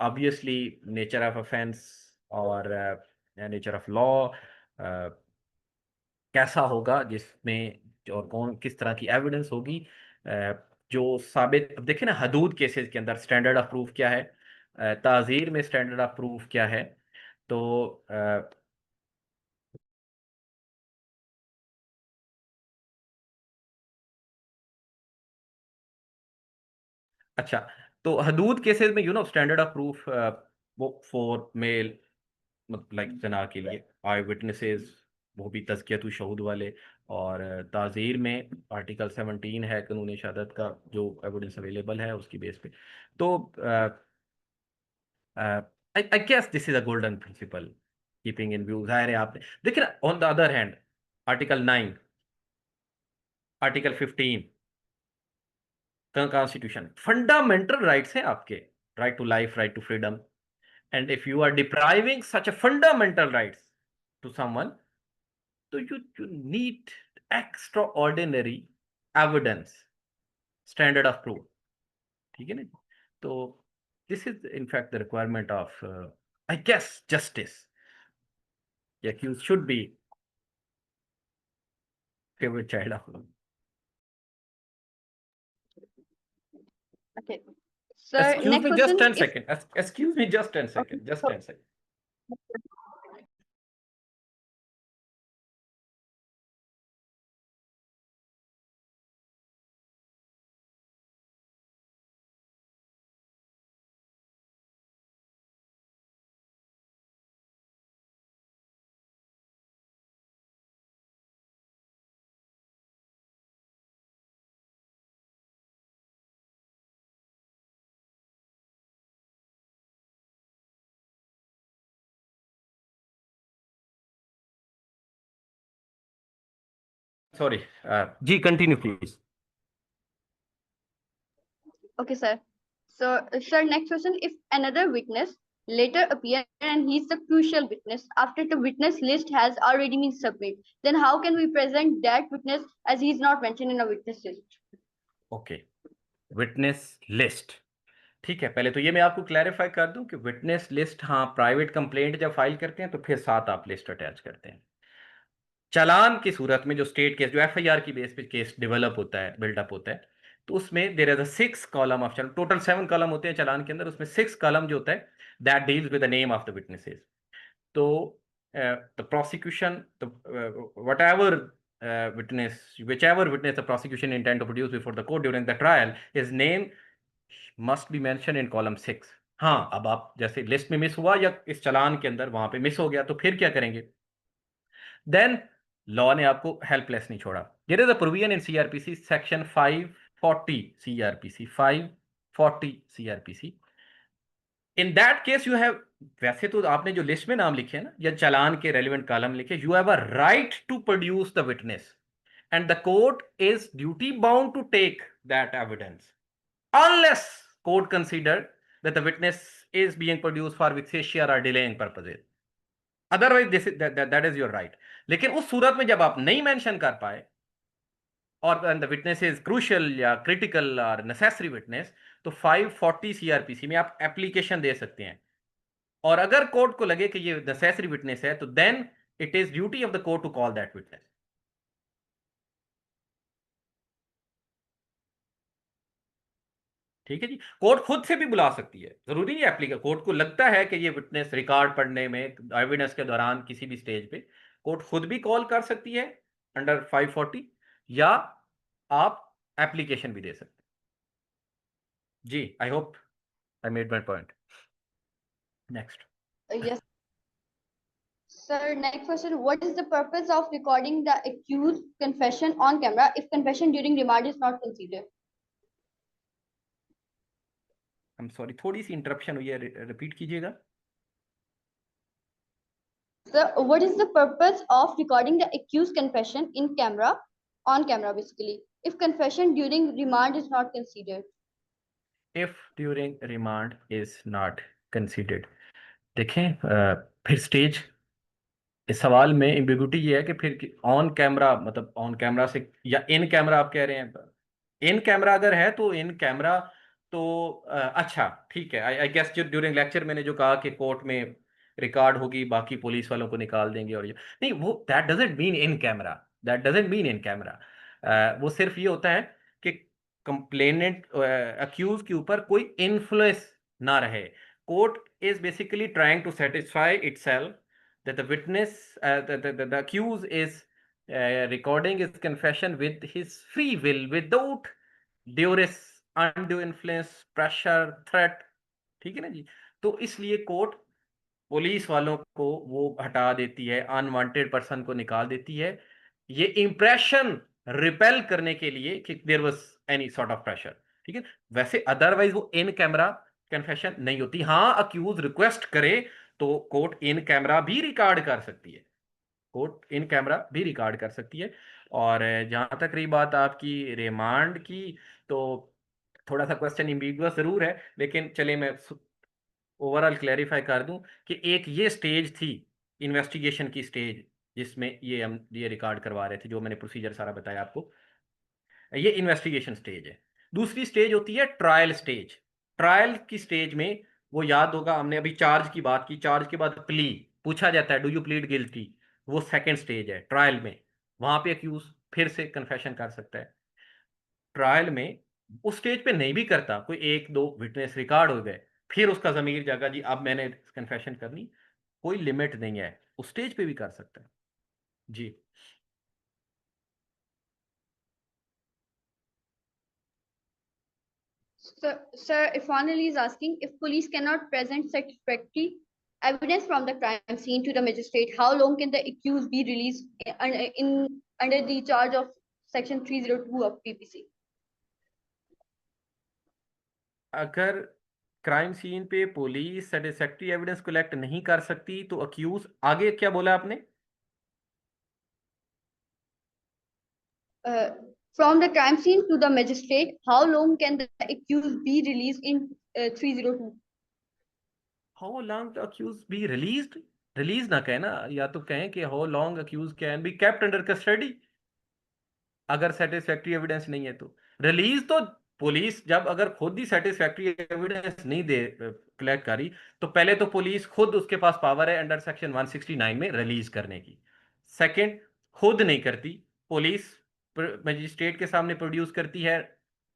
ऑब्वियसली नेचर ऑफ ऑफेंस और नेचर ऑफ लॉ कैसा होगा, जिसमें और कौन किस तरह की एविडेंस होगी, जो साबित। अब देखिए ना, हदूद केसेस के अंदर स्टैंडर्ड ऑफ प्रूफ क्या है, ताज़ीर में स्टैंडर्ड ऑफ प्रूफ क्या है। तो अच्छा, तो हदूद केसेस में स्टैंडर्ड ऑफ प्रूफ वो फॉर मेल लाइक जना के लिए आई विटनेसेस, वो भी तज़कियतु शहूद वाले, और ताज़ीर में आर्टिकल 17 है कानून शहादत का, जो एविडेंस अवेलेबल है उसकी बेस पे। तो I guess this is a golden principle keeping in view. जाहिर है आपने देखिए ना, on the other hand article 9, article 15 constitution, fundamental rights हैं आपके, right to life, right to freedom. And if you are depriving such a fundamental rights to someone, so you need extraordinary evidence, standard of proof. ठीक है ना? तो this is in fact the requirement of I guess justice. The accused should be favorite child of law. Okay. Sir, Excuse next me just question 10 is seconds. Excuse me just 10 okay. seconds. Just 10 seconds. Sorry. Ji, continue please. Okay, sir. So, sir, next question: if another witness later appear and he's the crucial witness after the witness list has already been submitted, then how can we present that witness as he's not mentioned in a witness list? Okay. Witness list. ठीक है, पहले तो ये मैं आपको clarify कर दूं कि विटनेस लिस्ट, हाँ, प्राइवेट कंप्लेंट जब फाइल करते हैं तो फिर साथ आप लिस्ट अटैच करते हैं। चालान की सूरत में जो स्टेट केस, जो एफआईआर की बेस पे केस डेवलप होता है, बिल्डअप होता है, तो उसमें there is a 6 column of challan, total 7 column होते हैं चालान के अंदर, उसमें 6 कॉलम जो होता है that deals with the name of the witnesses. तो the prosecution, whatever whichever witness the prosecution intend to produce before the court during the trial, his name must be mentioned in column 6। हाँ, अब आप जैसे list में miss हुआ या इस चालान के अंदर वहां पे मिस हो गया, तो फिर क्या करेंगे? देन लॉ ने आपको हेल्पलेस नहीं छोड़ा। There is a provision in CrPC section 540 CrPC 540 CrPC. In that case you have, वैसे तो आपने जो लिस्ट में नाम लिखे हैं ना, या चालान के रेलिवेंट कॉलम लिखे, you have a right to produce the witness and the court is duty bound to take that evidence unless court considered that the witness is being produced for vexatious or delaying purposes, otherwise this is that is your right। लेकिन उस सूरत में जब आप नहीं mention कर पाए और the witness is crucial या क्रिटिकल और नेसेसरी विटनेस, तो 540 सीआरपीसी में आप एप्लीकेशन दे सकते हैं, और अगर कोर्ट को लगे कि ये नेसेसरी विटनेस है, तो then it is duty of the court to call that witness. ठीक है जी, कोर्ट खुद से भी बुला सकती है, जरूरी नहीं एप्लीकेशन। कोर्ट को लगता है कि ये विटनेस रिकॉर्ड पढ़ने में, एविडेंस के दौरान किसी भी स्टेज पे कोर्ट खुद भी कॉल कर सकती है अंडर 540, या आप एप्लीकेशन भी दे सकते हैं। जी, I hope I made my point. Next. Yes. Sir, next question: what is the purpose of recording the accused confession on camera if confession during remand is not considered? I am sorry, थोड़ी सी interruption हुई है, repeat कीजिएगा। Sir, what is the purpose of recording the accused confession in camera, on camera basically, if confession during remand is not considered? If during remand is not considered, देखें फिर stage, इस सवाल में ambiguity ये है कि फिर ऑन कैमरा, मतलब ऑन कैमरा से या इन कैमरा आप कह रहे हैं? इन कैमरा अगर है तो इन कैमरा, तो अच्छा ठीक है। आई गेस जो ड्यूरिंग लेक्चर मैंने जो कहा कि कोर्ट में रिकॉर्ड होगी, बाकी पुलिस वालों को निकाल देंगे, और ये नहीं, वो that doesn't mean in camera, that doesn't mean in camera. वो सिर्फ ये होता है कि कंप्लेनेंट अक्यूज के ऊपर कोई इन्फ्लुएंस ना रहे। Court is basically trying to satisfy itself that the witness, the accused is recording his confession with his free will, without duress undue influence, pressure, threat, ठीक है ना जी। तो इसलिए कोर्ट पुलिस वालों को वो हटा देती है, अनवांटेड पर्सन को निकाल देती है, ये इंप्रेशन रिपेल करने के लिए कि there was any sort of pressure, ठीक है। वैसे अदरवाइज वो इन कैमरा कन्फेशन नहीं होती। हाँ, अक्यूज रिक्वेस्ट करे तो कोर्ट इन कैमरा भी रिकॉर्ड कर सकती है, कोर्ट इन कैमरा भी रिकॉर्ड कर सकती है। और जहां तक रही बात आपकी रिमांड की, तो थोड़ा सा क्वेश्चन एम्बिगुअस जरूर है, लेकिन चले मैं ओवरऑल क्लैरिफाई कर दूं कि एक ये स्टेज थी इन्वेस्टिगेशन की स्टेज, जिसमें ये हम ये रिकॉर्ड करवा रहे थे, जो मैंने प्रोसीजर सारा बताया आपको, ये इन्वेस्टिगेशन स्टेज है। दूसरी स्टेज होती है ट्रायल स्टेज। ट्रायल की स्टेज में वो याद होगा, हमने अभी चार्ज की बात की, चार्ज के बाद प्ली पूछा जाता है, डू यू प्लीड गिल्टी, वो सेकंड स्टेज है ट्रायल में। वहां पे अक्यूज फिर से कन्फेशन कर सकता है। ट्रायल में उस स्टेज पे नहीं भी करता, कोई एक दो विटनेस रिकॉर्ड हो गए, फिर उसका जमीर जागा जी अब मैंने कन्फेशन करनी, कोई लिमिट नहीं है, उस स्टेज पे भी कर सकता है जी। Sir, Ifanali is asking if police cannot present satisfactory evidence from the crime scene to the magistrate, how long can the accused be released under the charge of Section 302 of PPC? अगर crime scene पे police satisfactory evidence collect नहीं कर सकती तो accused, आगे क्या बोला आपने? Uh, from the crime scene to the magistrate, how long can the accused be released in 302? How long the accused be released, release ना कहें ना, या तो कहें कि how long accused can be kept under custody, अगर satisfactory evidence नहीं है तो। रिलीज तो पुलिस जब अगर खुद ही सेटिस्फैक्ट्री एविडेंस नहीं दे कलेक्ट करी, तो पहले तो पुलिस खुद, उसके पास पावर है अंडर सेक्शन 169 में रिलीज करने की। सेकंड, खुद नहीं करती पुलिस, मजिस्ट्रेट के सामने प्रोड्यूस करती है,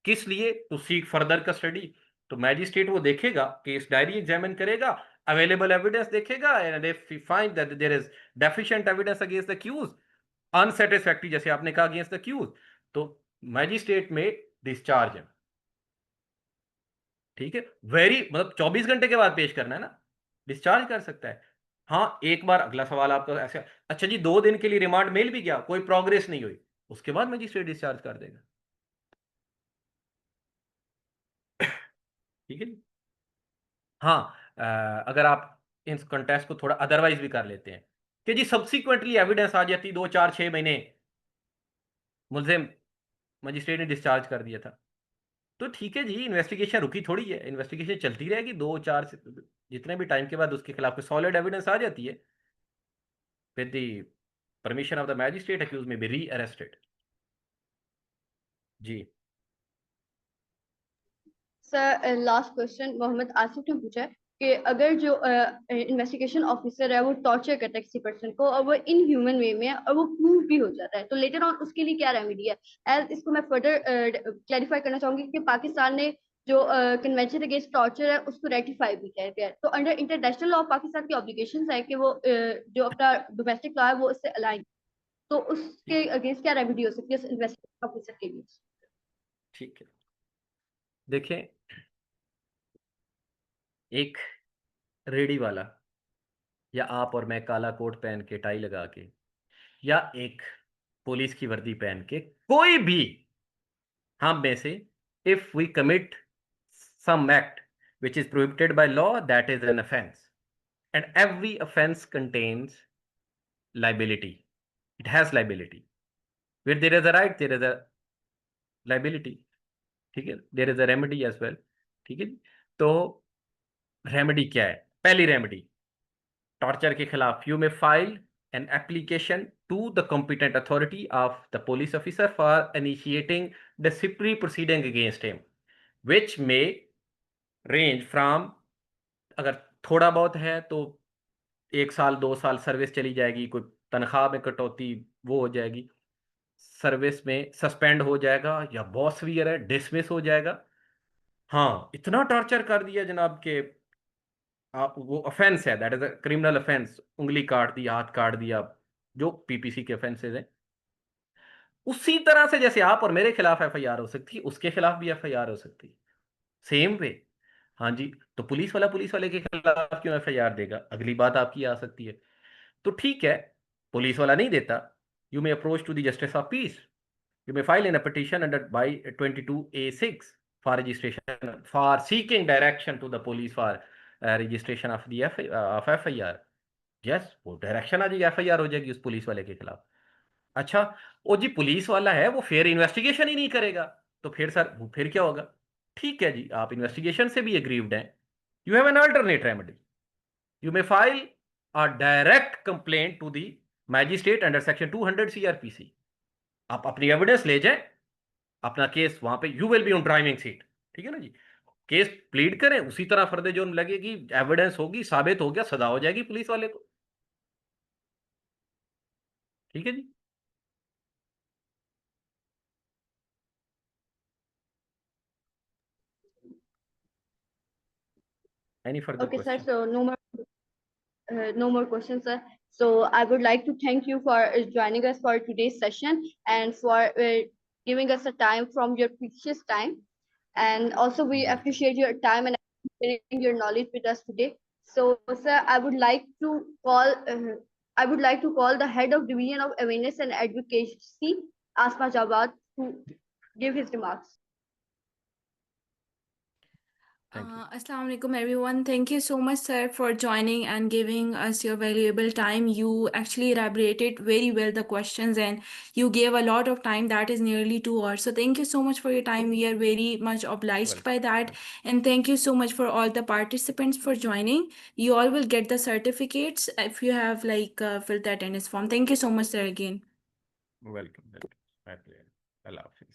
किस लिए? To seek further custody. तो मैजिस्ट्रेट वो देखेगा, केस डायरी एग्जामिन करेगा, अवेलेबल एविडेंस देखेगा, and if find that there is deficient evidence against the accused, unsatisfactory जैसे आपने कहा अगेंस्ट द अक्यूज, तो मैजिस्ट्रेट में डिस्चार्ज है, ठीक है। वेरी मतलब 24 घंटे के बाद पेश करना है ना, डिस्चार्ज कर सकता है। हाँ, एक बार अगला सवाल आपका ऐसे, अच्छा जी 2 दिन के लिए रिमांड मिल भी गया, कोई प्रोग्रेस नहीं हुई, उसके बाद मैजिस्ट्रेट डिस्चार्ज कर देगा, ठीक है जी। हाँ, अगर आप इस कंटेस्ट को थोड़ा अदरवाइज भी कर लेते हैं कि जी सब्सिक्वेंटली एविडेंस आ जाती 2 4 6 महीने, मुलजिम मजिस्ट्रेट ने डिस्चार्ज कर दिया था, तो ठीक है जी, इन्वेस्टिगेशन रुकी थोड़ी है, इन्वेस्टिगेशन चलती रहेगी 2 4 जितने भी टाइम के बाद उसके खिलाफ कोई सॉलिड एविडेंस आ जाती है, फिर the permission of the magistrate accused may be rearrested जी। Sir, last question Mohammad Asif ने पूछा है कि अगर जो इन्वेस्टिगेशन ऑफिसर है वो टॉर्चर करता है किसी पर्सन को और वो इन ह्यूमन वे में है और वो प्रूव भी हो जाता है, तो लेटर ऑन उसके लिए क्या रेमेडी है? एज इसको मैं फर्दर क्लैरिफाई करना चाहूंगी कि पाकिस्तान ने जो कन्वेंशन अगेंस्ट टॉर्चर है उसको रेटिफाई भी किया गया है, तो अंडर इंटरनेशनल लॉ पाकिस्तान की ऑब्लिगेशंस है कि वो जो अपना डोमेस्टिक लॉ है वो उससे अलाइन, तो उसके अगेंस्ट क्या रेमेडी हो सकती है इन्वेस्टिगेशन ऑफिसर के लिए? ठीक है, देखें, एक रेडी वाला या आप और मैं काला कोट पहन के टाई लगा के, या एक पुलिस की वर्दी पहन के, कोई भी हम में से, if we commit some act which is prohibited by law, that is an offense, and every offense contains liability, it has liability, where there is a right there is a liability, ठीक है, there is a remedy as well, ठीक है जी। तो remedy क्या है? पहली remedy, torture के खिलाफ you may file an application to the competent authority of the police officer for initiating disciplinary proceeding against him, which may range from, अगर थोड़ा बहुत है तो 1 साल 2 साल सर्विस चली जाएगी, कोई तनख्वाह में कटौती वो हो जाएगी, सर्विस में सस्पेंड हो जाएगा, या बहुत सीवियर है डिसमिस हो जाएगा। हाँ, इतना टॉर्चर कर दिया जनाब के आप, वो ऑफेंस है, that is a criminal offence, उंगली काट दी, हाथ काट दिया, जो पीपीसी के ऑफेंसेस हैं, उसी तरह से जैसे आप और मेरे खिलाफ एफआईआर हो सकती है, उसके खिलाफ भी एफआईआर हो सकती है, सेम वे। हाँ जी, तो पुलिस वाला पुलिस वाले के खिलाफ क्यों एफआईआर देगा, अगली बात आपकी आ सकती है। तो ठीक है, पुलिस वाला नहीं देता, you may approach to the justice of peace, you may file in a petition under by 22A6 for registration, for seeking direction to the police for registration of the of FIR. Yes, वो direction आ जाएगी, FIR हो जाएगी उस police वाले के खिलाफ। अच्छा, वो जी पुलिस वाला है, वो फेयर इन्वेस्टिगेशन ही नहीं करेगा, तो फिर सर वो फिर क्या होगा? ठीक है जी, आप इन्वेस्टिगेशन से भी एग्रीव्ड हैं, you have an alternate remedy, you may file a direct complaint to the magistrate under section 200 CrPC. आप अपनी एविडेंस ले जाएं, अपना केस वहां पे, you will be on driving seat, ठीक है ना जी। केस प्लीड करें, उसी तरह फर्दर जुर्म लगेगी, एविडेंस होगी, साबित हो गया, सजा हो जाएगी पुलिस वाले को, ठीक है जी। Any further Okay, sir. Question? So no more questions, sir. So I would like to thank you for joining us for today's session and for giving us a time from your precious time. And also we Welcome. appreciate your time and sharing your knowledge with us today. So, sir, I would like to call the head of division of awareness and advocacy, Asma Jawad, to give his remarks. Thank you. Assalamu alaikum everyone. Thank you so much, sir, for joining and giving us your valuable time. You actually elaborated very well the questions and you gave a lot of time, that is nearly 2 hours. So thank you so much for your time. We are very much obliged by that. And thank you so much for all the participants for joining. You all will get the certificates if you have filled the attendance form. Thank you so much, sir, again. Welcome. My pleasure. Allah Hafiz.